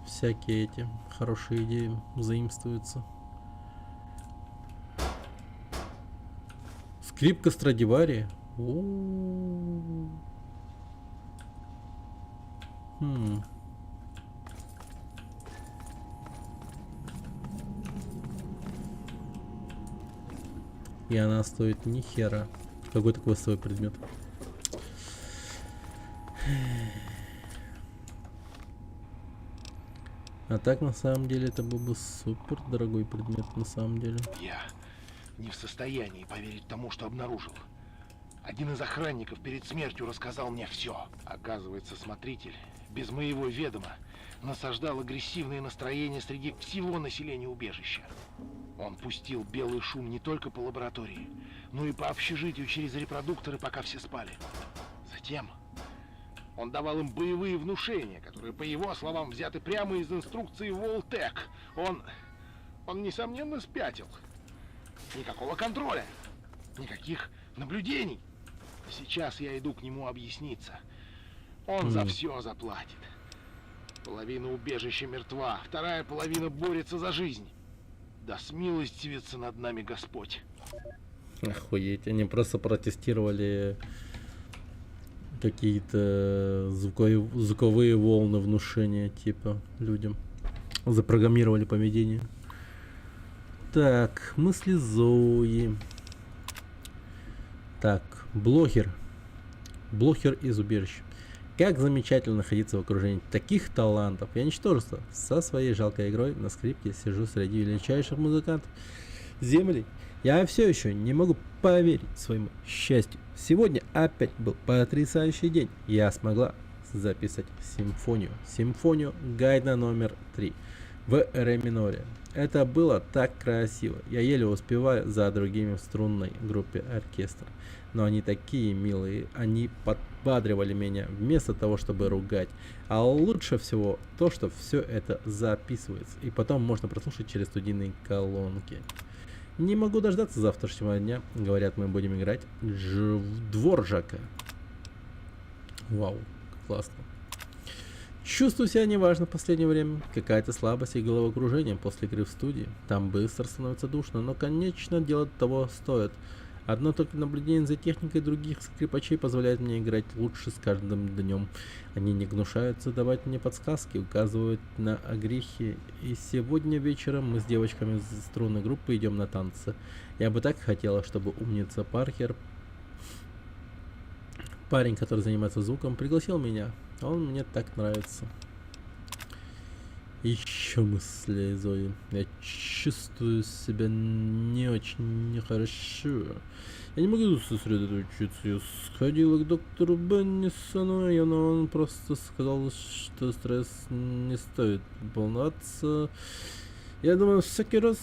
S5: Всякие эти хорошие идеи заимствуются. Скрипка Страдивари. И она стоит ни хера. Какой-то квестовый предмет. А так на самом деле это был бы супер дорогой предмет на самом деле.
S21: Я не в состоянии поверить тому, что обнаружил. Один из охранников перед смертью рассказал мне все. Оказывается, смотритель без моего ведома насаждал агрессивное настроение среди всего населения убежища. Он пустил белый шум не только по лаборатории, но и по общежитию через репродукторы, пока все спали. Затем он давал им боевые внушения, которые, по его словам, взяты прямо из инструкции Волтек. Он, несомненно, спятил. Никакого контроля, никаких наблюдений. Сейчас я иду к нему объясниться. Он за все заплатит. Половина убежища мертва, вторая половина борется за жизнь. Да смилостивится над нами Господь.
S5: Охуеть, они просто протестировали какие-то звуковые волны внушения, типа, людям. Запрограммировали поведение. Так, мысли Зои. Так, блогер. Блогер из убежища. Как замечательно находиться в окружении таких талантов. Я ничтожество. Со своей жалкой игрой на скрипке сижу среди величайших музыкантов Земли. Я все еще не могу поверить своему счастью. Сегодня опять был потрясающий день. Я смогла записать симфонию. Симфонию Гайдна номер 3 в ре миноре. Это было так красиво. Я еле успеваю за другими в струнной группе оркестра. Но они такие милые, они подбадривали меня вместо того, чтобы ругать. А лучше всего то, что все это записывается. И потом можно прослушать через студийные колонки. Не могу дождаться завтрашнего дня. Говорят, мы будем играть Дворжака. Вау, классно. Чувствую себя неважно в последнее время. Какая-то слабость и головокружение после игры в студии. Там быстро становится душно, но конечно дело того стоит. Одно только наблюдение за техникой других скрипачей позволяет мне играть лучше с каждым днем. Они не гнушаются давать мне подсказки, указывают на огрехи. И сегодня вечером мы с девочками из струнной группы идем на танцы. Я бы так хотела, чтобы умница Паркер, парень, который занимается звуком, пригласил меня. Он мне так нравится. Еще мысли, Зои. Я чувствую себя не очень нехорошо. Я не могу сосредоточиться. Я сходила к доктору Беннисону, и он просто сказал, что стресс не стоит волноваться. Я думаю, всякий раз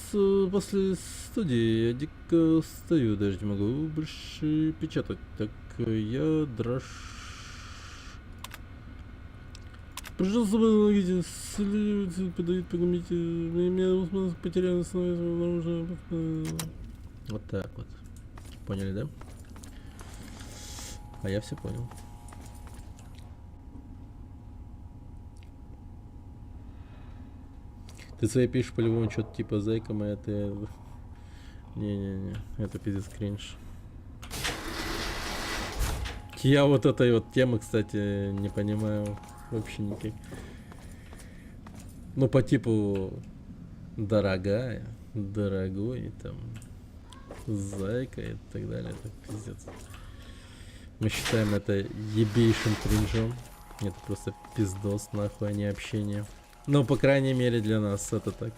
S5: после студии я дико устаю, даже не могу больше печатать. Так я дрожу. Пожалуйста, помогите, следователь подают по комитету. Меня потеряли снова. Вот так вот. Поняли, да? А я все понял. Ты свои пишешь по-любому что-то типа зайка моя, ты... Не-не-не, это пиздец кринж. Я вот этой вот темы, кстати, не понимаю вообще никак. Ну, по типу дорогая, дорогой, там, зайка и так далее, это пиздец. Мы считаем это ебейшим кринжом. Это просто пиздос, нахуй, а не общение. Ну, по крайней мере, для нас это так.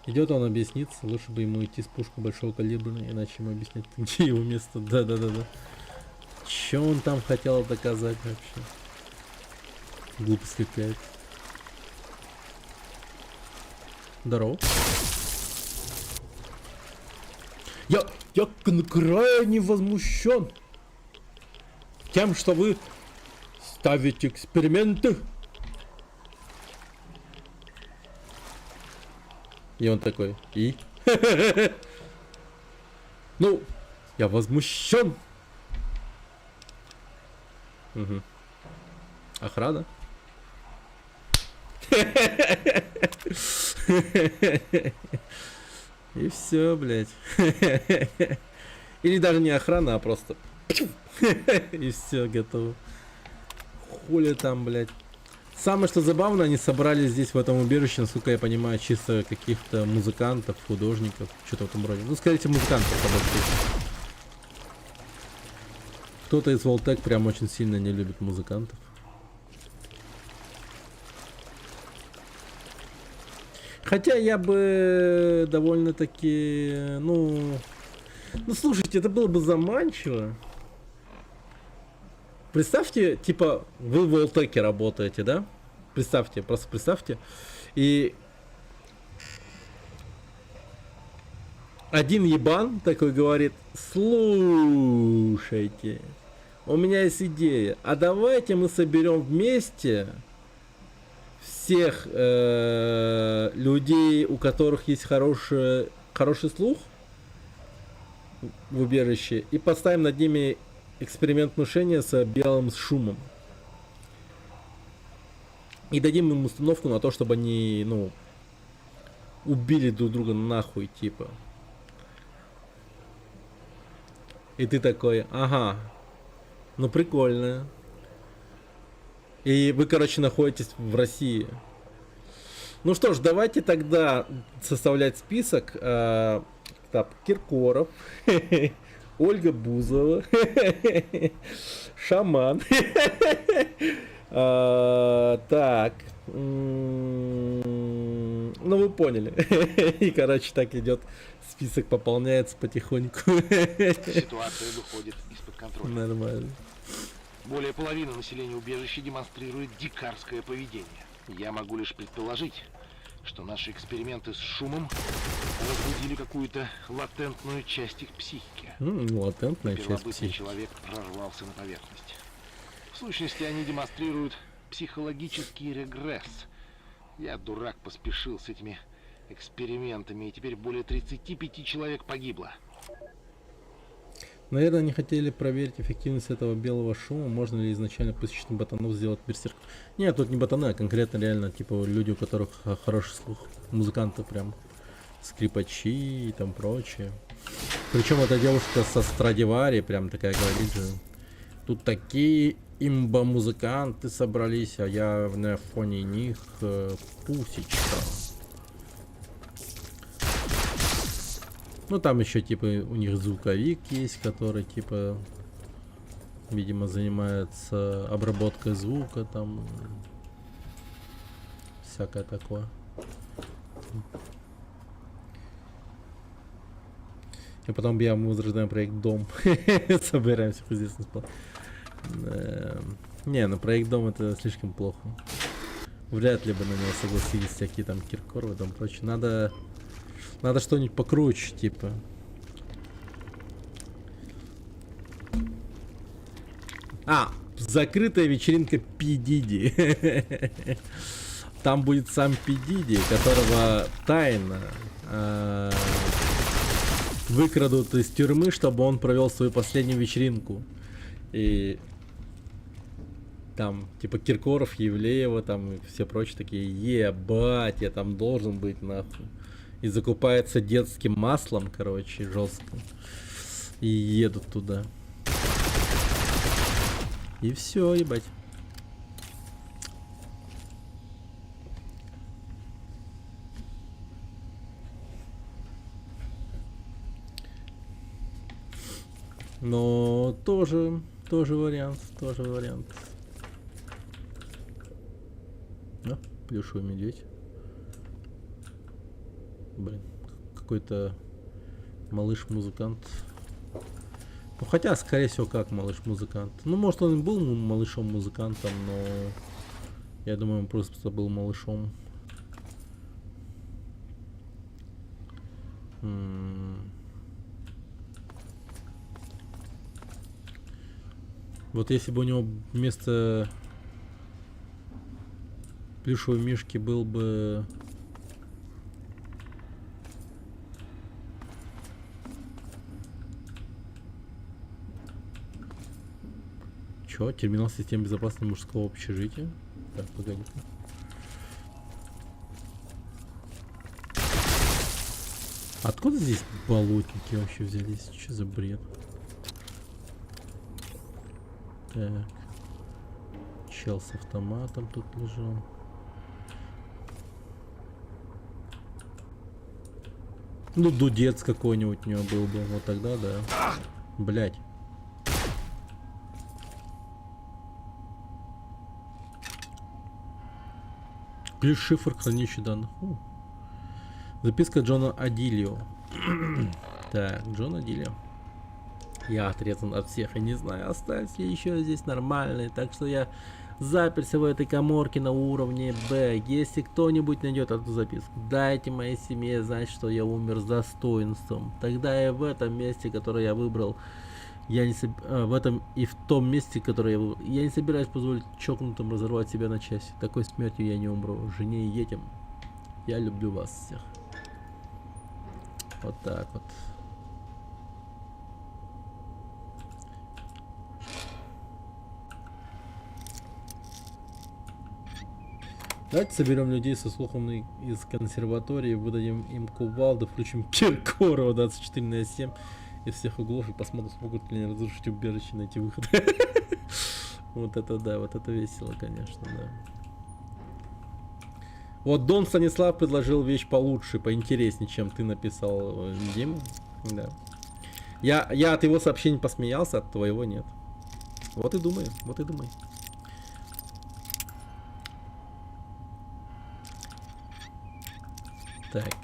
S5: Идет он объясниться, лучше бы ему идти с пушкой большого калибра, иначе ему объяснять, где его место. Да-да-да-да. Че он там хотел доказать вообще? Глупость какая-то. Здорово. Я крайне возмущен тем, что вы ставите эксперименты. И он такой, и? Ну, я возмущен. Угу. Охрана. И все, блядь. Или даже не охрана, а просто... И все, готово. Хули там, блядь. Самое что забавно, они собрали здесь в этом убежище, насколько я понимаю, чисто каких-то музыкантов, художников, что-то в этом роде. Ну, скажите, музыкантов, по-большому. Кто-то из Волтек прям очень сильно не любит музыкантов. Хотя я бы довольно-таки, ну, слушайте, это было бы заманчиво. Представьте, типа, вы в Волтеке работаете, да? Представьте, просто представьте. И один ебан такой говорит: слушайте, у меня есть идея, а давайте мы соберем вместе всех людей, у которых есть хороший слух в убежище, и поставим над ними эксперимент внушения с белым шумом. И дадим им установку на то, чтобы они, ну, убили друг друга нахуй, типа. И ты такой, ага, ну прикольно. И вы, короче, находитесь в России. Ну что ж, давайте тогда составлять список. Так, Киркоров, Ольга Бузова, Шаман. Так, Ну вы поняли. И, короче, так идет. Список пополняется потихоньку.
S21: Ситуация выходит из-под контроля.
S5: Нормально.
S21: Более половины населения убежища демонстрирует дикарское поведение. Я могу лишь предположить, что наши эксперименты с шумом разбудили какую-то латентную часть их психики.
S5: Латентная часть
S21: Первобытный
S5: психики.
S21: человек прорвался на поверхность. В сущности, они демонстрируют психологический регресс. Я, дурак, поспешил с этими экспериментами, и теперь более 35 человек погибло.
S5: Наверное, они хотели проверить эффективность этого белого шума. Можно ли изначально посещенных ботанов сделать берсерк? Нет, тут не ботаны, а конкретно реально, типа, люди, у которых хороший слух. Музыканты прям. Скрипачи и там прочее. Причем эта девушка со Страдивари прям такая говорит же. Тут такие имба-музыканты собрались, а я на фоне них пусечка. Ну там еще типа у них звуковик есть, который типа, видимо, занимается обработкой звука, там всякое такое. И потом мы возрождаем проект Дом. Собираем всех известных спал. Не, ну проект Дом это слишком плохо. Вряд ли бы на него согласились всякие там Киркоровы и там прочее. Надо что-нибудь покруче, типа. Закрытая вечеринка P. Diddy. Там будет сам P. Diddy, которого тайно выкрадут из тюрьмы, чтобы он провел свою последнюю вечеринку. И там, типа, Киркоров, Евлеева, там, и все прочие такие, ебать, я там должен быть, нахуй. И закупается детским маслом, короче, жестко. И едут туда. И все, ебать. Но тоже вариант. Да, плюшевый медведь. Блин, какой-то малыш-музыкант. Ну, хотя, скорее всего, как малыш-музыкант. Ну, может, он и был малышом-музыкантом, но я думаю, он просто был малышом. Вот если бы у него вместо плюшевой мишки был бы... Чё? Терминал системы безопасности мужского общежития? Так, погоди-ка. Откуда здесь болотники вообще взялись? Что за бред? Так. Чел с автоматом тут лежал. Ну, дудец какой-нибудь у него был бы. Вот тогда, да. Блять. Ключ шифр хранилища данных. Записка Джона Адилио. Так, Джон Адилио. Я отрезан от всех и не знаю, остались ли еще здесь нормальные. Так что я заперся в этой каморке на уровне Б. Если кто-нибудь найдет эту записку, дайте моей семье знать, что я умер с достоинством. Тогда я в этом месте, которое я выбрал, в этом и в том месте, которое я выбрал, я не собираюсь позволить чокнутым разорвать себя на части. Такой смертью я не умру. Жене и детям. Я люблю вас всех. Вот так вот. Давайте соберем людей со слухом из консерватории, выдадим им кувалды, включим Киркорова 24/7 из всех углов и посмотрим, смогут ли они разрушить убежище и найти выход. Вот это да, вот это весело, конечно, да. Вот Дон Станислав предложил вещь получше, поинтереснее, чем ты написал, Дима. Да. Я от его сообщений посмеялся, от твоего нет. Вот и думай, вот и думай. Так.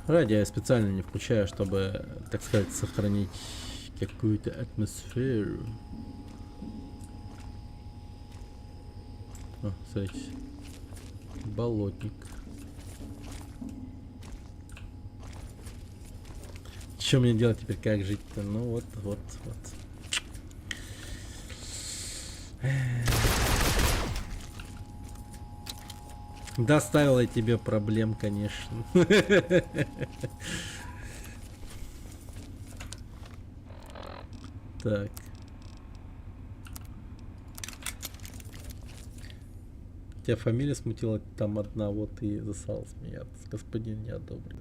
S5: Радио я специально не включаю, чтобы, так сказать, сохранить какую-то атмосферу. О, смотрите. Болотник. Что мне делать теперь, как жить-то? Ну вот. Доставила я тебе проблем, конечно. Так. Тебя фамилия смутила, там одна, вот и засал смеяться. Господин не одобрил.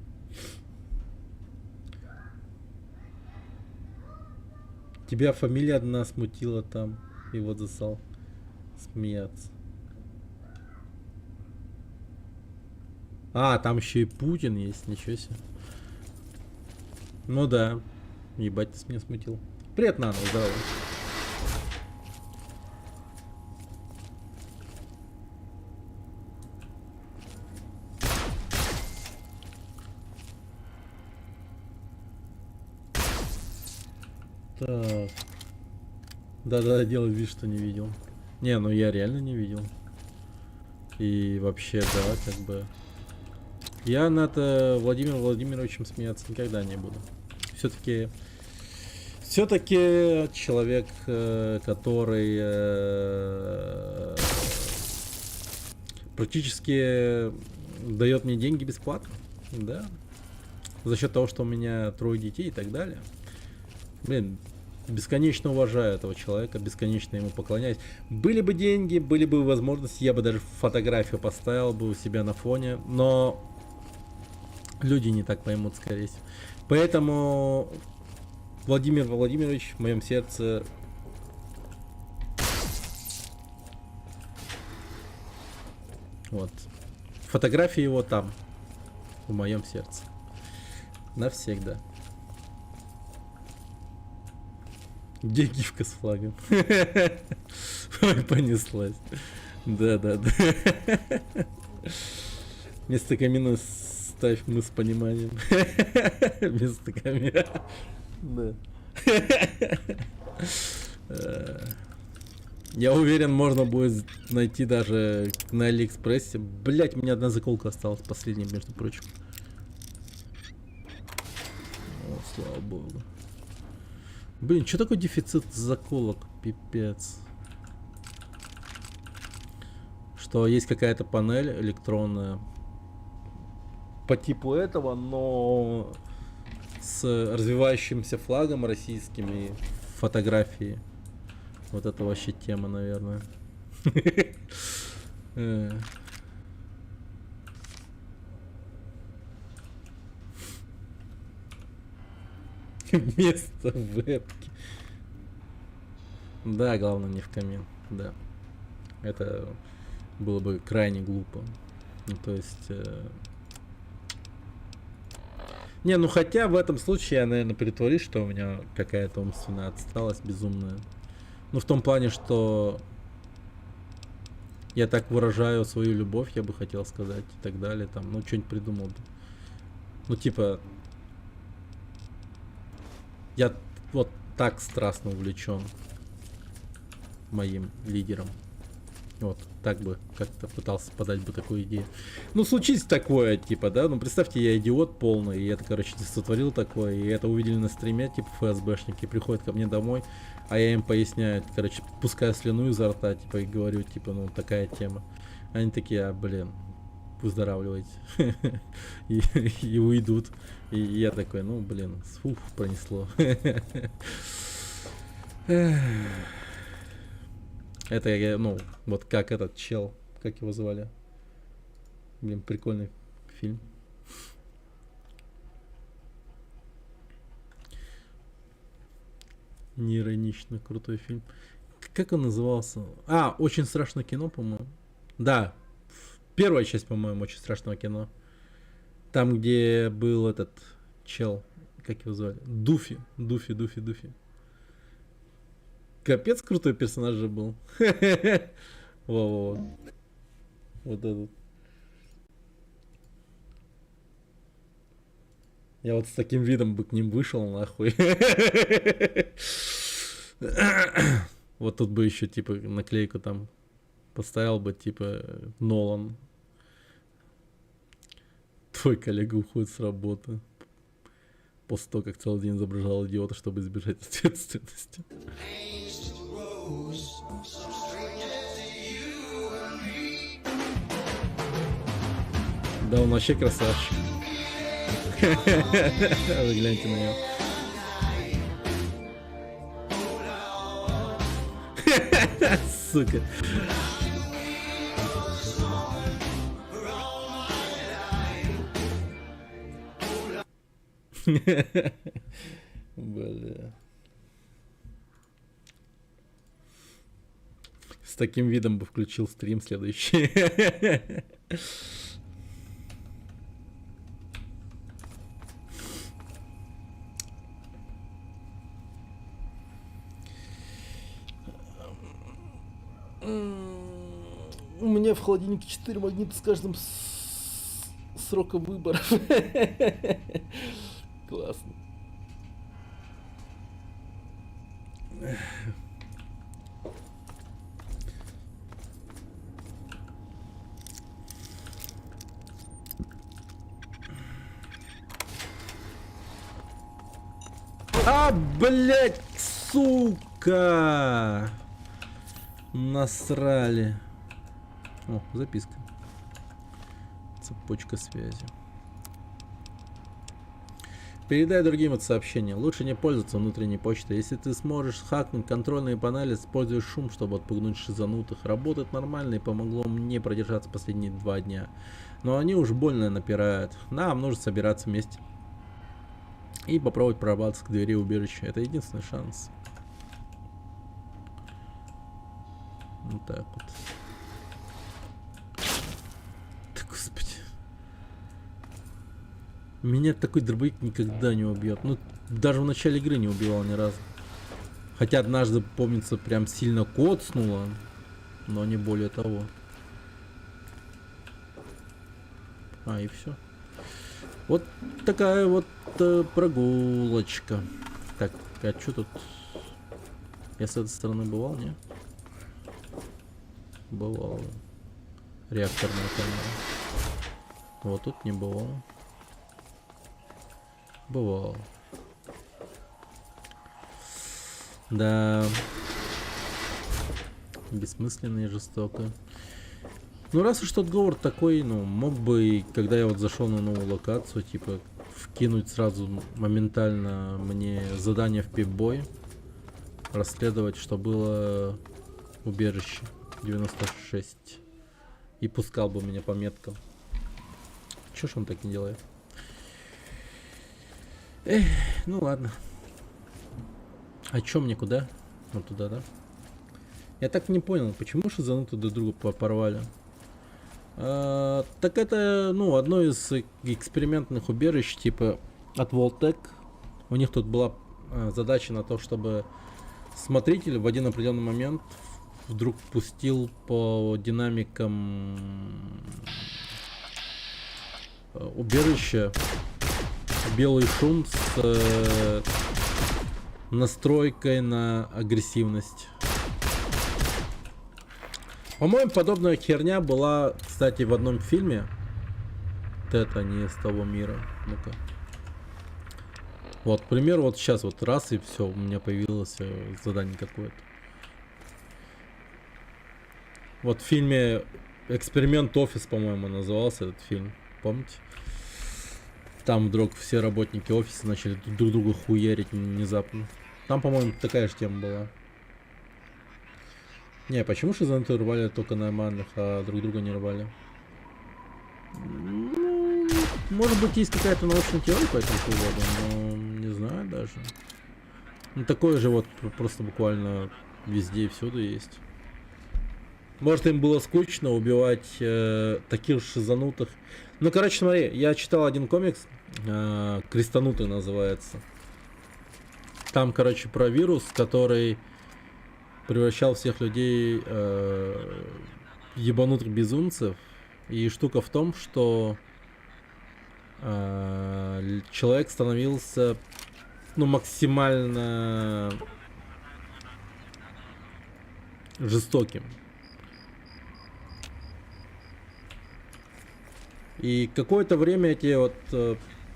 S5: Тебя фамилия одна смутила там, и вот засал смеяться. А, там еще и Путин есть, ничего себе. Ну да, ебать, ты меня смутил. Привет, Нано, здорово. Так. Да-да, делай вид, что не видел. Не, ну я реально не видел. И вообще, да, как бы... Я над Владимиром Владимировичем смеяться никогда не буду. Все-таки человек, который практически дает мне деньги бесплатно, да, за счет того, что у меня 3 детей и так далее. Блин, бесконечно уважаю этого человека, бесконечно ему поклоняюсь. Были бы деньги, были бы возможности, я бы даже фотографию поставил бы у себя на фоне, но люди не так поймут, скорее всего. Поэтому Владимир Владимирович в моем сердце... Вот. Фотографии его там, в моем сердце. Навсегда. Где гифка с флагом? Ой, понеслась. Да. Вместо камина ставь мы с пониманием. Вместо камина. Да. Я уверен, можно будет найти даже на Алиэкспрессе. Блять, у меня одна заколка осталась, последняя, между прочим. О, слава богу. Блин, что такое дефицит заколок? Пипец. Что есть какая-то панель электронная по типу этого, но с развивающимся флагом российским и фотографией. Вот это вообще тема, наверное. Вместо вебки. Да, главное не в камин. Да. Это было бы крайне глупо. Ну, то есть... Не, ну хотя в этом случае я, наверное, притворюсь, что у меня какая-то умственная отсталость безумная. Ну, в том плане, что я так выражаю свою любовь, я бы хотел сказать, и так далее. Там, ну, что-нибудь придумал бы. Ну, типа... Я вот так страстно увлечен моим лидером. Вот, так бы как-то пытался подать бы такую идею. Ну, случись такое, типа, да, ну, представьте, я идиот полный, и это, короче, сотворил такое, и это увидели на стриме, типа, ФСБшники приходят ко мне домой, а я им поясняю, короче, пускаю слюну изо рта, типа, и говорю, типа, ну, такая тема. Они такие, блин, выздоравливайте. И уйдут. И я такой, ну, блин, фух, пронесло. Это, ну, вот как этот чел, как его звали? Блин, прикольный фильм. Неиронично крутой фильм. Как он назывался? А, «Очень страшное кино», по-моему. Да, первая часть, по-моему, «Очень страшного кино». Там, где был этот чел, как его звали? Дуфи. Капец крутой персонаж же был. Во-во-во. Вот этот. Я вот с таким видом бы к ним вышел, нахуй. Вот тут бы еще, типа, наклейку там поставил бы, типа, Нолан. Твой коллега уходит с работы. После того, как целый день изображал идиота, чтобы избежать ответственности. Да, он вообще красавчик. Вы гляньте на него. Сука. Бля. С таким видом бы включил стрим следующий. У меня в холодильнике 4 магнита с каждым сроком выборов. Классно. А, блять, сука! Насрали. О, записка. Цепочка связи. Передай другим это сообщение. Лучше не пользоваться внутренней почтой. Если ты сможешь хакнуть контрольные панели, используй шум, чтобы отпугнуть шизанутых. Работает нормально и помогло мне продержаться последние 2 дня. Но они уж больно напирают. Нам нужно собираться вместе. И попробовать прорваться к двери убежища. Это единственный шанс. Вот так вот. Да, господи. Меня такой дробовик никогда не убьет. Ну, даже в начале игры не убивал ни разу. Хотя однажды, помнится, прям сильно коцнуло. Но не более того. А, и все. Вот такая вот прогулочка. Так, а что тут? Я с этой стороны бывал, не? Бывал. Реакторная камера. Вот тут не бывал. Бывал. Да. Бессмысленно и жестоко. Ну, раз уж тот Говард такой, ну, мог бы, когда я вот зашел на новую локацию, типа, вкинуть сразу моментально мне задание в пип-бой. Расследовать, что было убежище 96. И пускал бы меня по меткам. Чё ж он так не делает? Эх, ну ладно. А чё мне куда? Вот туда, да? Я так не понял, почему шизануты друг друга порвали? Так это, ну, одно из экспериментных убежищ, типа, от Voltec. У них тут была задача на то, чтобы смотритель в один определенный момент вдруг пустил по динамикам убежища белый шум с настройкой на агрессивность. По-моему, подобная херня была, кстати, в одном фильме. Это не из того мира. Ну-ка. Вот, к примеру, вот сейчас вот раз и все, у меня появилось задание какое-то. Вот в фильме «Эксперимент Офис», по-моему, назывался этот фильм. Помните? Там вдруг все работники офиса начали друг друга хуярить внезапно. Там, по-моему, такая же тема была. Не, почему шизануты рвали только нормальных, а друг друга не рвали? Ну, может быть, есть какая-то научная теория по этому поводу, но не знаю даже. Ну, такое же вот просто буквально везде и всюду есть. Может, им было скучно убивать таких шизанутых. Ну, короче, смотри, я читал один комикс, «Крестанутый» называется. Там, короче, про вирус, который превращал всех людей в ебанутых безумцев. И штука в том, что человек становился, ну, максимально жестоким. И какое-то время эти вот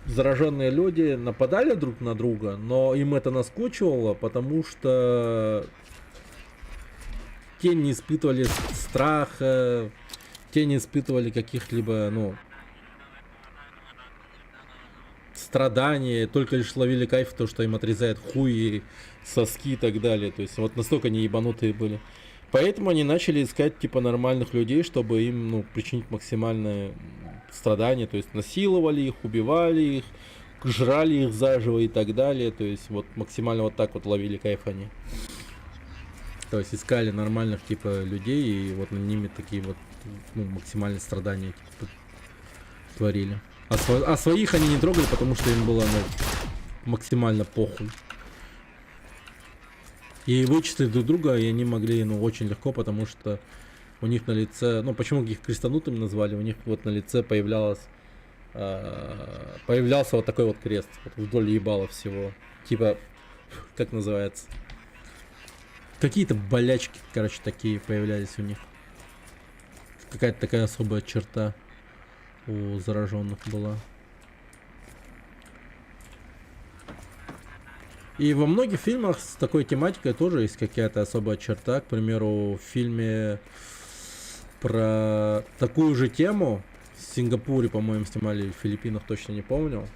S5: зараженные люди нападали друг на друга, но им это наскучивало, потому что те не испытывали страха, те не испытывали каких-либо, ну, страданий, только лишь ловили кайф то, что им отрезают хуи, соски и так далее. То есть вот настолько они ебанутые были. Поэтому они начали искать типа нормальных людей, чтобы им, ну, причинить максимальное страдание. То есть насиловали их, убивали их, жрали их заживо и так далее. То есть вот максимально вот так вот ловили кайф они. То есть искали нормальных типа людей и вот над ними такие вот, ну, максимальные страдания типа, творили. А своих они не трогали, потому что им было, ну, максимально похуй. И вычислить друг друга и они могли, ну, очень легко, потому что у них на лице, ну, почему их крестанутыми назвали, у них вот на лице появлялся вот такой вот крест, вот вдоль ебала всего. Типа, как называется? Какие-то болячки, короче, такие появлялись у них. Какая-то такая особая черта у зараженных была. И во многих фильмах с такой тематикой тоже есть какая-то особая черта. К примеру, в фильме про такую же тему в Сингапуре, по-моему, снимали, в Филиппинах, точно не помню.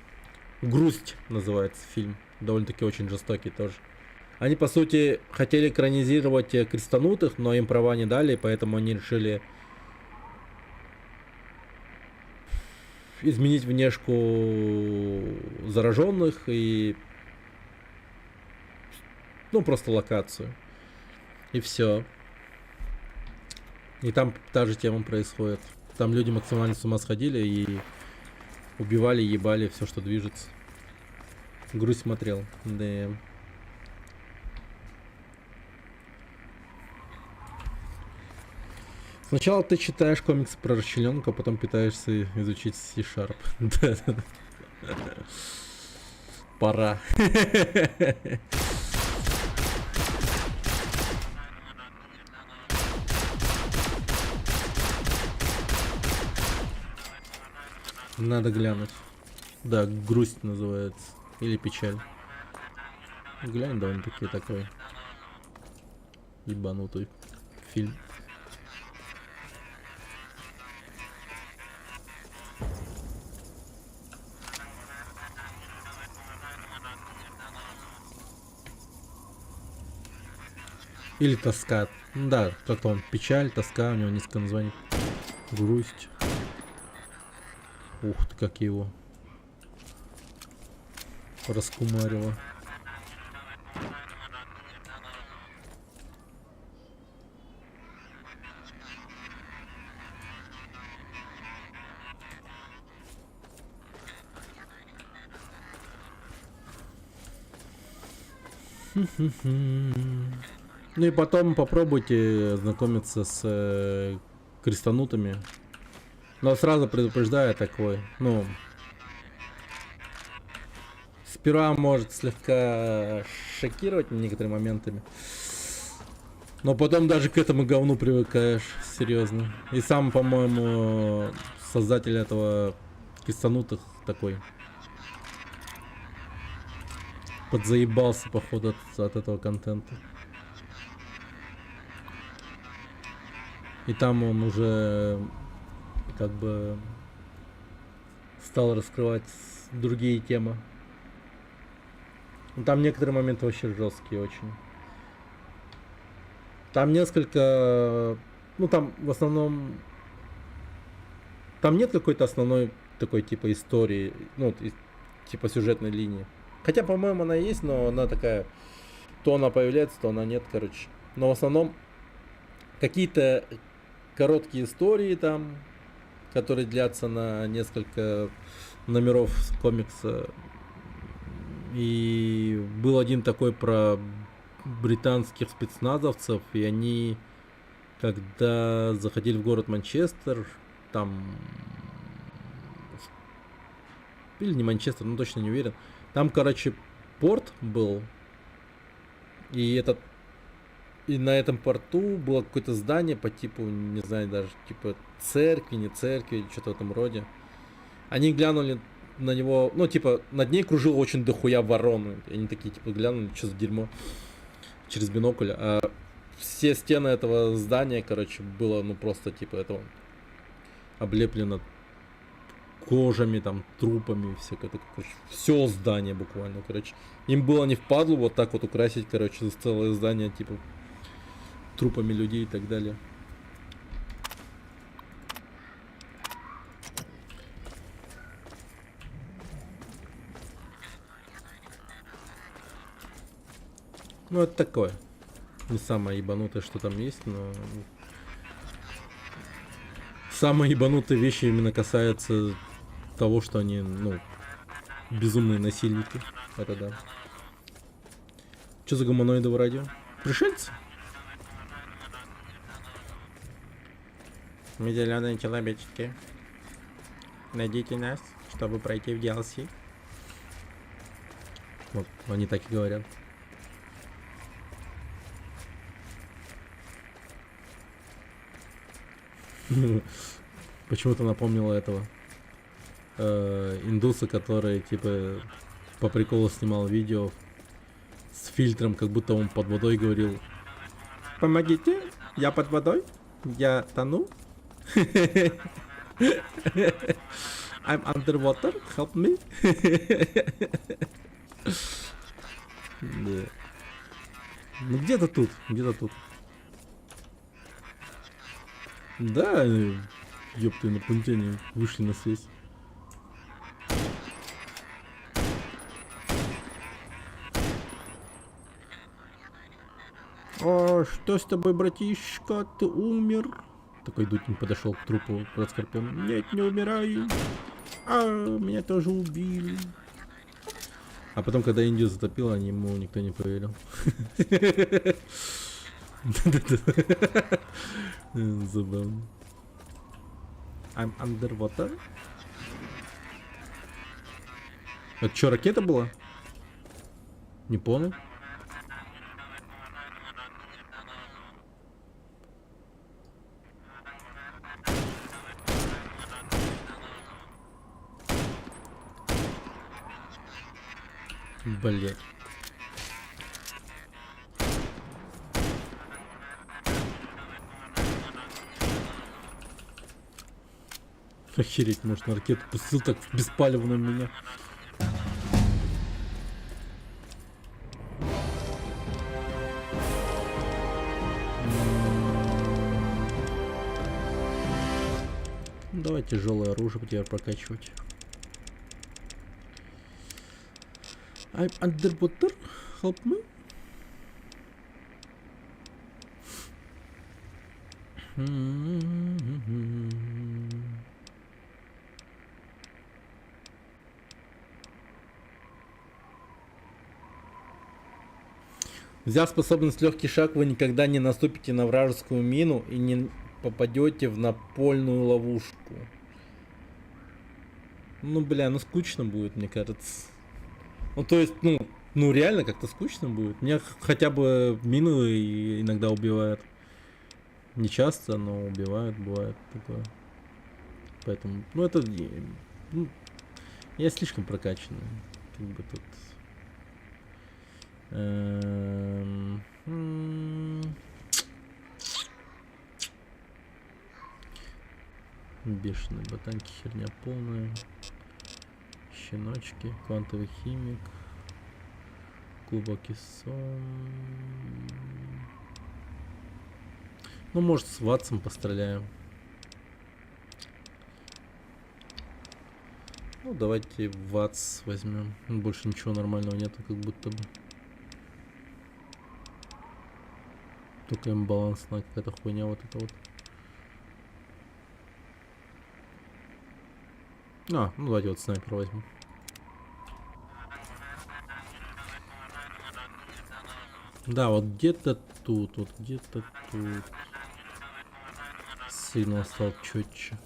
S5: «Грусть» называется фильм. Довольно-таки очень жестокий тоже. Они, по сути, хотели экранизировать крестанутых, но им права не дали, поэтому они решили изменить внешку зараженных и, ну, просто локацию. И все. И там та же тема происходит. Там люди максимально с ума сходили и убивали, ебали все, что движется. «Грусть» смотрел. Да. Сначала ты читаешь комиксы про расчлененка, потом пытаешься изучить C-Sharp. Пора. Надо глянуть. Да, «Грусть» называется. Или «Печаль». Глянь, довольно-таки такой ебанутый фильм. Или «Тоска». Да, как-то он «Печаль», «Тоска», у него несколько названий. «Грусть». Ух ты, как его раскумарило. Ну и потом попробуйте знакомиться с крестанутыми. Но сразу предупреждаю такой, ну, сперва может слегка шокировать некоторыми моментами, но потом даже к этому говну привыкаешь, серьезно. И сам, по-моему, создатель этого крестанутых такой подзаебался, походу, от этого контента. И там он уже как бы стал раскрывать другие темы. Там некоторые моменты вообще жесткие очень. Там несколько... Ну там в основном... Там нет какой-то основной такой типа истории, ну типа сюжетной линии. Хотя, по-моему, она есть, но она такая... То она появляется, то она нет, короче. Но в основном какие-то короткие истории там, которые длятся на несколько номеров комикса. И был один такой про британских спецназовцев, и они, когда заходили в город Манчестер, там... Или не Манчестер, ну точно не уверен. Там, короче, порт был. И на этом порту было какое-то здание по типу, не знаю, даже типа церкви, не церкви, что-то в этом роде. Они глянули на него, ну, типа, над ней кружило очень дохуя ворон. И они такие, типа, глянули, что за дерьмо, через бинокль. А все стены этого здания, короче, было, ну, просто, типа, этого облеплено кожами, там, трупами, всякое такое, короче, все здание буквально, короче. Им было не впадло вот так вот украсить, короче, целое здание, типа, трупами людей и так далее. Ну, это такое. Не самое ебанутое, что там есть, но... Самые ебанутые вещи именно касаются того, что они, ну, безумные насильники. Это да. Что за гуманоиды в радио? Пришельцы? Мы зеленые человечки. Найдите нас, чтобы пройти в DLC. Вот, они так и говорят. Почему-то напомнило этого индуса, который типа по приколу снимал видео с фильтром, как будто он под водой говорил: помогите, я под водой, я тону. I'm underwater, help me. Yeah. Ну где-то тут, где-то тут. Да, ёпты, инопланетяне вышли на связь. О, что с тобой, братишка? Ты умер? Такой Дутин подошел к трупу под Скорпионом. Нет, не умирай. А, меня тоже убили. А потом, когда Индию затопило, ему никто не поверил. Забавно. I'm underwater. Это что, ракета была? Не понял. Блять. Охереть, может, на ракету пустил так беспалевно меня. Давай тяжелое оружие теперь прокачивать. I'm underwater, help me. Взяв способность легкий шаг, вы никогда не наступите на вражескую мину и не попадете в напольную ловушку. Ну, бля, ну скучно будет, мне кажется. Ну, то есть, ну реально как-то скучно будет. Меня хотя бы мины иногда убивают. Не часто, но убивают, бывает такое. Поэтому, ну это... Ну, я слишком прокачанный. Как бы тут... Бешеные ботанки, херня полная. Щеночки, квантовый химик, глубокий сон. Ну, может, с Ватсом постреляем. Ну, давайте Ватс возьмем. Больше ничего нормального нету, как будто бы. Только имбалансная какая-то хуйня вот это вот. Ну давайте вот снайпер возьмем. Да, вот где-то тут, вот где-то тут. Сигнал стал четче.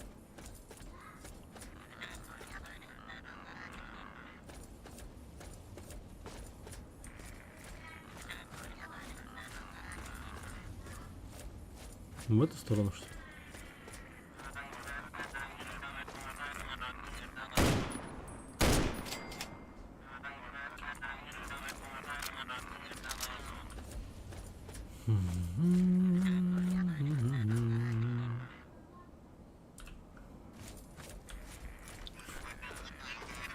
S5: В эту сторону, что ли?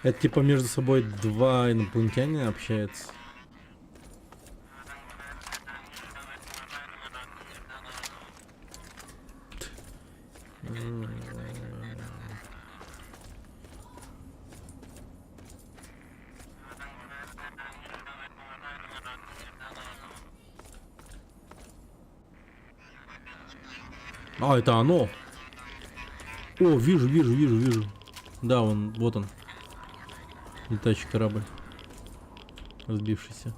S5: Это типа между собой два инопланетянина общаются. А, это оно. О, вижу. Да, вот он. Летающий корабль. Разбившийся.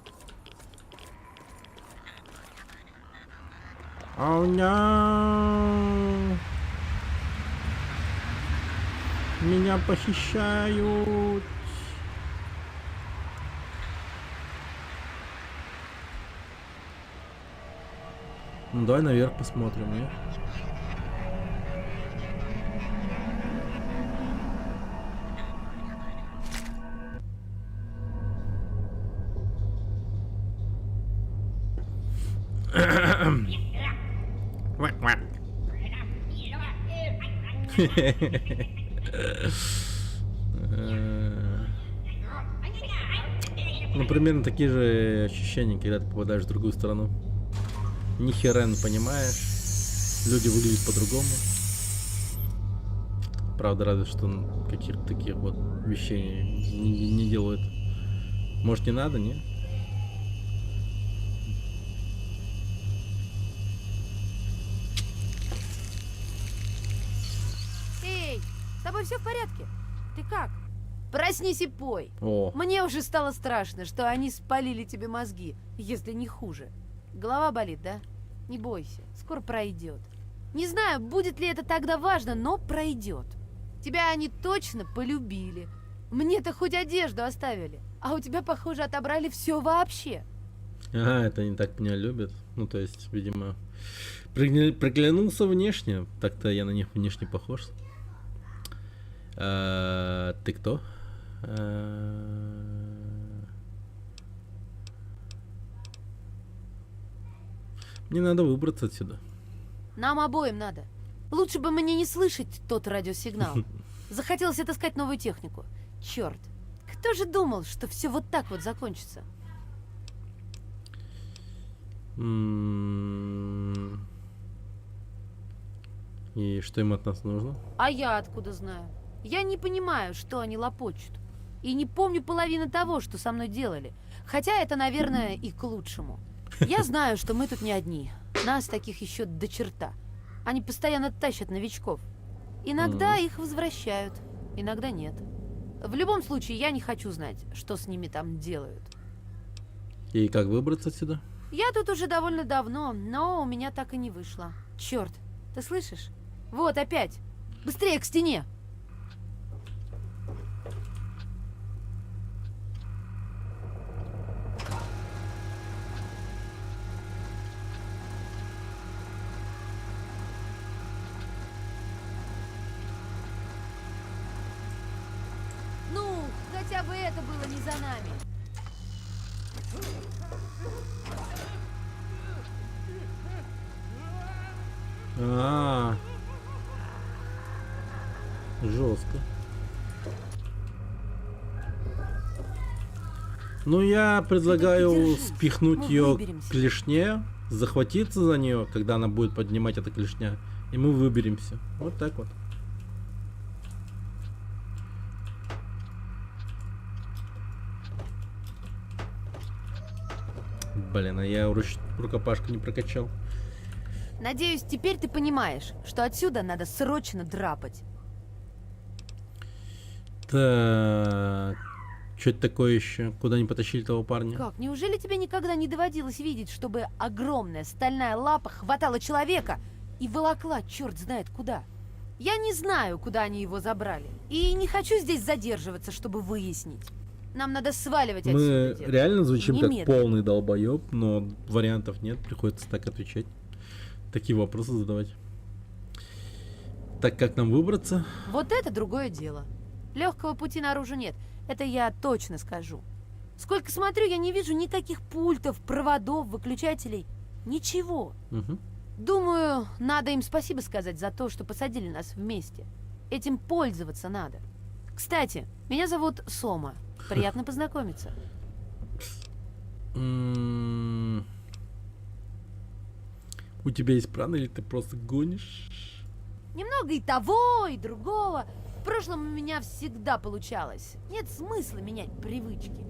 S5: О, нет. Меня похищают. Ну, давай наверх посмотрим, нет? Ну, примерно такие же ощущения, когда ты попадаешь в другую страну. Ни хера не понимаешь. Люди выглядят по-другому. Правда, разве что каких-то таких вот вещей не делают. Может, не надо, не?
S19: Эй, с тобой все в порядке? Ты как? Проснись и пой.
S5: О.
S19: Мне уже стало страшно, что они спалили тебе мозги, если не хуже. Голова болит, да? Не бойся, скоро пройдет. Не знаю, будет ли это тогда важно, но пройдет. Тебя они точно полюбили. Мне-то хоть одежду оставили, а у тебя, похоже, отобрали все вообще.
S5: Ага, это они так меня любят. Ну, то есть, видимо, приглянулся внешне. Так-то я на них внешне похож. Ты кто? Мне надо выбраться отсюда.
S19: Нам обоим надо. Лучше бы мне не слышать тот радиосигнал. Захотелось отыскать новую технику. Черт, кто же думал, что все вот так вот закончится?
S5: И что им от нас нужно?
S19: А я откуда знаю? Я не понимаю, что они лопочут. И не помню половины того, что со мной делали. Хотя это, наверное, и к лучшему. Я знаю, что мы тут не одни. Нас таких еще до черта. Они постоянно тащат новичков. Иногда их возвращают, иногда нет. В любом случае, я не хочу знать, что с ними там делают.
S5: И как выбраться отсюда?
S19: Я тут уже довольно давно, но у меня так и не вышло. Черт, ты слышишь? Вот опять. Быстрее к стене. Ну, хотя бы это было не за нами.
S5: Жестко. Ну, я предлагаю спихнуть ее к клешне, захватиться за нее, когда она будет поднимать эта клешня, и мы выберемся. Вот так вот. Блин, а я рукопашку не прокачал.
S19: Надеюсь, теперь ты понимаешь, что отсюда надо срочно драпать.
S5: Так, Что это такое еще? Куда не потащили того парня?
S19: Как? Неужели тебе никогда не доводилось видеть, чтобы огромная стальная лапа хватала человека и волокла черт знает куда? Я не знаю, куда они его забрали. И не хочу здесь задерживаться, чтобы выяснить. Нам надо сваливать
S5: Мы
S19: отсюда. дед.
S5: реально звучим как
S19: Немедленно.
S5: полный долбоеб, но вариантов нет, приходится так отвечать. Такие вопросы задавать. Так как нам выбраться?
S19: Вот это другое дело. Легкого пути наружу нет. Это я точно скажу. Сколько смотрю, я не вижу никаких пультов, проводов, выключателей. Ничего.
S5: Угу.
S19: Думаю, надо им спасибо сказать за то, что посадили нас вместе. Этим пользоваться надо. Кстати, меня зовут Сома. Приятно познакомиться.
S5: У тебя есть план или ты просто гонишь?
S19: Немного и того, и другого. В прошлом у меня всегда получалось. Нет смысла менять привычки.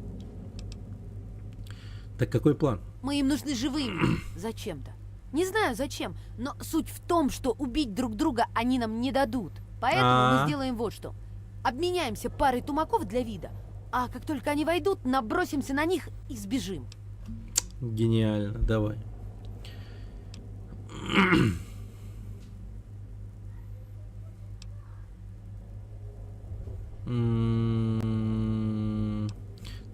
S5: Так какой план?
S19: Мы им нужны живыми. Зачем-то. Не знаю зачем, но суть в том, что убить друг друга они нам не дадут. Поэтому мы сделаем вот что. Обменяемся парой тумаков для вида, а как только они войдут, набросимся на них и сбежим.
S5: Гениально, давай.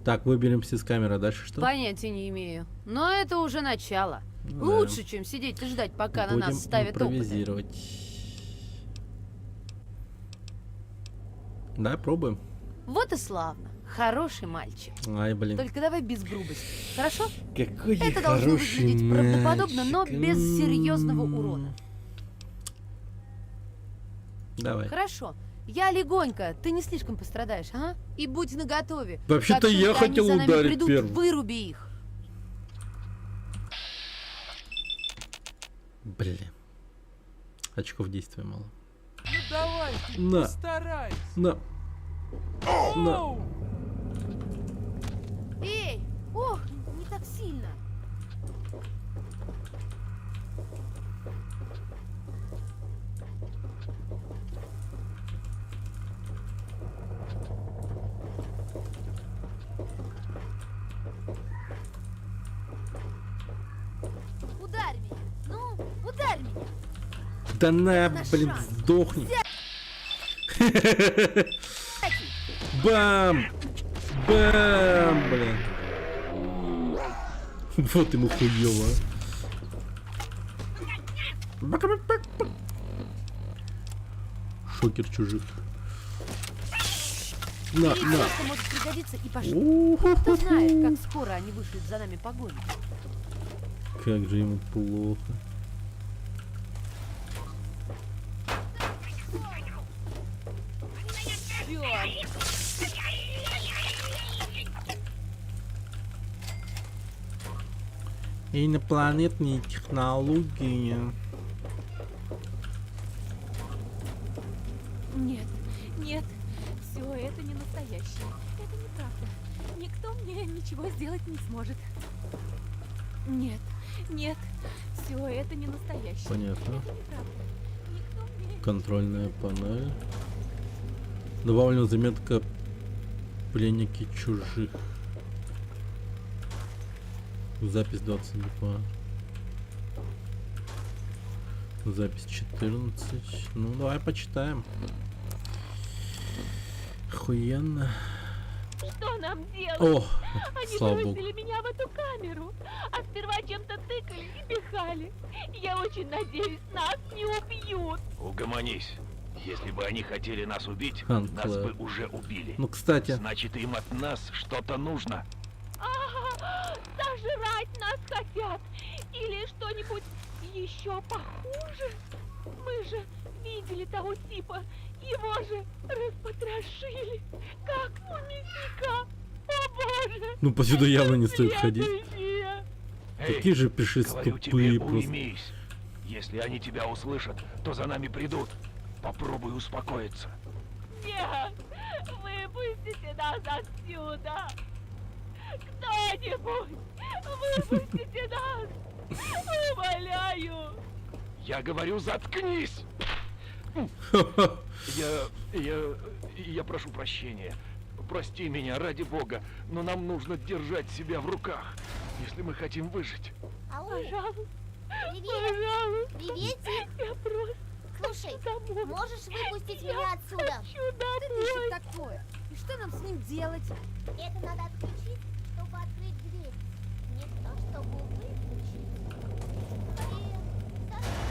S5: Так, выберемся из камеры, а дальше что?
S19: Понятия не имею. Но это уже начало.
S5: Да.
S19: Лучше, чем сидеть и ждать, пока на нас ставят опыты.
S5: импровизировать. Да, пробуем.
S19: Вот и славно. Хороший мальчик.
S5: Ай, блин.
S19: Только давай без грубости. Хорошо?
S5: Какой
S19: это должно
S5: хороший
S19: выглядеть правдоподобно, но
S5: мальчик.
S19: без серьезного урона.
S5: Давай.
S19: Хорошо. Я легонько, ты не слишком пострадаешь, ага? И будь наготове.
S5: Вообще-то
S19: Как
S5: я
S19: только они
S5: хотел
S19: за нами
S5: ударить
S19: придут,
S5: первым.
S19: выруби их.
S5: Блин. Очков действия мало.
S3: Ну давай, ты
S5: На.
S3: постарайся.
S5: На. На.
S3: Оу!
S19: Эй! Ох, не так сильно. Ударь меня! Ну, ударь меня!
S5: Да на, блин,
S19: шанс.
S5: сдохни. Бам! Бам, блин. Вот ему хуёво. Шокер чужих. На,
S19: Или
S5: на.
S19: просто может пригодиться и пошли.
S5: У-ху-ху-ху.
S19: Кто знает, как скоро они вышлют за нами погоню.
S5: Как же ему плохо. Инопланетные технологии.
S7: Нет, нет, все это не настоящее. Это неправда. Никто мне ничего сделать не сможет. Нет, нет, все это не настоящее.
S5: Понятно.
S7: Это неправда. Никто мне...
S5: Контрольная панель. Добавлена заметка пленники чужих. Запись 22. Запись 14. Ну, давай почитаем. Охуенно.
S7: Что нам делать?
S5: О,
S7: Они
S5: слава богу.
S7: бросили меня в эту камеру, а сперва чем-то тыкали и пихали. Я очень надеюсь, нас не убьют.
S21: Угомонись. Если бы они хотели нас убить,
S5: Хан
S21: нас
S5: Клэр.
S21: бы уже убили.
S5: Ну, кстати.
S21: Значит, им от нас что-то нужно.
S7: Сожрать нас хотят. Или что-нибудь еще похуже. Мы же видели того типа. Его же распотрошили. Как у мясника. О боже.
S5: Ну, посюда явно не стоит ходить.
S7: Следующее.
S5: Какие же пришельцы
S21: говорю
S5: тупые
S21: тебе,
S5: просто.
S21: уймись. Если они тебя услышат, то за нами придут. Попробуй успокоиться.
S7: Нет. Выпустите нас отсюда. Кто-нибудь. Выпустите нас. Умоляю.
S21: Я говорю, заткнись! Я прошу прощения. Прости меня, ради бога, но нам нужно держать себя в руках, если мы хотим выжить.
S7: Пожалуйста.
S6: Привет.
S7: Пожалуйста.
S6: Приветик.
S7: Я просто
S6: Слушай,
S7: домой.
S6: можешь выпустить меня отсюда?
S7: Хочу
S19: Что это
S7: домой.
S19: еще такое? И что нам с ним делать?
S6: Это надо отключить, чтобы открыть дверь. Не то, чтобы выключить. Скорее, зажечь.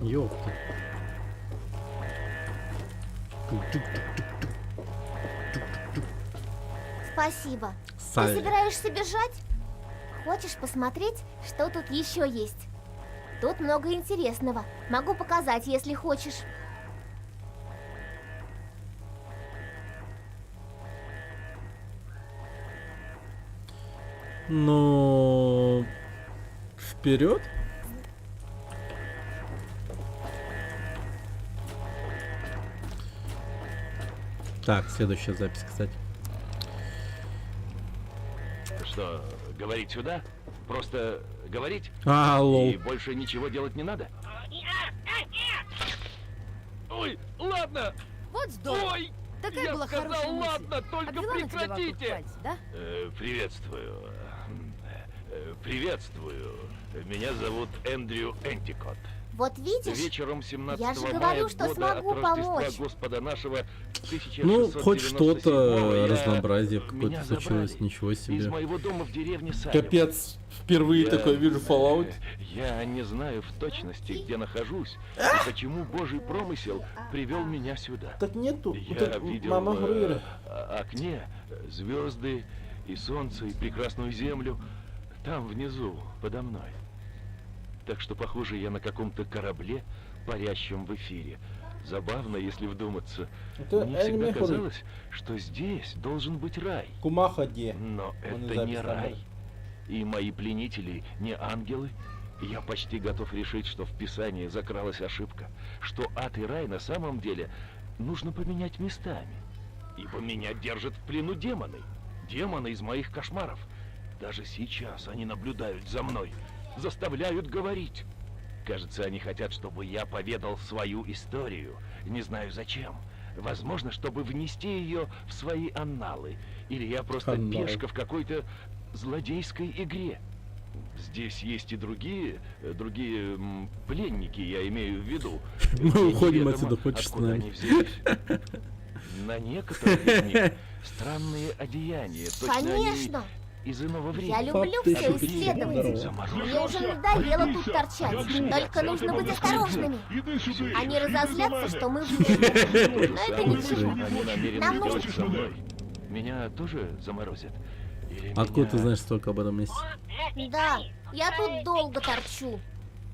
S5: Ёпта.
S6: Спасибо.
S5: Салли.
S6: Ты собираешься бежать? Хочешь посмотреть, что тут еще есть? Тут много интересного. Могу показать, если хочешь.
S5: Ну, вперед? Так, следующая запись, кстати.
S21: Что, говорить сюда? Просто говорить?
S5: Лол.
S21: И больше ничего делать не надо? Ой, ладно!
S19: Вот здорово.
S21: Ой,
S19: Такая
S21: я
S19: была
S21: сказал,
S19: хорошая мысль.
S21: ладно, только
S19: Обвела на тебя вокруг
S21: прекратите!
S19: пальца, да?
S21: Приветствую. Приветствую. Меня зовут Эндрю Энтикот.
S6: Вот видишь?
S21: Вечером 17
S6: Я же
S21: мая
S6: говорю, что
S21: года
S6: смогу
S21: от Рождества
S6: помочь.
S21: Господа нашего
S5: Ну, хоть
S21: 1697
S5: что-то,
S21: я-
S5: разнообразие какое-то
S21: меня
S5: случилось,
S21: забрали
S5: ничего
S21: из
S5: себе.
S21: моего дома в деревне Салем.
S5: Капец, впервые
S21: Я-
S5: такое вижу в Fallout.
S21: Я не знаю в точности, где нахожусь, и почему Божий промысел привел меня сюда.
S5: Так нету.
S21: Я
S5: Вот это
S21: видел
S5: мама
S21: в
S5: говорила.
S21: окне звезды и солнце, и прекрасную землю там внизу, подо мной. Так что, похоже, я на каком-то корабле, парящем в эфире. Забавно, если вдуматься.
S5: Это
S21: Мне всегда
S5: аниме
S21: казалось, что здесь должен быть рай.
S5: Кумахаде.
S21: Но
S5: Он
S21: это
S5: и
S21: не
S5: запись
S21: рай.
S5: набрал.
S21: И мои пленители не ангелы. Я почти готов решить, что в Писании закралась ошибка. Что ад и рай на самом деле нужно поменять местами. Ибо меня держат в плену демоны. Демоны из моих кошмаров. Даже сейчас они наблюдают за мной. Заставляют говорить. Кажется, они хотят, чтобы я поведал свою историю. Не знаю зачем. Возможно, чтобы внести ее в свои анналы. Или я просто
S5: Анналы.
S21: пешка в какой-то злодейской игре. Здесь есть и другие пленники, я имею в виду.
S5: Мы
S21: Мне
S5: уходим
S21: неведомо,
S5: отсюда, хочешь с
S21: откуда
S5: нами?
S21: они взялись. На некоторых из них странные одеяния. Точно они
S6: Конечно.
S21: из иного времени.
S6: Я люблю
S5: Ты
S6: все
S5: чё,
S6: исследовать.
S21: Замороженные.
S6: Мне уже надоело тут торчать. Только нужно быть осторожными. Они разозлятся, что мы в плену. Но это ничего.
S21: Они намерены
S6: Нам
S21: сделать
S6: нужно...
S21: со мной. Меня тоже заморозят? Или
S5: Откуда ты
S21: меня-
S5: знаешь столько об этом месте?
S6: Да, я тут долго торчу.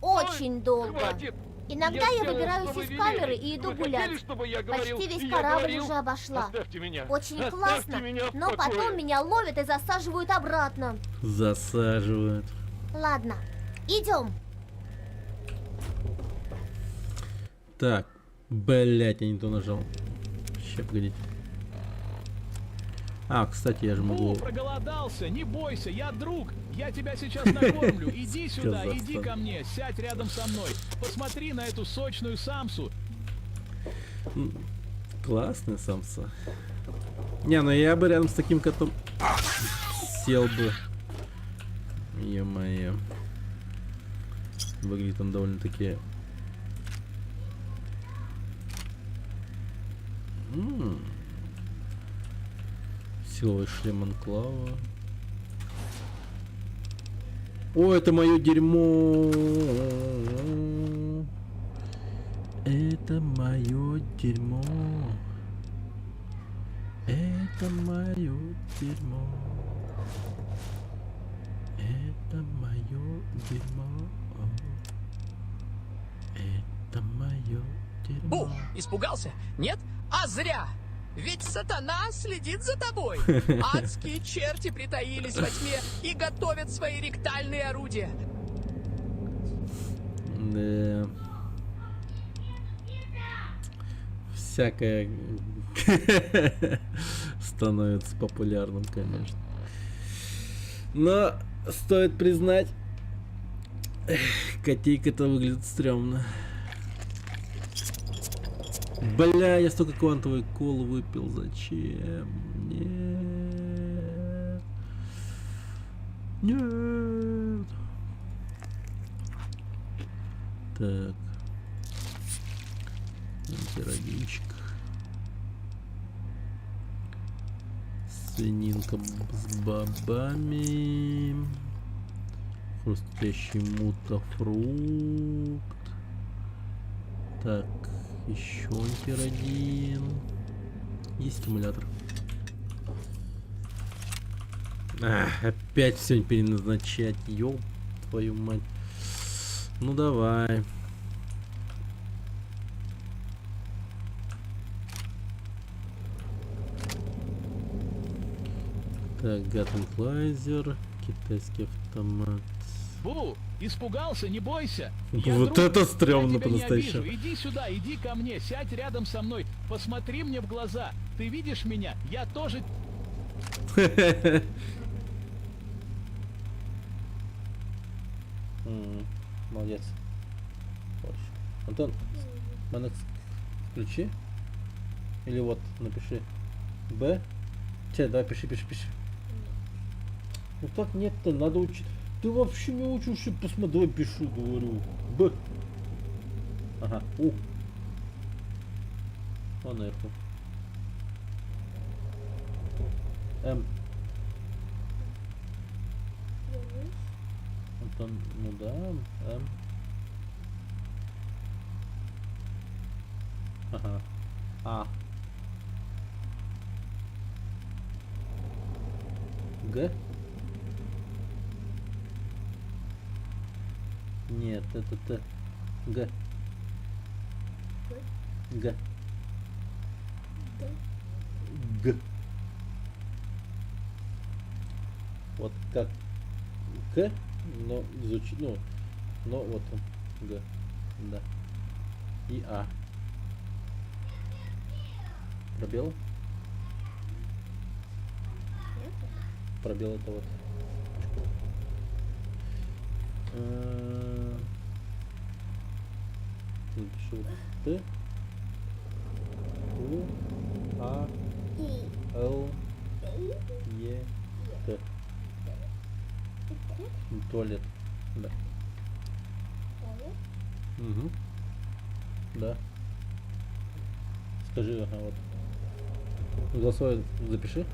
S6: Очень долго.
S21: Хватит!
S6: Иногда я
S21: сделаю,
S6: выбираюсь
S21: что вы
S6: из камеры
S21: велели.
S6: и иду
S21: Вы
S6: гулять.
S21: хотели, чтобы я говорил,
S6: Почти весь
S21: и я
S6: корабль
S21: говорил?
S6: уже обошла.
S21: Оставьте меня.
S6: Очень
S21: Оставьте
S6: классно,
S21: меня в
S6: но
S21: покое.
S6: потом меня ловят и засаживают обратно.
S5: Засаживают.
S6: Ладно, идем.
S5: Так, блять, я не то нажал. Сейчас, погодите. А, кстати, я же могу...
S3: Проголодался, не бойся, я друг. Я тебя сейчас накормлю. Иди сюда,
S5: Казахстан.
S3: иди ко мне, сядь рядом со мной. Посмотри на эту сочную самсу.
S5: Классная самса. Не, ну я бы рядом с таким котом сел бы. Ё-моё. Выглядит он довольно-таки... Силовой шлем Анклава. О, это мое дерьмо. Это мое дерьмо. Это мое дерьмо. Это мое дерьмо. Это мое дерьмо.
S22: Испугался? Нет? А зря!
S12: Ведь сатана следит за тобой. Адские черти притаились во тьме и готовят свои ректальные орудия.
S5: Да. Всякое становится популярным, конечно. Но стоит признать, котейка-то выглядит стрёмно. Бля, я столько квантовой колы выпил. Зачем? Нет. Нет. Так. Антирогинчик. Свининка с бобами. Хрустящий мутафрукт. Так, еще антирогин. И стимулятор. Опять все переназначать. Ёб твою мать. Ну давай. Так, Гаттенфлайзер, китайский автомат.
S22: Бу, испугался, не бойся.
S5: Вот это стрёмно по-настоящему.
S22: Иди сюда, иди ко мне, сядь рядом со мной, посмотри мне в глаза. Ты видишь меня? Я тоже...
S5: Молодец. Антон, Манекс, включи. Или вот, напиши. Б. Давай, пиши. Ну так нет-то, надо учить. Ты вообще не учишься, посмотри, давай пишу, говорю. Б. Ага, У. Он наверху. М. Антон, ну да, М. Ага. А. Г? Нет, это Т. Г. Г. Г. Вот как К, но звучит, ну, но вот он. Г. Да. И А. Пробел? Пробел это вот. Напишу Т. У. А. Л. Е. Т. Туалет. Да. Угу. Да. Скажи, ага, вот. Голосовое запиши.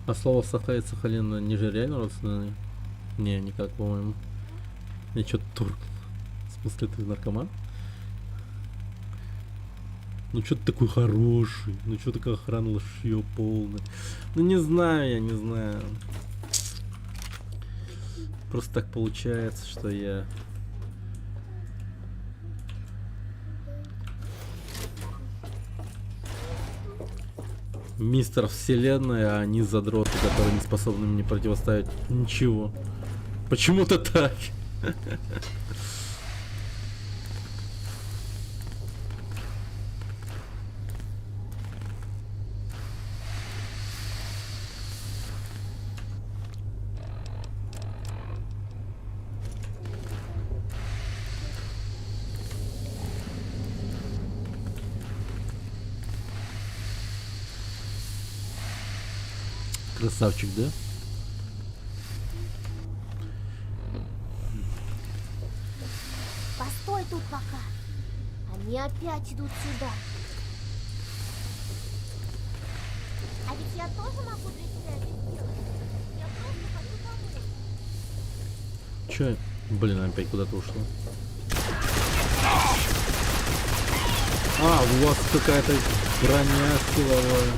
S5: А слово Саха и Сахалин ниже реально родственные? Не, никак, по-моему. Я что-то турк. В смысле, ты наркоман? Ну что ты такой хороший? Ну что такая охрана лошьё полная? Ну не знаю, я не знаю. Просто так получается, что я... Мистер Вселенная, а они задроты, которые не способны мне противоставить ничего. Почему-то так. Красавчик, да?
S6: Постой тут пока. Они опять идут сюда. А ведь я тоже могу для тебя это сделать. Я просто хочу помочь.
S5: Чё? Блин, опять куда-то ушло. А, у вас какая-то броня силовая.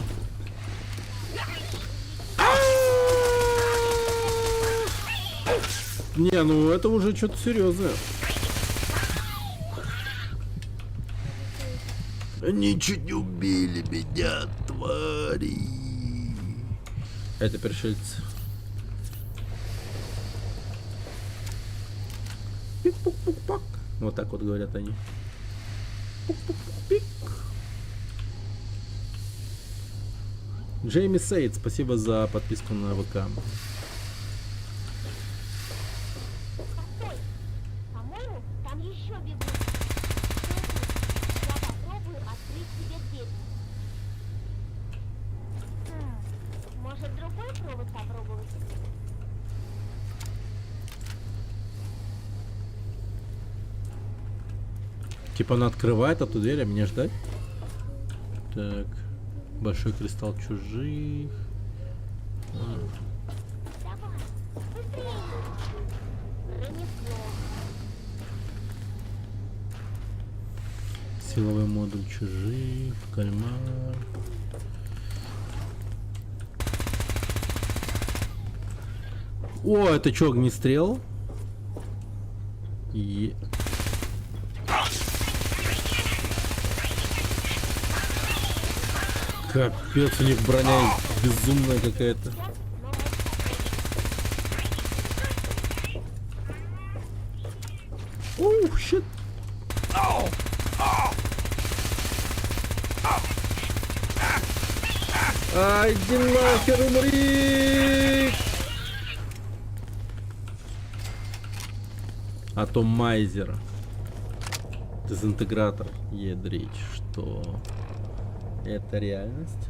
S5: Не, ну это уже что-то серьезное. Они чуть не убили меня, твари. Это пришельцы. Пик-пук-пук-пак. Вот так вот говорят они. Пик. Джейми Сейд, спасибо за подписку на ВК.
S6: По-моему, там еще бегут. Я попробую открыть тебе дверь. Может, другой провод попробовать?
S5: Типа она открывает эту дверь, а меня ждать? Так. Большой кристалл чужих. Силовой модуль чужих. Кальмар. О, это чё, огнестрел? Капец, у них броня безумная какая-то. Оу, щит. Ай, иди нахер, умри! Атомайзер. Дезинтегратор. Ядрить, что... Это реальность.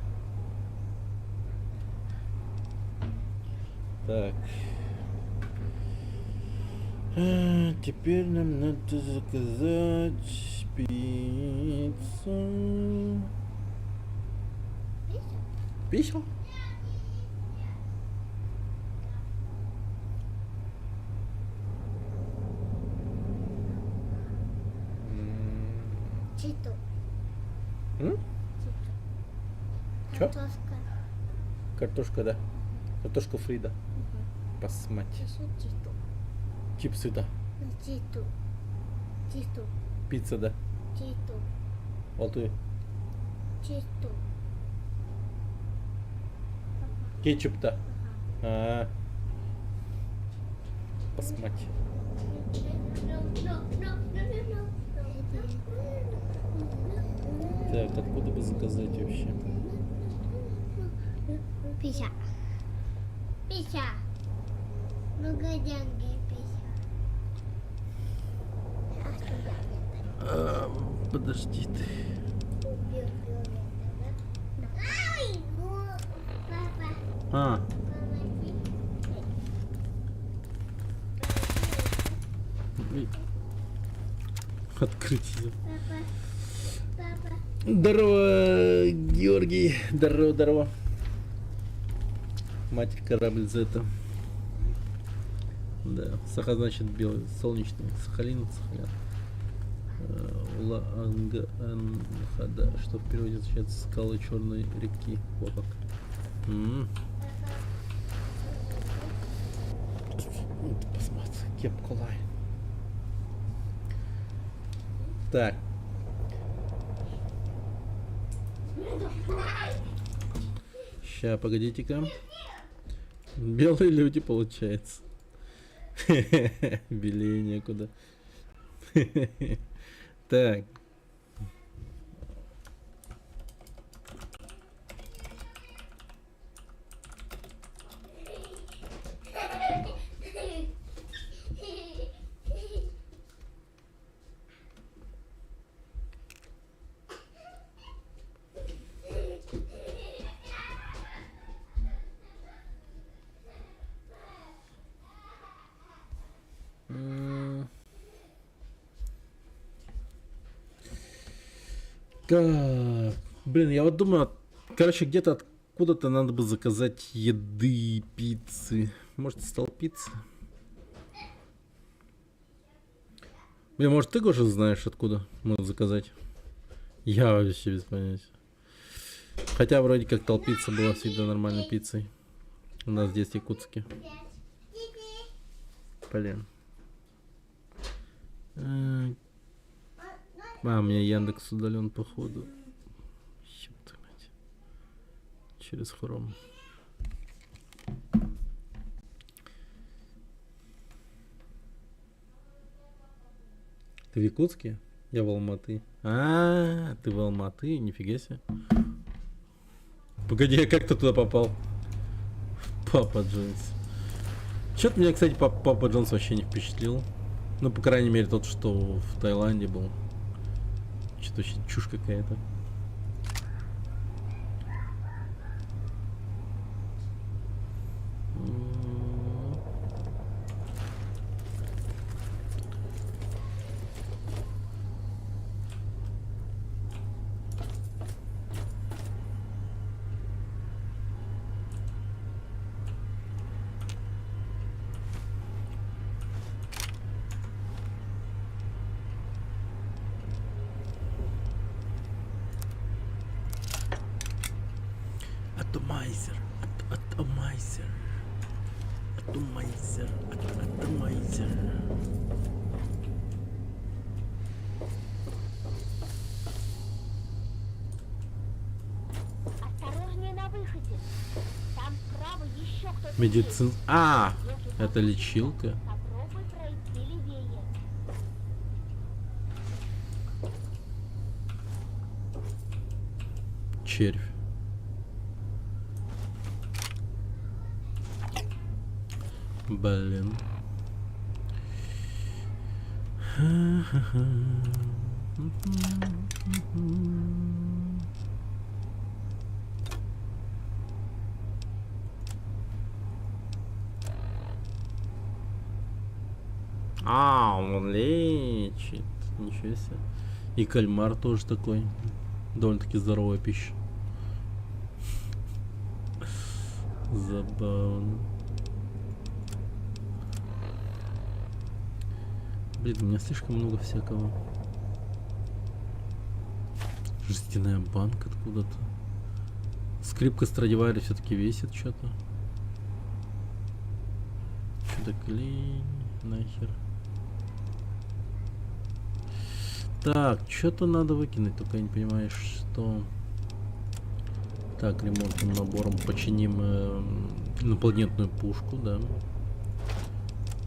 S5: Так. Теперь нам надо заказать пиццу. Пищу?
S6: Читу.
S5: Чё?
S6: Картошка.
S5: Картошка, да. Картошка Фрида. Посмотри.
S6: Читу.
S5: Чипсы, да.
S6: Читу. Читу.
S5: Пицца, да.
S6: Читу.
S5: Алтуй.
S6: Читу.
S5: Кетчуп, да. Посмотри. Так, откуда бы заказать вообще?
S6: Пища. Пища. Многодянки пища.
S5: Подожди ты. А. Открыть ее. Здорово, Георгий. Здорово, здорово. Матерь корабль Зета. Да, Саха значит белый, солнечный, Сахалин, Сахалин. Ула-Анга-Анхада, что в переводе означает скалы черной реки. Вот как. Посмотри, кепкулай. Так. Ща, погодите-ка. Белые люди, получается. Белее некуда. Так. Так, блин, я вот думаю, короче, где-то откуда-то надо бы заказать еды, пиццы. Может, столпиться? Блин, может, ты, Гоша, знаешь, откуда можно заказать? Я вообще без понятия. Хотя вроде как толпица была всегда нормальной пиццей. У нас здесь в Якутске. Блин. А, у меня Яндекс удален, походу. через хром. Ты в Якутске? Я в Алматы. А, ты в Алматы? Нифига себе. Погоди, я как ты туда попал? Папа Джонс. Чё-то меня, кстати, Папа Джонс вообще не впечатлил. Ну, по крайней мере, тот, что в Таиланде был. Что-то вообще чушь какая-то. Атомайзер, атомайзер, атомайзер, атомайзер.
S6: Осторожнее на выходе. Там справа еще кто-то.
S5: Медицин... А, это лечилка.
S6: Попробуй пройти левее.
S5: Червь. Блин. А, он лечит. Ничего себе. И кальмар тоже такой. Довольно-таки здоровая пища. Забавно. Блин, у меня слишком много всякого. Жестяная банка откуда-то. Скрипка Страдивари все-таки весит что-то. Что-то клей. Нахер. Так, что-то надо выкинуть, только я не понимаю, что. Так, ремонтным набором починим инопланетную пушку, да.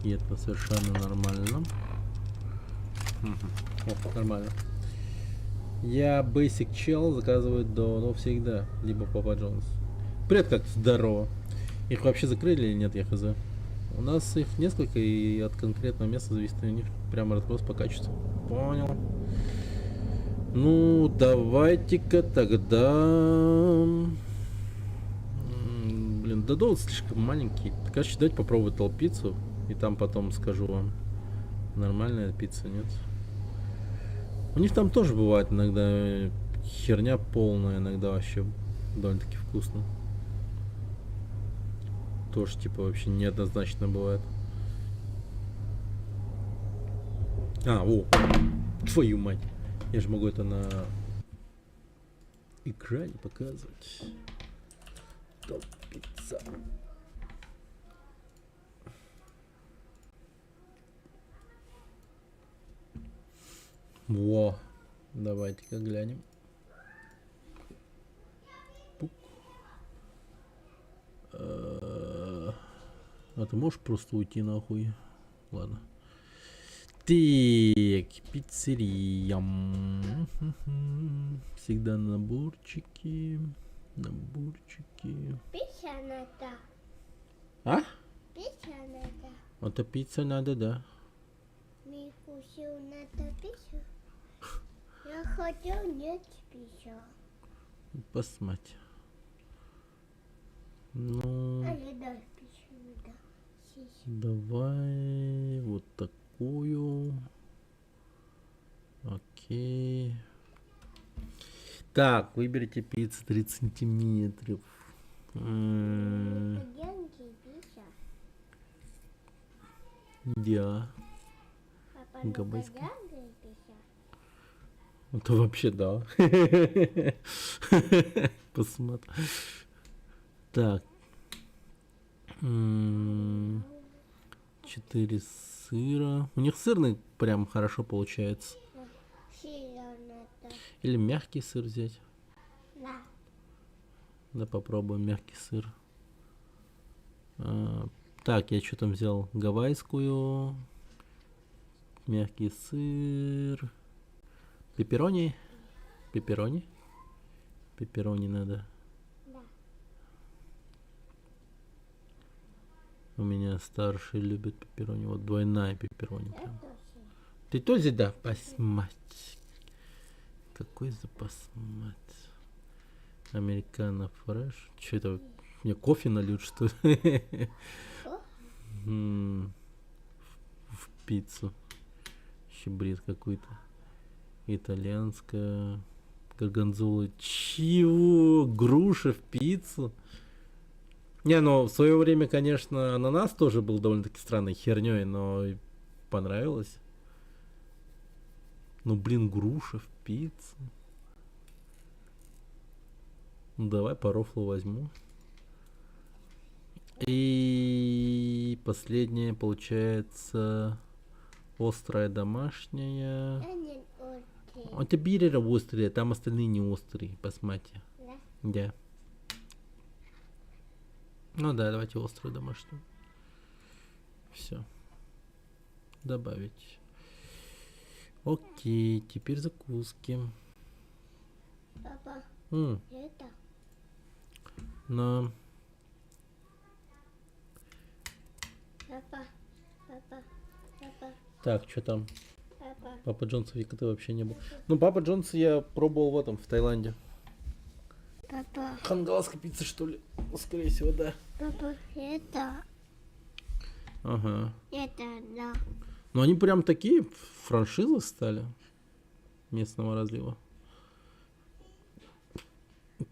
S5: И это совершенно нормально. О, нормально. Я Basic Chell заказываю до всегда, либо Папа Джонс. Привет, как здорово. Их вообще закрыли или нет, я хз. У нас их несколько, и от конкретного места зависит у них прямо разброс по качеству. Понял. Ну, давайте-ка тогда... Блин, да довод слишком маленький. Короче, давайте попробовать толпицу, и там потом скажу вам, нормальная пицца, нет. У них там тоже бывает иногда херня полная, иногда вообще довольно-таки вкусно. Тоже типа вообще неоднозначно бывает. А, о, твою мать. Я же могу это на экране показывать. Топ-пицца. Во, давайте-ка глянем. Пук. А ты можешь просто уйти нахуй? Ладно. Так, пиццерия. Всегда наборчики. Наборчики.
S6: Пицца надо.
S5: А?
S6: Пицца надо.
S5: Это пицца надо, да.
S6: Мне вкусил надо пиццу. Я хотел нет пиццу.
S5: Посмотри. Ну.
S6: А я дам пиццу, да.
S5: Давай вот такую. Окей. Так, выберите пиццу 30 сантиметров. Да. Габайская. Это вообще да. Посмотри. Так. 4 сыра. У них сырный прям хорошо получается. Или мягкий сыр взять.
S6: Да.
S5: Да попробуем мягкий сыр. Так, я что там взял? Гавайскую. Мягкий сыр. Пепперони. Пепперони. Пепперони надо.
S6: Да.
S5: У меня старший любит пепперони. Вот двойная пепперони. Прям. Ты тоже, да? Посмотри. Какой запас мать. Американо фреш. Че это? Мне кофе нальют, что ли? В пиццу. Еще бред какой-то. Итальянская. Горгонзола. Чего? Груша в пиццу? Не, ну в свое время, конечно, ананас тоже был довольно-таки странной херней, но понравилось. Ну, блин, груша в пиццу. Ну, давай по рофлу возьму. И последняя получается острая домашняя. Это бирера острые, там остальные не острые, посмотрите. Да. Ну да, давайте острую домашнюю. Все. Добавить. Окей, теперь закуски.
S6: Папа, это?
S5: На.
S6: Папа.
S5: Так, что там?
S6: Папа.
S5: Папа Джонса Викоты вообще не был. Ну, Папа Джонса я пробовал в Таиланде.
S6: Папа.
S5: Хангалская пицца, что ли? Скорее всего, да.
S6: Папа, это?
S5: Ага.
S6: Это, да.
S5: Ну, они прям такие франшизы стали местного разлива.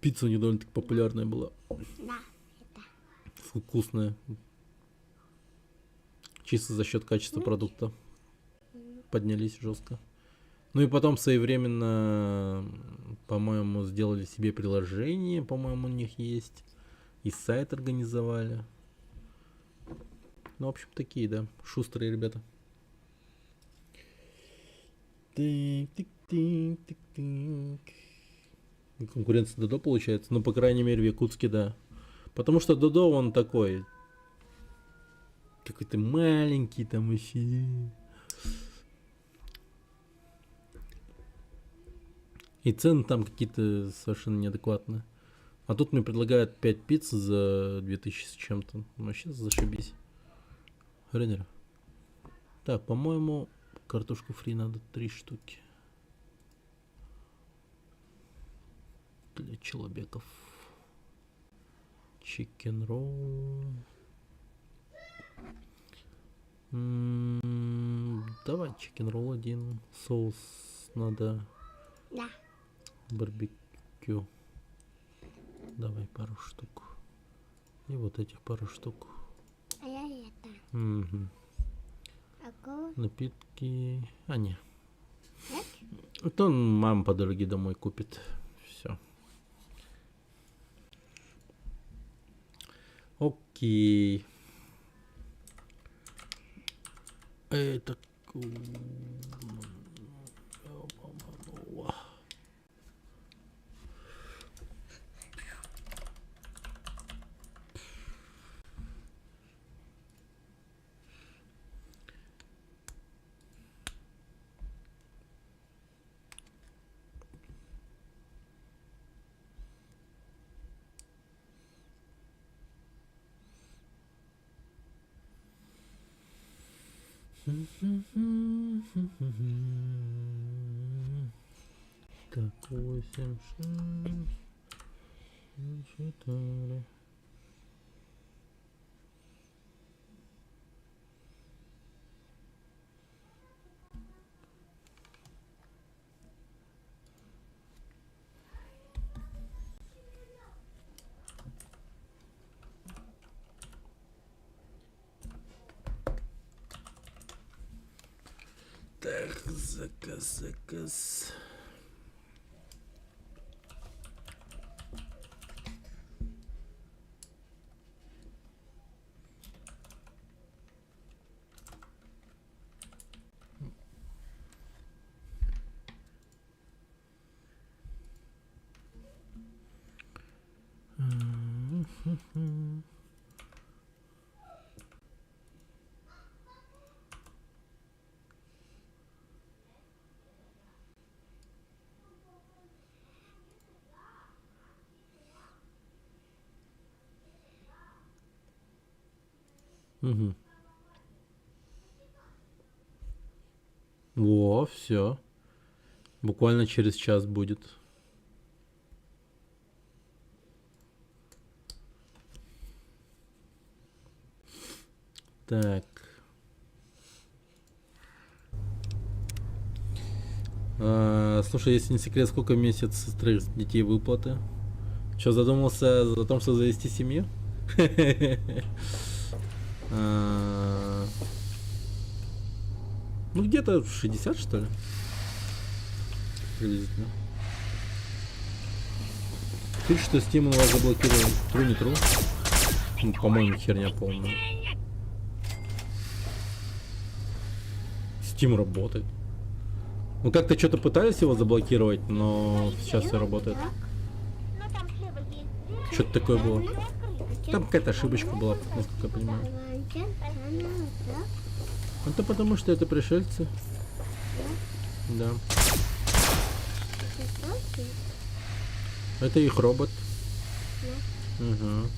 S5: Пицца у них довольно-таки популярная была.
S6: Да, это.
S5: Вкусная. Чисто за счет качества продукта. Поднялись жестко. Ну и потом своевременно, по-моему, сделали себе приложение, по-моему, у них есть. И сайт организовали. Ну, в общем, такие, да, шустрые ребята. Тик-тик-тик-тик-тик. Конкуренция Додо получается. Ну, по крайней мере, в Якутске, да. Потому что Додо, он такой какой-то маленький там еще. И цены там какие-то совершенно неадекватные. А тут мне предлагают 5 пиц за 2000 с чем-то. Вообще зашибись. Ренер. Так, по-моему, картошку фри надо 3 штуки. Для человеков. Чикен ролл. Давай чикен ролл 1. Соус надо.
S6: Да.
S5: Барбекю. Давай пару штук. И вот этих пару штук.
S6: А я это.
S5: Угу.
S6: Какого?
S5: Напитки. А, не.
S6: Нет?
S5: Это мама по дороге домой купит. Все. Окей. Это... Так, 8, 6, 4. Так, заказ. Угу. Во, все. Буквально через час будет. Так. Слушай, если не секрет, сколько в месяц с 3 детей выплаты? Что, задумался о том, что завести семью? Ну, где-то 60, что ли? Приблизительно. Пишет, что Steam у вас заблокирован. Тру, не тру? Ну, по-моему, херня полная. Steam работает. Ну, как-то что-то пытались его заблокировать, но сейчас все работает. Что-то такое было. Там какая-то ошибочка была, насколько я понимаю. Это потому, что это пришельцы. Да. Это их робот. Угу.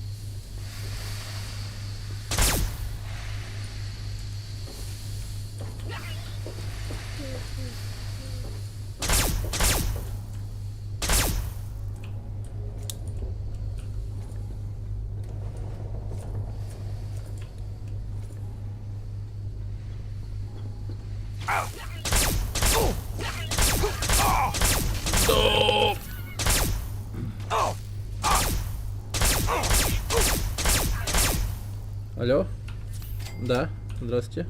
S5: Алло? Да, здравствуйте.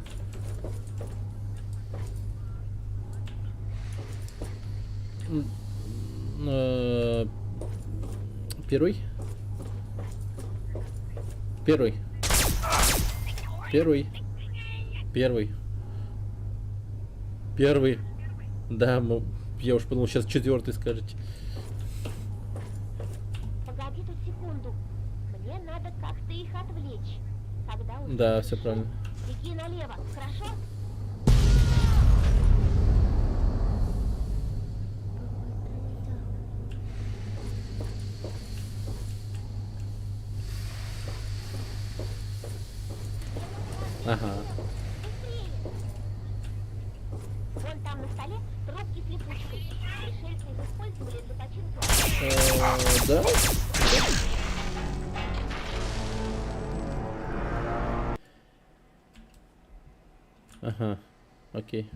S5: Первый? Первый. Первый. Первый. Первый. Да, я уж подумал, сейчас четвертый скажете.
S6: Погоди тут секунду. Мне надо как-то их отвлечь. Когда уже
S5: Да, все правильно.
S6: беги налево, хорошо?
S5: Ага.
S6: Вон там на столе трубки с липучкой. Пришельцы их использовали для починки.
S5: Да? Ага, окей.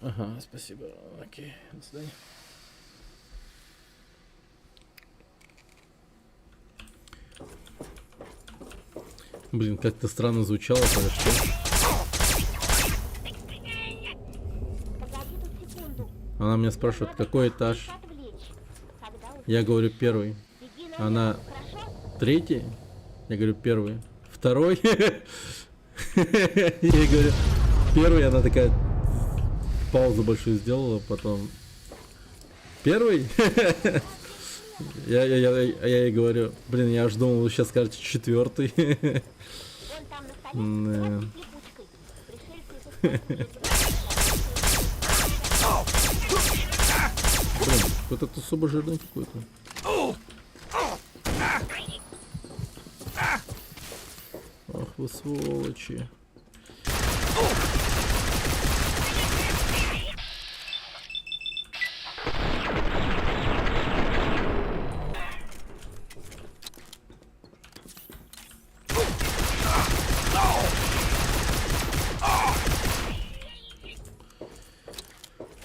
S5: Ага, спасибо. Окей, до свидания. Блин, как-то странно звучало, подожди. Она меня спрашивает, какой этаж? Я говорю, первый. Она, третий? Я говорю, первый. Второй? Я ей говорю, первый, она такая паузу большую сделала, потом первый? Я ей говорю, блин, я аж думал, вы сейчас скажете четвертый. Блин, вот это особо жирный какой-то. Ах вы сволочи.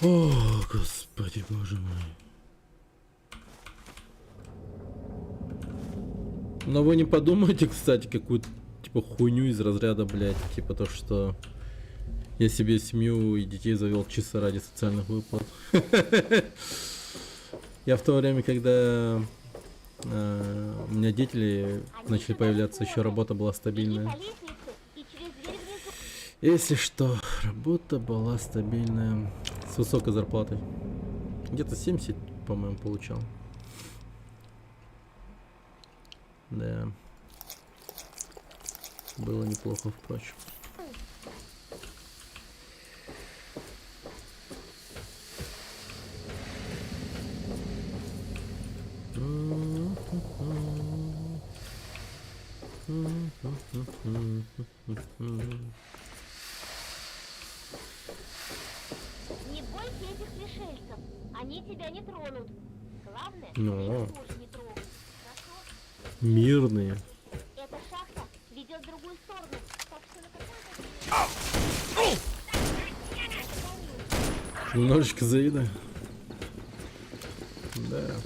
S5: О, господи, боже мой. Но вы не подумайте, кстати, какую-то типа хуйню из разряда, блядь, типа то, что я себе семью и детей завел чисто ради социальных выплат. Я в то время, когда у меня дети начали появляться, еще работа была стабильная. Если что, работа была стабильная, с высокой зарплатой. Где-то 70, по-моему, получал. Да. Было неплохо, впрочем.
S6: Не бойся этих пришельцев. Они тебя не тронут. Главное,
S5: Ну.
S6: их тоже не трогать. Хорошо?
S5: Мирные.
S6: Эта шахта ведет в другую сторону. Так что на какой-то...
S5: Немножечко заеда. Да.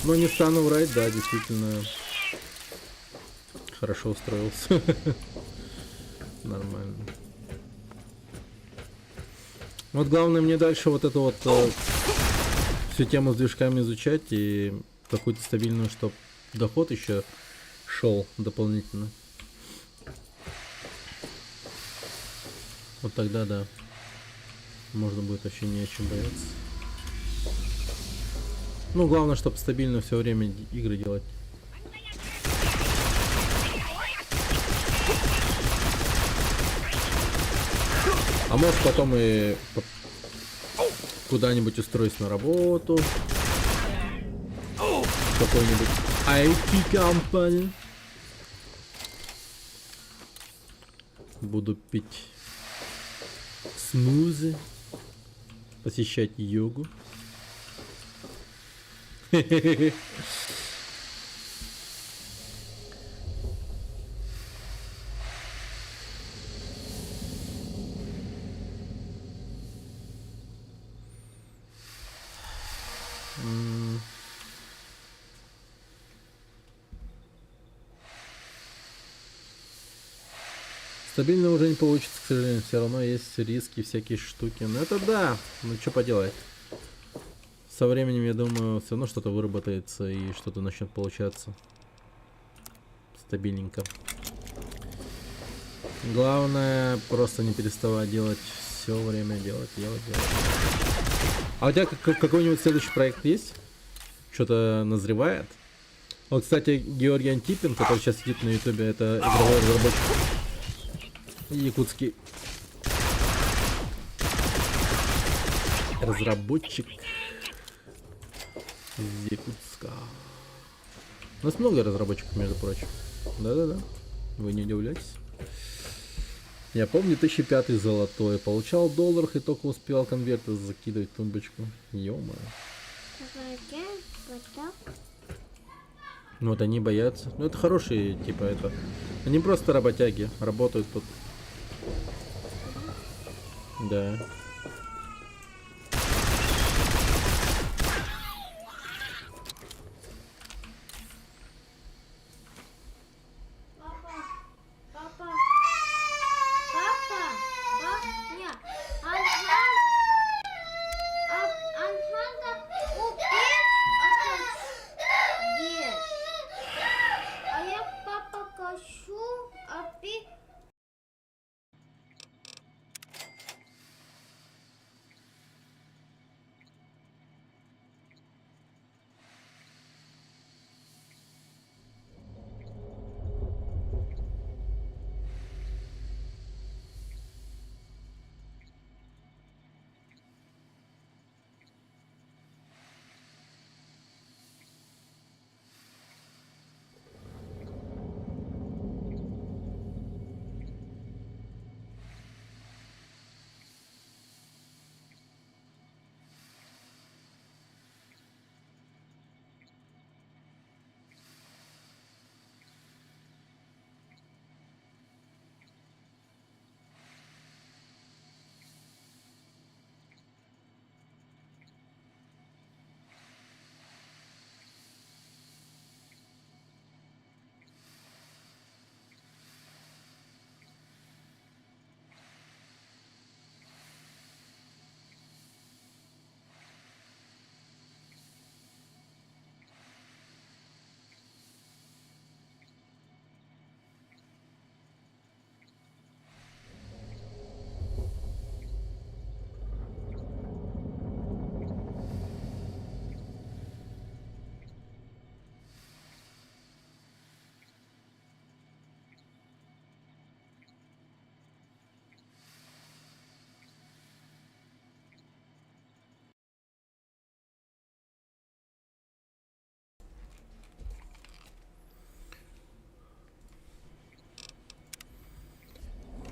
S5: Но не стану врать, да, действительно. Хорошо устроился. Нормально. Вот главное мне дальше вот эту вот всю тему с движками изучать и какую-то стабильную, чтоб доход еще шел дополнительно. Вот тогда да. Можно будет вообще не о чем бояться. Ну, главное, чтобы стабильно все время игры делать. А может потом и куда-нибудь устроюсь на работу. Какой-нибудь IT-компании. Буду пить смузи, посещать йогу. Стабильно уже не получится, к сожалению. Все равно есть риски, всякие штуки. Но это да. Ну что поделать. Со временем, я думаю, все равно что-то выработается и что-то начнет получаться. Стабильненько. Главное просто не переставать делать. Все время делать. А у тебя какой-нибудь следующий проект есть? Что-то назревает? Вот, кстати, Георгий Антипин, который сейчас сидит на ютубе, это игровой разработчик. Якутский разработчик из Якутска. У нас много разработчиков, между прочим. Да-да-да. Вы не удивляйтесь. Я помню 2005 золотой. Получал в долларах и только успевал конверты закидывать в тумбочку. Ё-моё. Ну вот они боятся. Ну это хорошие, типа это. Они просто работяги. Работают тут. Да.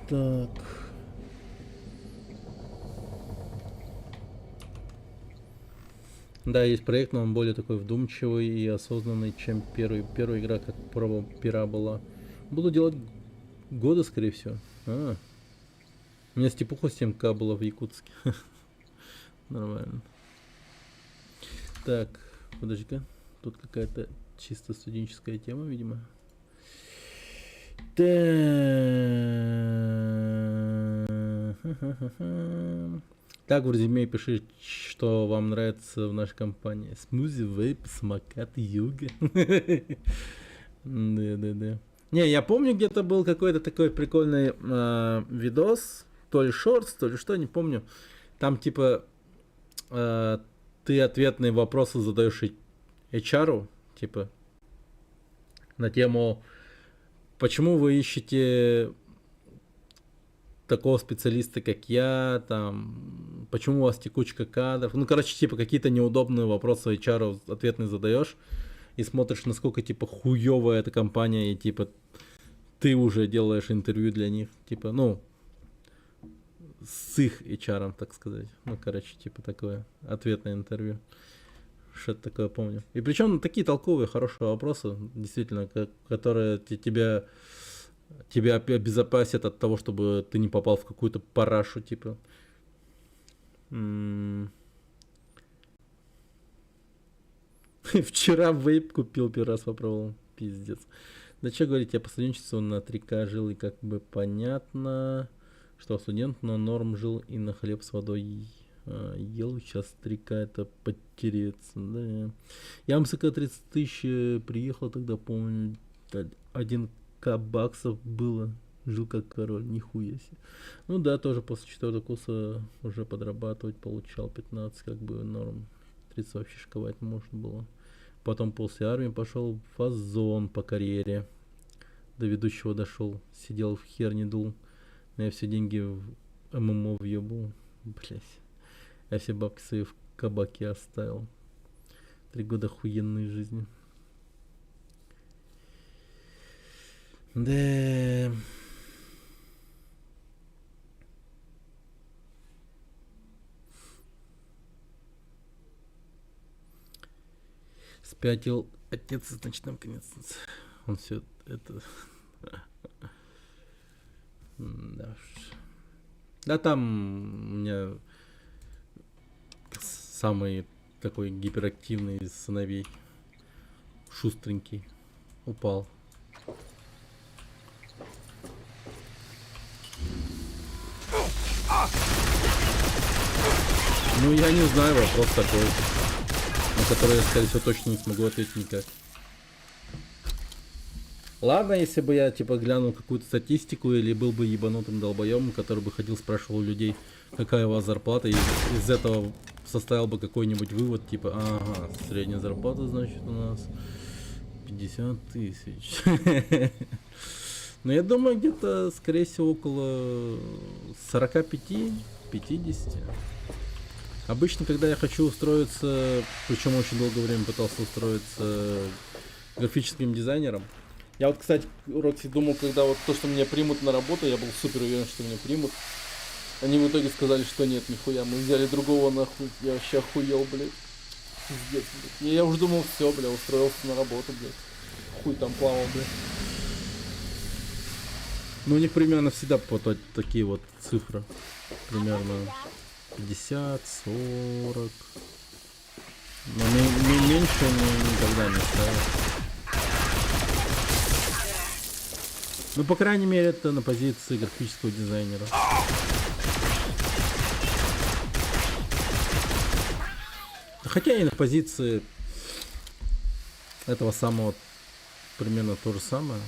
S5: Так. Да, есть проект, но он более такой вдумчивый и осознанный, чем первый. Первая игра, как проба пера была. Буду делать годы, скорее всего. У меня степуха 7К была в Якутске. Нормально. Так, подожди-ка. Тут какая-то чисто студенческая тема, видимо. Так, в резюме пиши, что вам нравится в нашей компании. Смузи, вейп, самокат, йога. Да. Не, я помню, где-то был какой-то такой прикольный видос, то ли шортс, то ли что, не помню. Там типа ты ответные вопросы задаешь HR, типа на тему, почему вы ищете такого специалиста, как я, там, почему у вас текучка кадров. Ну, короче, типа, какие-то неудобные вопросы HR ответные задаешь и смотришь, насколько, типа, хуёвая эта компания, и, типа, ты уже делаешь интервью для них, типа, ну, с их HR, так сказать. Ну, короче, типа, такое ответное интервью. Что-то такое помню. И причем такие толковые, хорошие вопросы, действительно, которые тебя обезопасят от того, чтобы ты не попал в какую-то парашу, типа. Вчера вейп купил, первый раз попробовал. Пиздец. Да что говорить, я по студенчеству на 3К жил, и как бы понятно, что студент, но норм жил и на хлеб с водой ел. Сейчас 3К это потереться, да. Я МСК 30 тысяч приехал, тогда помню, 1К баксов было. Жил как король, нихуя себе. Ну да, тоже после 4-го курса уже подрабатывать получал 15, как бы норм. 30 вообще шиковать можно было. Потом после армии пошел в фазон по карьере. До ведущего дошел. Сидел в херне дул. Но я все деньги в ММО въебал. Блять. Я все бабки свои в кабаке оставил. 3 года охуенной жизни. Да. Спятил отец из ночного конец. Он все это... Да. Да, там у меня самый такой гиперактивный из сыновей. Шустренький. Упал. Ну, я не знаю, вопрос такой, на который я, скорее всего, точно не смогу ответить никак. Ладно, если бы я, типа, глянул какую-то статистику или был бы ебанутым долбоемом, который бы ходил, спрашивал у людей, какая у вас зарплата, и из этого составил бы какой-нибудь вывод, типа, ага, средняя зарплата, значит, у нас 50 тысяч. Но я думаю, где-то, скорее всего, около 45-50. Обычно, когда я хочу устроиться, причем очень долгое время пытался устроиться графическим дизайнером. Я вот, кстати, Рокси, думал, когда вот то, что меня примут на работу, я был супер уверен, что меня примут. Они в итоге сказали, что нет, нихуя, мы взяли другого нахуй. Я вообще охуел, блядь. Пиздец, блядь. Я уже думал, все, бля, устроился на работу, блядь. Хуй там плавал, блядь. Ну, у них примерно всегда вот такие вот цифры. Примерно 50, 40. Но меньше никогда не ставят. Ну, по крайней мере, это на позиции графического дизайнера. Хотя и на позиции этого самого примерно то же самое.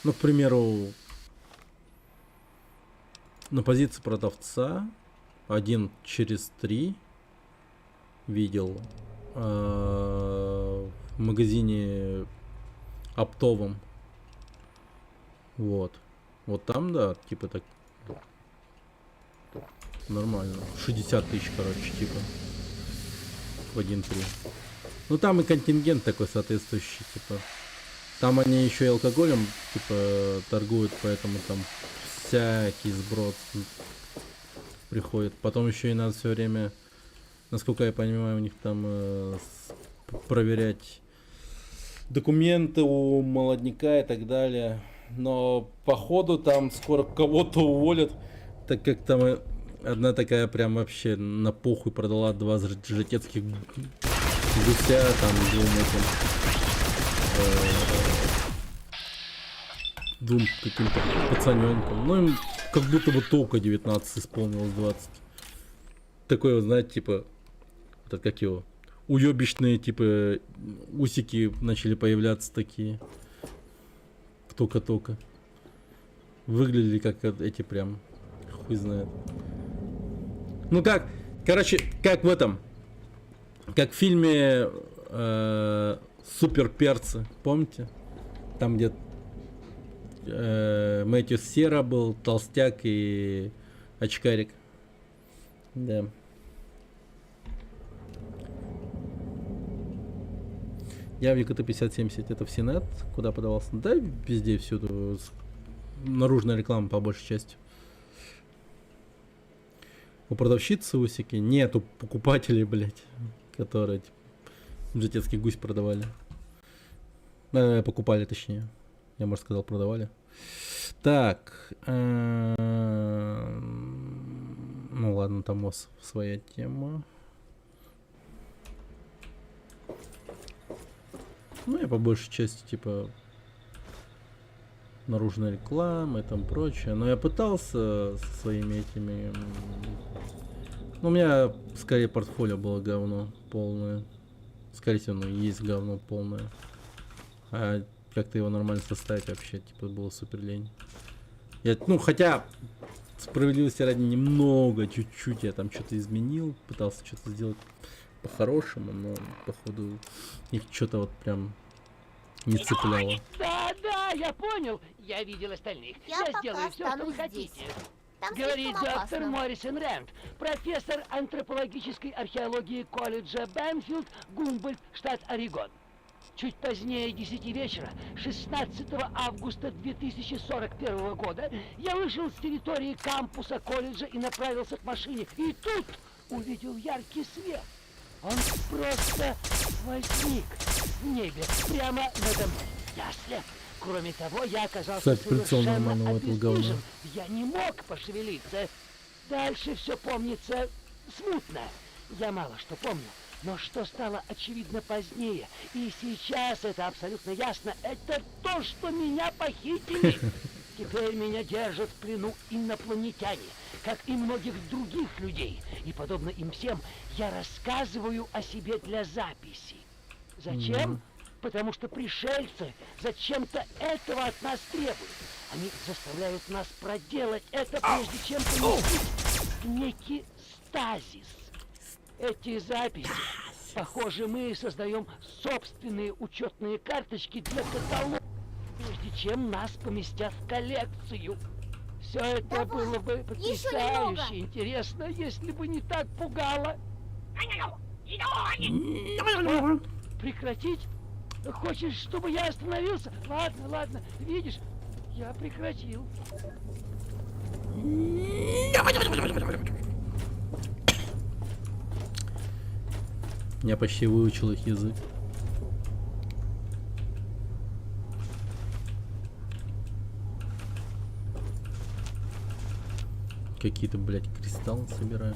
S5: Ну, к примеру, на позиции продавца 1 через 3 видел в магазине оптовом. Вот там, да, типа так нормально. 60 тысяч, короче, типа в 1.3. Ну там и контингент такой соответствующий, типа. Там они еще и алкоголем, типа, торгуют, поэтому там всякий сброд приходит. Потом еще и надо все время, насколько я понимаю, у них там проверять документы у молодняка и так далее. Но походу там скоро кого-то уволят, так как там одна такая прям вообще на похуй продала 2 житецких гуся там двум каким-то пацаненкам. Ну им как будто бы только 19 исполнилось, 20. Такое, вот, знаете, типа, это как его, уебищные, типа, усики начали появляться такие. Только-только. Выглядели как эти прям, хуй знает. Ну как, короче, как в этом, как в фильме Супер перцы, помните? Там где Мэтью Сера был, толстяк и очкарик. Да. Я в ЕКТ-5070, это в Синет, куда подавался? Да, везде, всюду. Наружная реклама по большей части. У продавщицы усики нет, у покупателей, блять, которые типа, житецкий гусь продавали. Покупали, точнее. Я, может, сказал, продавали. Так. Ну ладно, там у вас своя тема. Ну, я по большей части, типа, наружная реклама и там прочее. Но я пытался со своими этими... Ну, у меня, скорее, портфолио было говно полное. Скорее всего, ну, есть говно полное. А как-то его нормально составить вообще, типа, было супер лень. Я, ну, хотя, справедливости ради, немного, чуть-чуть я там что-то изменил. Пытался что-то сделать по-хорошему, но, походу, их что-то вот прям не цепляло.
S14: Да, я понял. Я видел остальных. Я сделаю все, что вы хотите. Говорит доктор Моррисон Рэнд, профессор антропологической археологии колледжа Бенфилд, Гумбольдт, штат Орегон. Чуть позднее 10 вечера, 16 августа 2041 года, я вышел с территории кампуса колледжа и направился к машине. И тут увидел яркий свет. Он просто возник в небе, прямо надо мной. Я слеп. Кроме того, я оказался совершенно обездвижен. Я не мог пошевелиться. Дальше все помнится смутно. Я мало что помню. Но что стало очевидно позднее, и сейчас это абсолютно ясно, это то, что меня похитили. Теперь меня держат в плену инопланетяне, как и многих других людей. И подобно им всем, я рассказываю о себе для записи. Зачем? Потому что пришельцы зачем-то этого от нас требуют. Они заставляют нас проделать это, прежде чем поместить в некий стазис. Эти записи, похоже, мы создаем собственные учетные карточки для каталога, прежде чем нас поместят в коллекцию. Все это было бы потрясающе интересно, если бы не так пугало. Прекратить? Хочешь, чтобы я остановился? Ладно, ладно, видишь, я прекратил.
S5: Я почти выучил их язык. Какие-то, блядь, кристаллы собираю.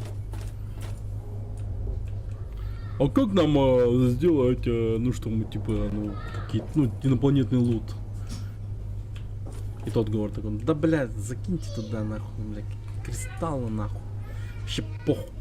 S5: А как нам сделать, ну что мы типа, ну, какие-то, ну, инопланетный лут? И тот говорит такой, да, блядь, закиньте туда, нахуй, блядь, кристаллы, нахуй. Вообще похуй.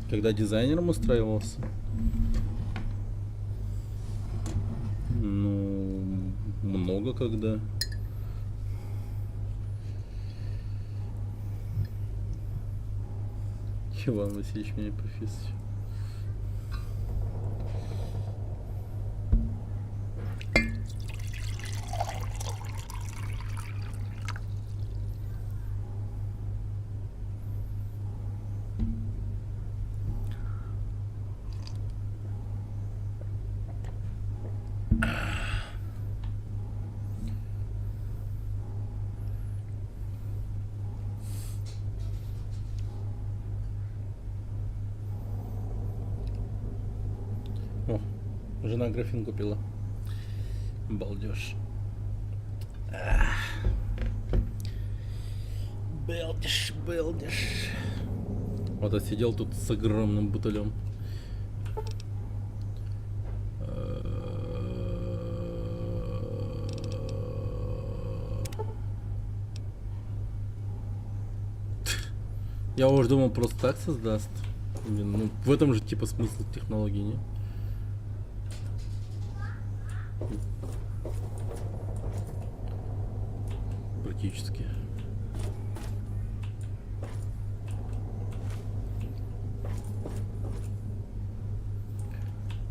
S5: Когда дизайнером устраивался? Ну, много когда. Иван Васильевич меня профессор. О, жена графин купила. Балдеж. Балдеж, балдеж. Вот я сидел тут с огромным бутылем. Я уже думал, просто так создаст. Блин, ну, в этом же типа смысл технологии, не? Практически.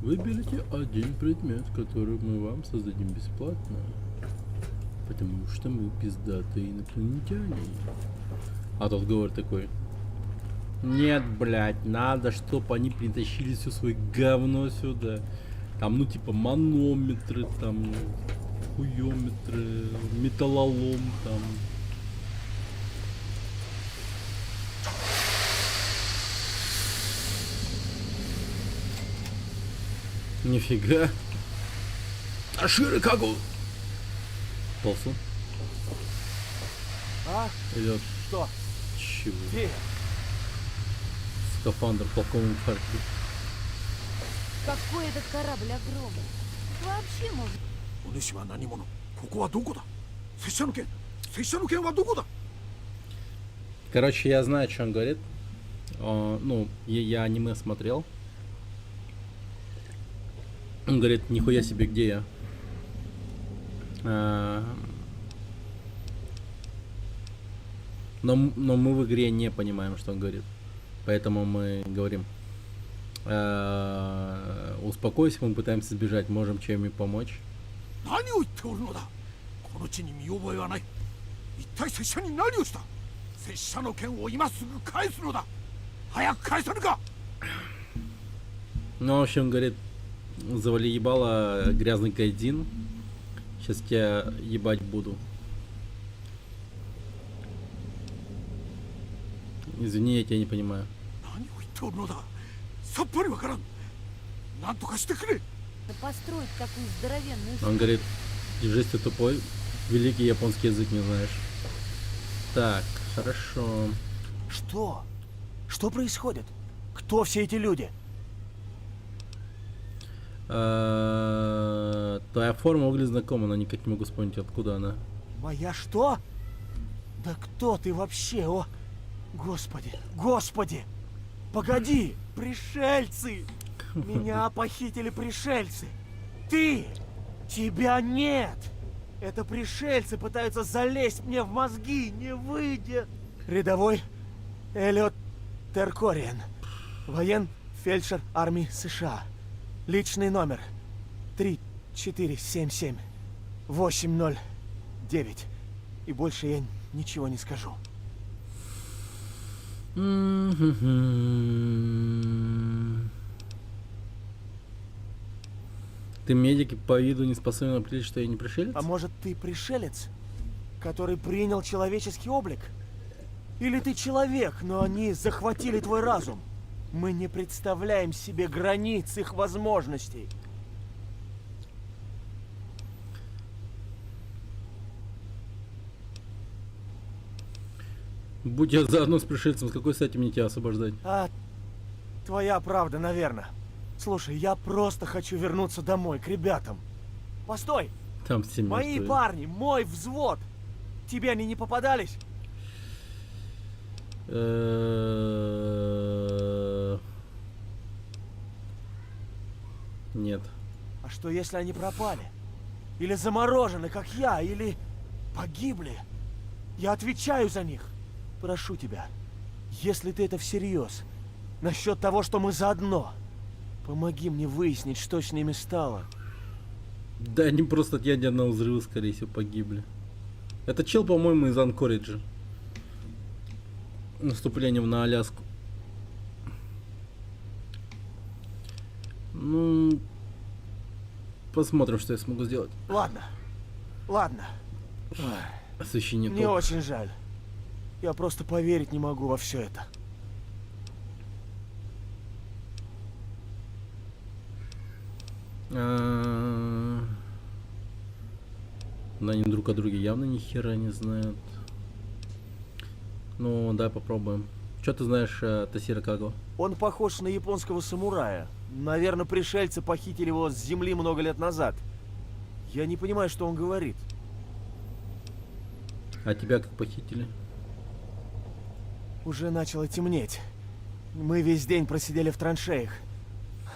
S5: Выберите один предмет, который мы вам создадим бесплатно. Потому что мы пиздатые инопланетяне. А тот говорит такой: нет, блядь, надо, чтобы они притащили все свое говно сюда. Там, ну, типа, манометры, там, хуёметры, металлолом, там. Нифига. Аширы Кагу. Полсу.
S22: А?
S5: Идет.
S22: Что?
S5: Чего?
S22: Где?
S5: Скафандр полковник Харьков.
S19: Какой этот корабль огромный. Вообще можно.
S5: Короче, я знаю, что он говорит. Ну, я аниме смотрел. Он говорит: нихуя себе, где я? Но мы в игре не понимаем, что он говорит. Поэтому мы говорим: успокойся, мы пытаемся сбежать, можем чем-нибудь помочь. Ну, в общем, говорит: завали ебало, грязный кайдин. Сейчас тебя ебать буду. Извини, я тебя не понимаю.
S19: Построить такую здоровенную...
S5: Он говорит: держись, ты тупой, великий японский язык не знаешь. Так, хорошо.
S9: Что? Что происходит? Кто все эти люди?
S5: Твоя форма выглядит знакома, но никак не могу вспомнить, откуда она.
S9: Моя что? Да кто ты вообще, о? Господи, господи! Погоди, пришельцы! Меня похитили пришельцы! Ты! Тебя нет! Это пришельцы пытаются залезть мне в мозги, не выйдет! Рядовой Эллиот Теркориен, воен-фельдшер армии США. Личный номер 3477-809. И больше я ничего не скажу.
S5: Ты медик и по виду не способен определить, что я не пришелец?
S9: А может, ты пришелец, который принял человеческий облик? Или ты человек, но они захватили твой разум? Мы не представляем себе границ их возможностей.
S5: Будь я заодно с пришельцем, с какой стати мне тебя освобождать?
S9: А, твоя правда, наверное. Слушай, я просто хочу вернуться домой, к ребятам. Постой!
S5: Там все
S9: мои
S5: мертвые.
S9: парни, мой взвод! Тебе они не попадались?
S5: Нет.
S9: А что если они пропали? Или заморожены, как я, или погибли? Я отвечаю за них. Прошу тебя, если ты это всерьез, насчет того, что мы заодно, помоги мне выяснить, что с ними стало.
S5: Да, они просто от ядерного взрыва, скорее всего, погибли. Это чел, по-моему, из Анкориджа. Наступлением на Аляску. Ну, посмотрим, что я смогу сделать.
S9: Ладно, ладно.
S5: Освещение
S9: Мне
S5: топ.
S9: очень жаль. Я просто поверить не могу во все это.
S5: Но они друг о друге явно ни хера не знают. Ну, давай попробуем. Что ты знаешь о Тасира Каго?
S9: Он похож на японского самурая. Наверное, пришельцы похитили его с земли много лет назад. Я не понимаю, что он говорит.
S5: А тебя как похитили?
S9: Уже начало темнеть. Мы весь день просидели в траншеях,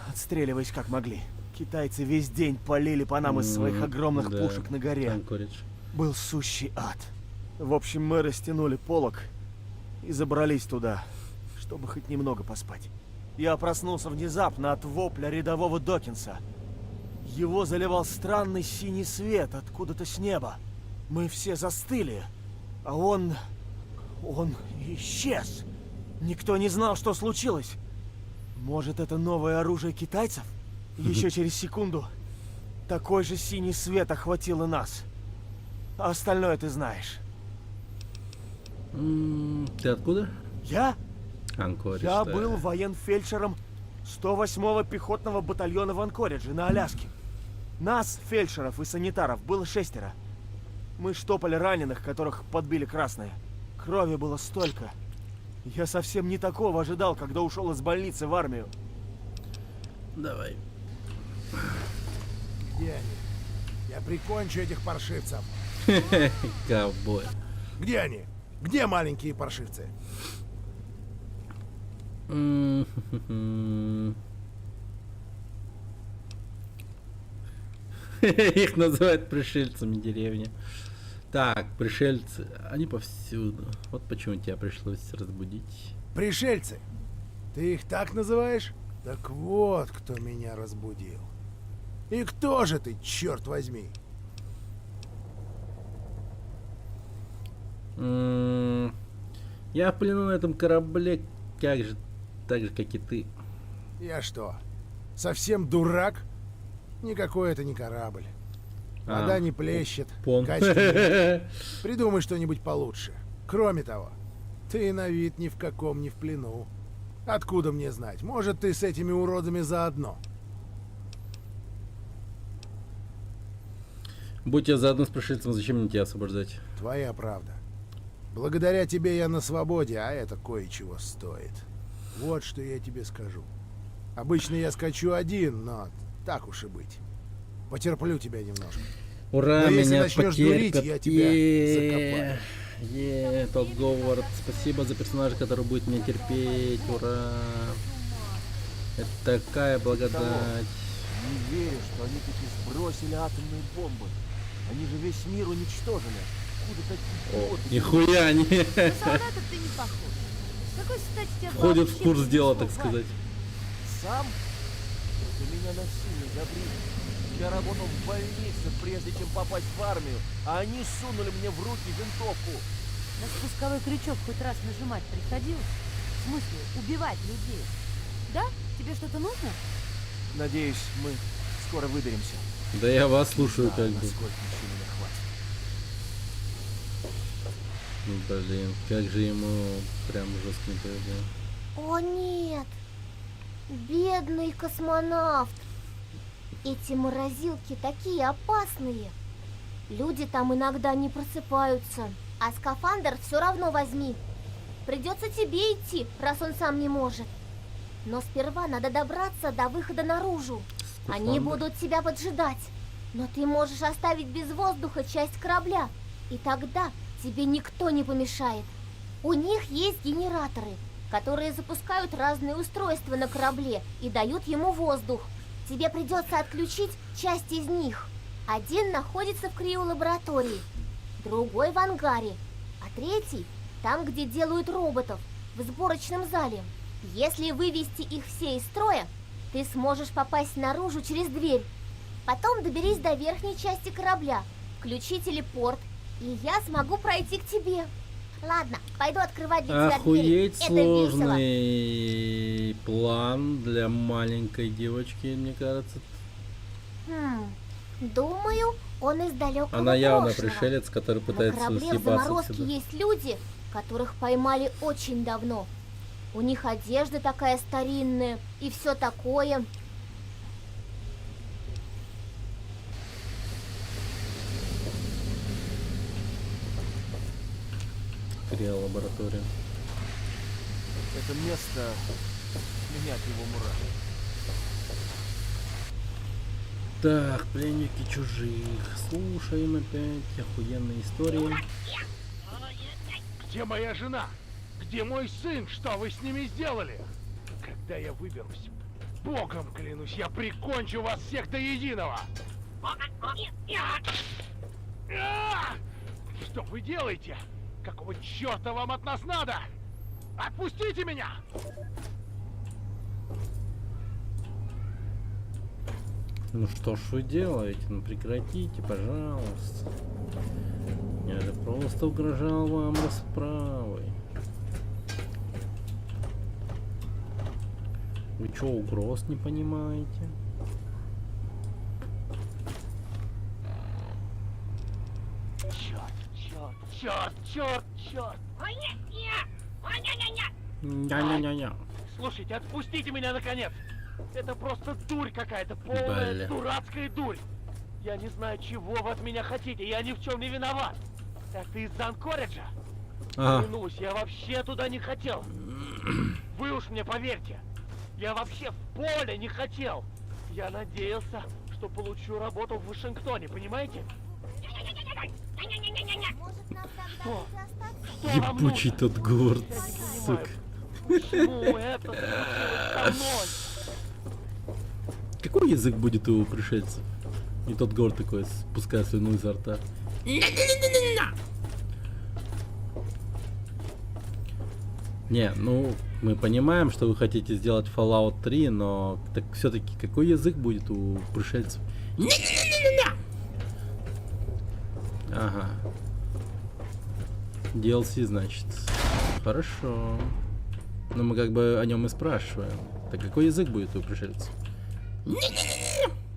S9: отстреливаясь как могли. Китайцы весь день полили по нам из своих огромных пушек на горе.
S5: Анкоридж.
S9: Был сущий ад. В общем, мы растянули полог и забрались туда, чтобы хоть немного поспать. Я проснулся внезапно от вопля рядового Докинса. Его заливал странный синий свет откуда-то с неба. Мы все застыли, а он исчез. Никто не знал, что случилось. Может, это новое оружие китайцев? Еще через секунду такой же синий свет охватил и нас. А остальное ты знаешь.
S5: Ты откуда?
S9: Я?
S5: Анкоридж.
S9: Я
S5: да.
S9: был военфельдшером 108-го пехотного батальона в Анкоридже на Аляске. Нас, фельдшеров и санитаров, было 6. Мы штопали раненых, которых подбили красные. Крови было столько. Я совсем не такого ожидал, когда ушел из больницы в армию.
S5: Давай.
S2: Где они? Я прикончу этих паршивцев.
S5: Ковбой.
S2: Где они? Где маленькие паршивцы?
S5: Их называют пришельцами деревни. Так, пришельцы, они повсюду. Вот почему тебя пришлось разбудить.
S2: Пришельцы? Ты их так называешь? Так вот, кто меня разбудил. И кто же ты, черт возьми?
S5: Я в плену на этом корабле, так же, как и ты.
S2: Я что, совсем дурак? Никакой это не корабль. Вода не плещет, качки нет. Придумай что-нибудь получше. Кроме того, ты на вид ни в каком не в плену. Откуда мне знать? Может, ты с этими уродами заодно?
S5: Будь я заодно с пришельцем, зачем мне тебя освобождать?
S2: Твоя правда. Благодаря тебе я на свободе, а это кое-чего стоит. Вот что я тебе скажу. Обычно я скачу один, но так уж и быть. Потерплю тебя немножко.
S5: Ура,
S2: но если
S5: меня
S2: начнешь
S5: потерпят.
S2: дурить, я тебя закопаю.
S5: Тот Говард. Спасибо за персонажа, который будет меня терпеть. Ура. Это такая благодать.
S9: Не верю, что они таки сбросили атомные бомбы. Они же весь мир уничтожили. Откуда такие идиоты?
S5: Нихуя не.
S19: На солдата ты не похож. Какой, кстати, тебя
S5: Входит в курс дела, так сказать.
S9: Сам? Ты меня насильно забрили. Я работал в больнице, прежде чем попасть в армию, а они сунули мне в руки винтовку.
S19: На спусковой крючок хоть раз нажимать приходилось? В смысле, убивать людей? Да? Тебе что-то нужно?
S9: Надеюсь, мы скоро выберемся.
S5: Да я вас слушаю,
S9: Да,
S5: как бы.
S9: насколько еще меня хватит.
S5: Блин, как же ему прям жестко не повезло.
S6: О нет! Бедный космонавт! Эти морозилки такие опасные. Люди там иногда не просыпаются. А скафандр все равно возьми. Придется тебе идти, раз он сам не может. Но сперва надо добраться до выхода наружу. Они будут тебя поджидать. Но ты можешь оставить без воздуха часть корабля. И тогда тебе никто не помешает. У них есть генераторы, которые запускают разные устройства на корабле и дают ему воздух. Тебе придется отключить часть из них. Один находится в криолаборатории, другой в ангаре, а третий там, где делают роботов, в сборочном зале. Если вывести их все из строя, ты сможешь попасть наружу через дверь. Потом доберись до верхней части корабля, включи телепорт, и я смогу пройти к тебе. Ладно, пойду открывать для тебя дверь.
S5: Охуеть
S6: Это весело.
S5: сложный план для маленькой девочки, мне кажется.
S6: Думаю, он из далекого
S5: Она явно
S6: прошлого.
S5: пришелец, который пытается
S6: На корабле в
S5: съебаться
S6: заморозке
S5: отсюда.
S6: есть люди, которых поймали очень давно. У них одежда такая старинная и все такое.
S5: Криолаборатория.
S9: Это место меня от его мурашек.
S5: Так, пленники чужих. Слушаем опять охуенные истории.
S21: Где моя жена? Где мой сын? Что вы с ними сделали? Когда я выберусь, Богом клянусь, я прикончу вас всех до единого! Что вы делаете? Какого черта вам от нас надо? Отпустите меня!
S5: Ну что ж вы делаете? Ну прекратите, пожалуйста. Я же просто угрожал вам расправой. Вы чё, угроз не понимаете?
S21: Черт!
S5: Ня-ня-ня-ня.
S21: Слушайте, отпустите меня наконец! Это просто дурь какая-то, полная
S5: Бля.
S21: дурацкая дурь! Я не знаю, чего вы от меня хотите, я ни в чем не виноват! Это из-за Анкориджа?
S5: Ага.
S21: Клянусь, я вообще туда не хотел! Вы уж мне поверьте! Я вообще в поле не хотел! Я надеялся, что получу работу в Вашингтоне, понимаете? Что? Что вам
S5: Ебучий
S21: нужно?
S5: тот город,
S21: Я не
S5: сука.
S21: понимаю, почему это случилось со мной?
S5: Какой язык будет у пришельцев? И тот город такой, спуская слюну изо рта. Не, ну, мы понимаем, что вы хотите сделать Fallout 3, но так все-таки какой язык будет у пришельцев? Ага. DLC, значит. Хорошо. Но мы как бы о нем и спрашиваем. Так какой язык будет у пришельцев?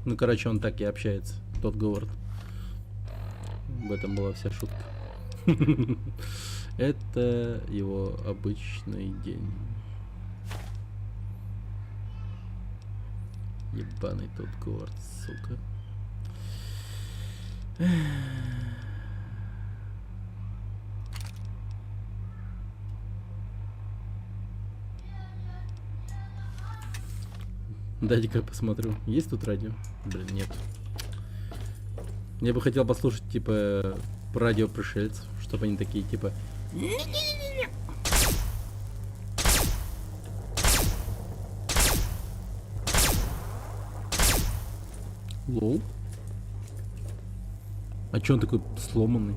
S5: Ну, короче, он так и общается, тот Говард. В этом была вся шутка. Это его обычный день. Ебаный тот Говард, сука. Дайте-ка посмотрю. Есть тут радио? Блин, нет. Я бы хотел послушать, типа, радио пришельцев, чтобы они такие, типа... Лол. А чё он такой сломанный?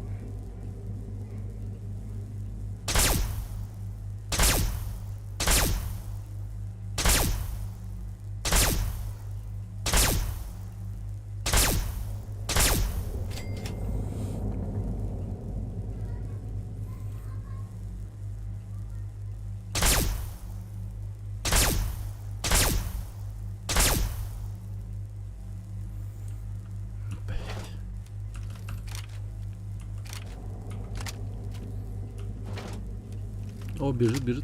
S5: О, бежит, бежит.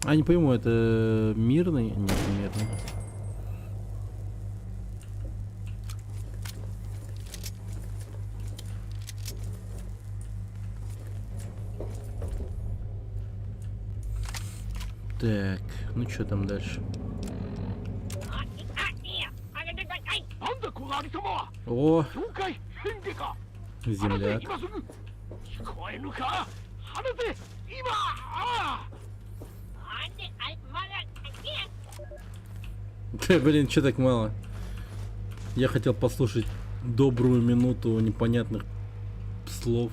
S5: А не пойму, это мирный? Нет, не мирный. Так, ну что там дальше? О, земляк. Да, блин, что так мало? Я хотел послушать добрую минуту непонятных слов.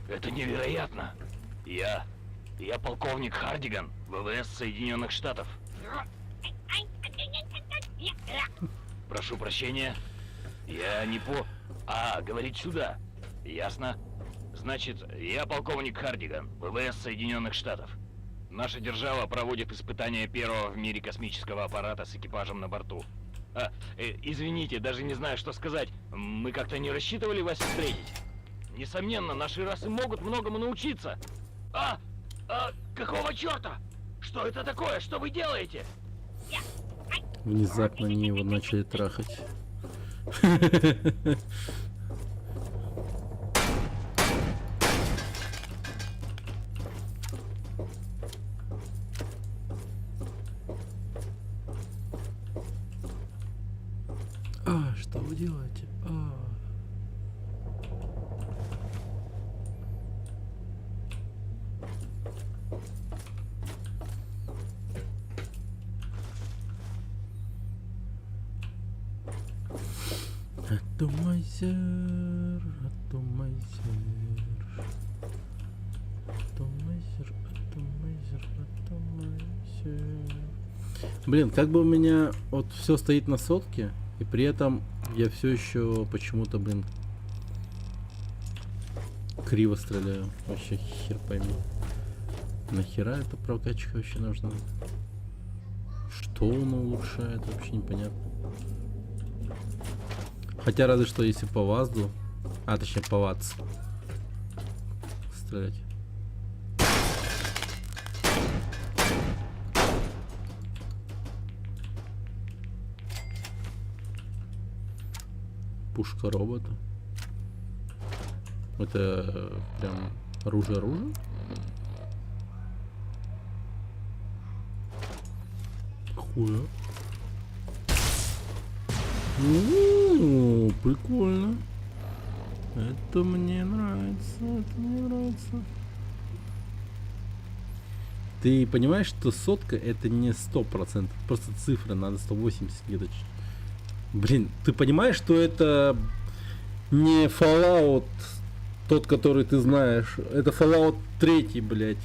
S4: Это невероятно. Я полковник Хардиган, ВВС Соединенных Штатов. Прошу прощения. Я не по... говорить сюда. Ясно. Значит, я полковник Хардиган, ВВС Соединенных Штатов. Наша держава проводит испытания первого в мире космического аппарата с экипажем на борту. Извините, даже не знаю, что сказать. Мы как-то не рассчитывали вас встретить. Несомненно, наши расы могут многому научиться. Какого черта? Что это такое? Что вы делаете?
S5: Внезапно они его начали трахать. Что вы делаете? Атомайзер. Блин, как бы у меня вот все стоит на сотке, и при этом я все еще почему-то, блин, криво стреляю. Вообще хер пойми. Нахера эта прокачка вообще нужна? Что он улучшает, вообще непонятно. Хотя разве что если по ВАЗду, точнее по ВАЦ стрелять. Пушка робота. Это прям оружие. Хуя. Прикольно. Это мне нравится. Ты понимаешь, что сотка это не 100%, просто цифра, надо 180 где-то. Блин, ты понимаешь, что это не Fallout тот, который ты знаешь, это Fallout 3, блядь.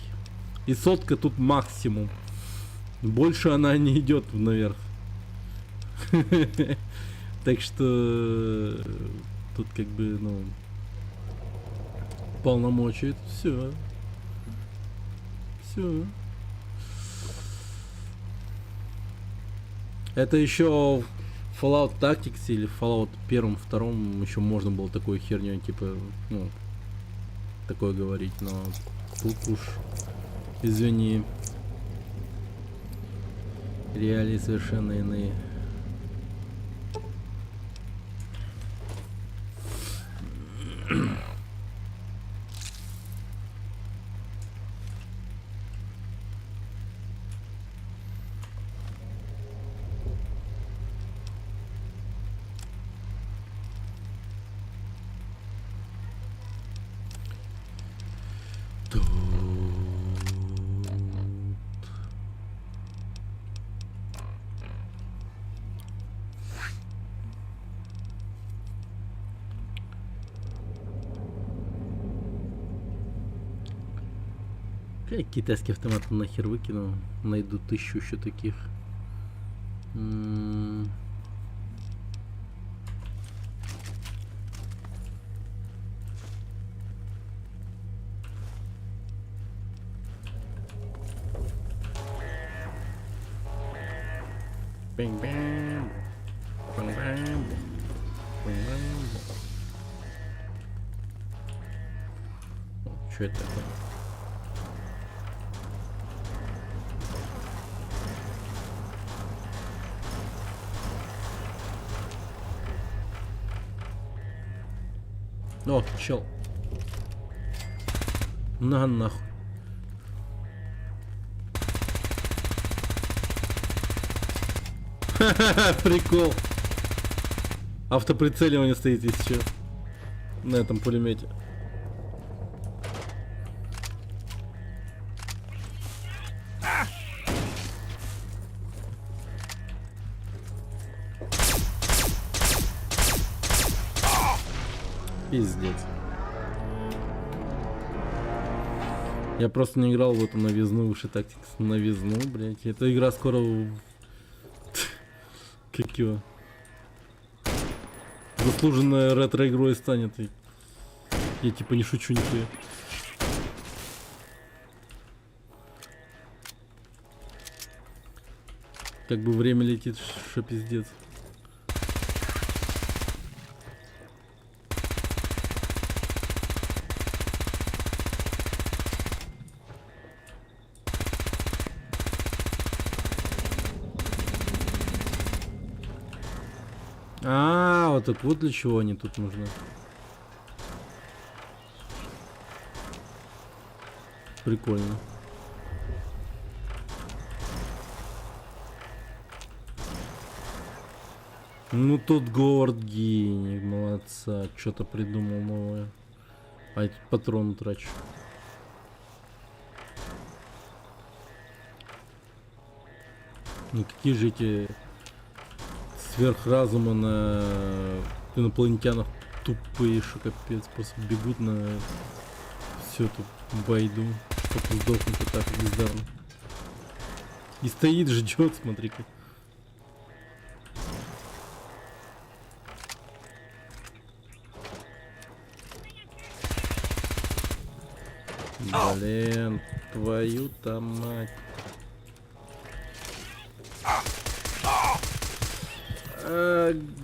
S5: И сотка тут максимум. Больше она не идет наверх. Так что тут как бы, ну, полномочия, все. Это еще Fallout Tactics или Fallout 1, 2 еще можно было такой херню, типа, ну, такое говорить, но тут уж, извини, реалии совершенно иные. Китайский автомат нахер выкину, найду 1000 еще таких. Бэнг-бэнг. Бэнг-бэнг. Бэнг-бэнг. Что это такое? О, чел. На нахуй. Прикол. Автоприцеливание стоит еще на этом пулемете. Пиздец. Я просто не играл в эту новизну, уж и тактикс новизну, блять. Эта игра скоро... Как его? Заслуженная ретро-игрой станет. Я типа не шучу нихуя. Как бы время летит, что пиздец. А, вот так вот для чего они тут нужны. Прикольно. Ну тот Говард гений, молодца, что-то придумал новое. А я тут патрон трачу. Ну какие же эти сверхразумы на инопланетянах тупые, что капец, просто бегут на всю эту байду, чтобы сдохнуть вот так бездарно. И стоит, ждет, смотри-ка. Блин, твою-то мать.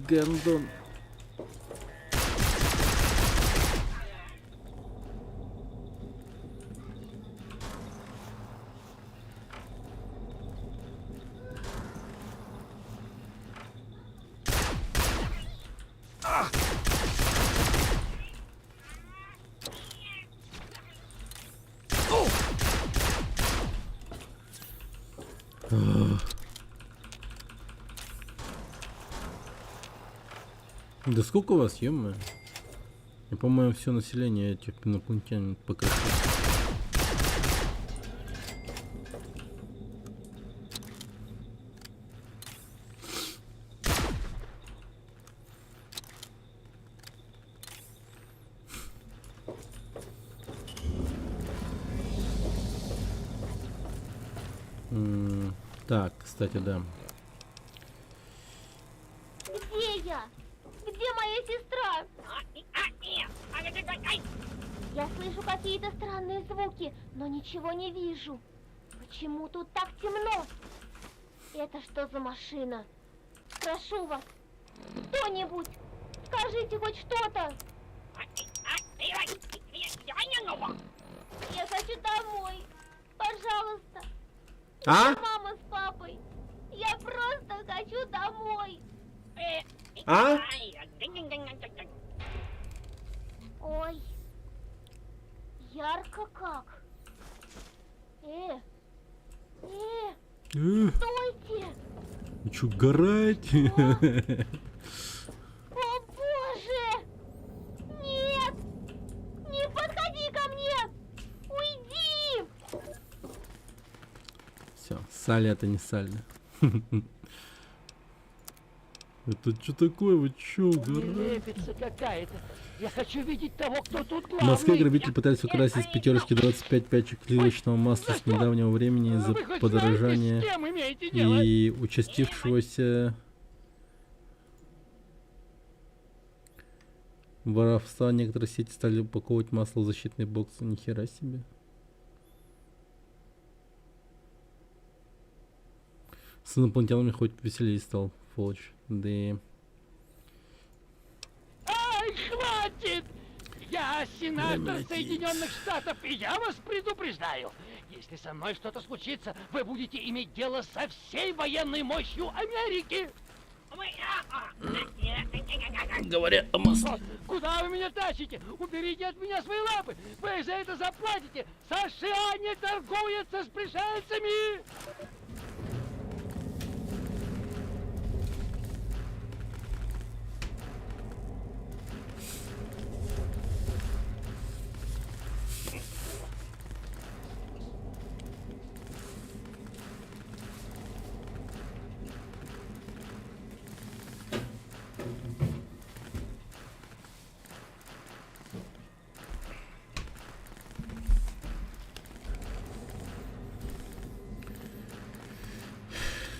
S5: Гандон. Да сколько у вас, ё-моё? Я, по-моему, все население этих инопланетян покрыто. Так, кстати, да.
S6: Где я? Где моя сестра? Я слышу какие-то странные звуки, но ничего не вижу. Почему тут так темно? Это что за машина? Прошу вас, кто-нибудь, скажите хоть что-то. Я хочу домой. Пожалуйста.
S5: А?
S6: Мама с папой. Я просто хочу домой.
S5: А?
S6: Ой. Ярко как. Стойте.
S5: Вы чё, угораете?
S6: О боже! Нет! Не подходи ко мне! Уйди!
S5: Все, Салли это не Салли. Это что такое? Вы чё, угораете?
S14: какая-то. Я хочу видеть того, кто тут
S5: В
S14: главный.
S5: Москве грабители пытались украсть из пятерочки 25 пачек сливочного масла с недавнего времени из-за подорожания и участившегося воровства. Некоторые сети стали упаковывать масло в защитные боксы. Нихера себе. С инопланетянами хоть веселее стал, Фолч. Да и...
S14: Ай, хватит! Я сенатор Соединенных Штатов, и я вас предупреждаю. Если со мной что-то случится, вы будете иметь дело со всей военной мощью Америки.
S5: Говорят о масле.
S14: Куда вы меня тащите? Уберите от меня свои лапы. Вы за это заплатите. США не торгуется с пришельцами.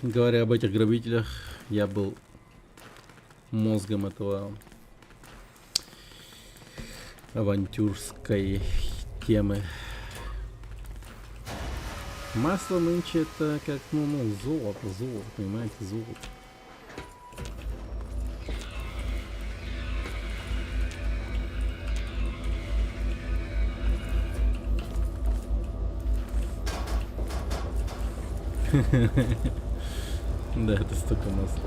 S5: говоря об этих грабителях, я был мозгом этого авантюрской темы. Масло нынче это как, золото, понимаете, золото. Да, это столько масла.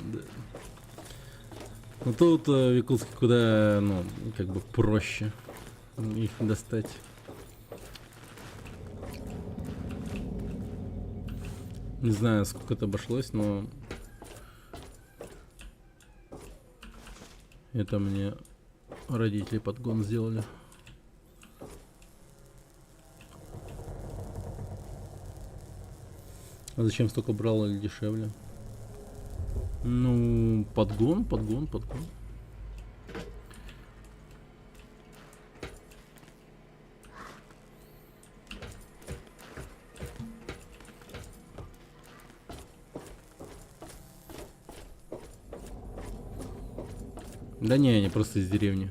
S5: Да. Ну тут в Якутске куда, как бы проще их достать. Не знаю, сколько это обошлось, но это мне родители подгон сделали. А зачем столько брал или дешевле? Ну, подгон. Да не, они просто из деревни.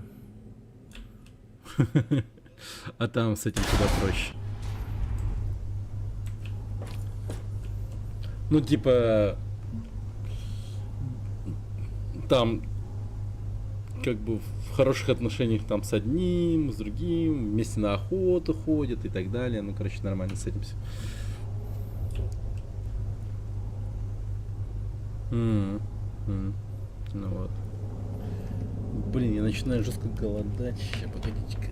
S5: А там с этим куда проще. Ну, типа, там, как бы, в хороших отношениях там с одним, с другим, вместе на охоту ходят и так далее. Ну, короче, нормально с этим все. Ну вот. Блин, я начинаю жестко голодать. Сейчас, погодите-ка.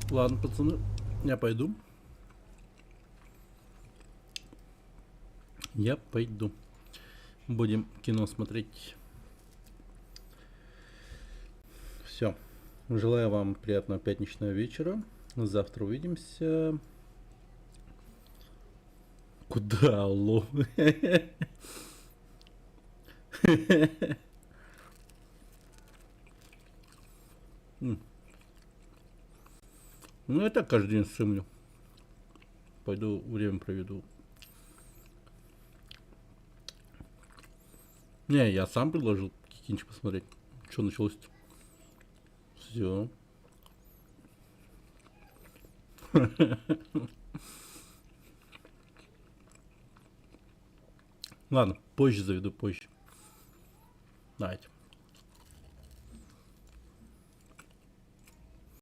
S5: Ладно, пацаны, я пойду. Я пойду. Будем кино смотреть. Все. Желаю вам приятного пятничного вечера. Завтра увидимся. Куда, алло? Ну, я так каждый день стримлю. Пойду время проведу. Не, я сам предложил кинчик посмотреть. Что началось-то? Все. Ладно, позже заведу, позже. Давайте.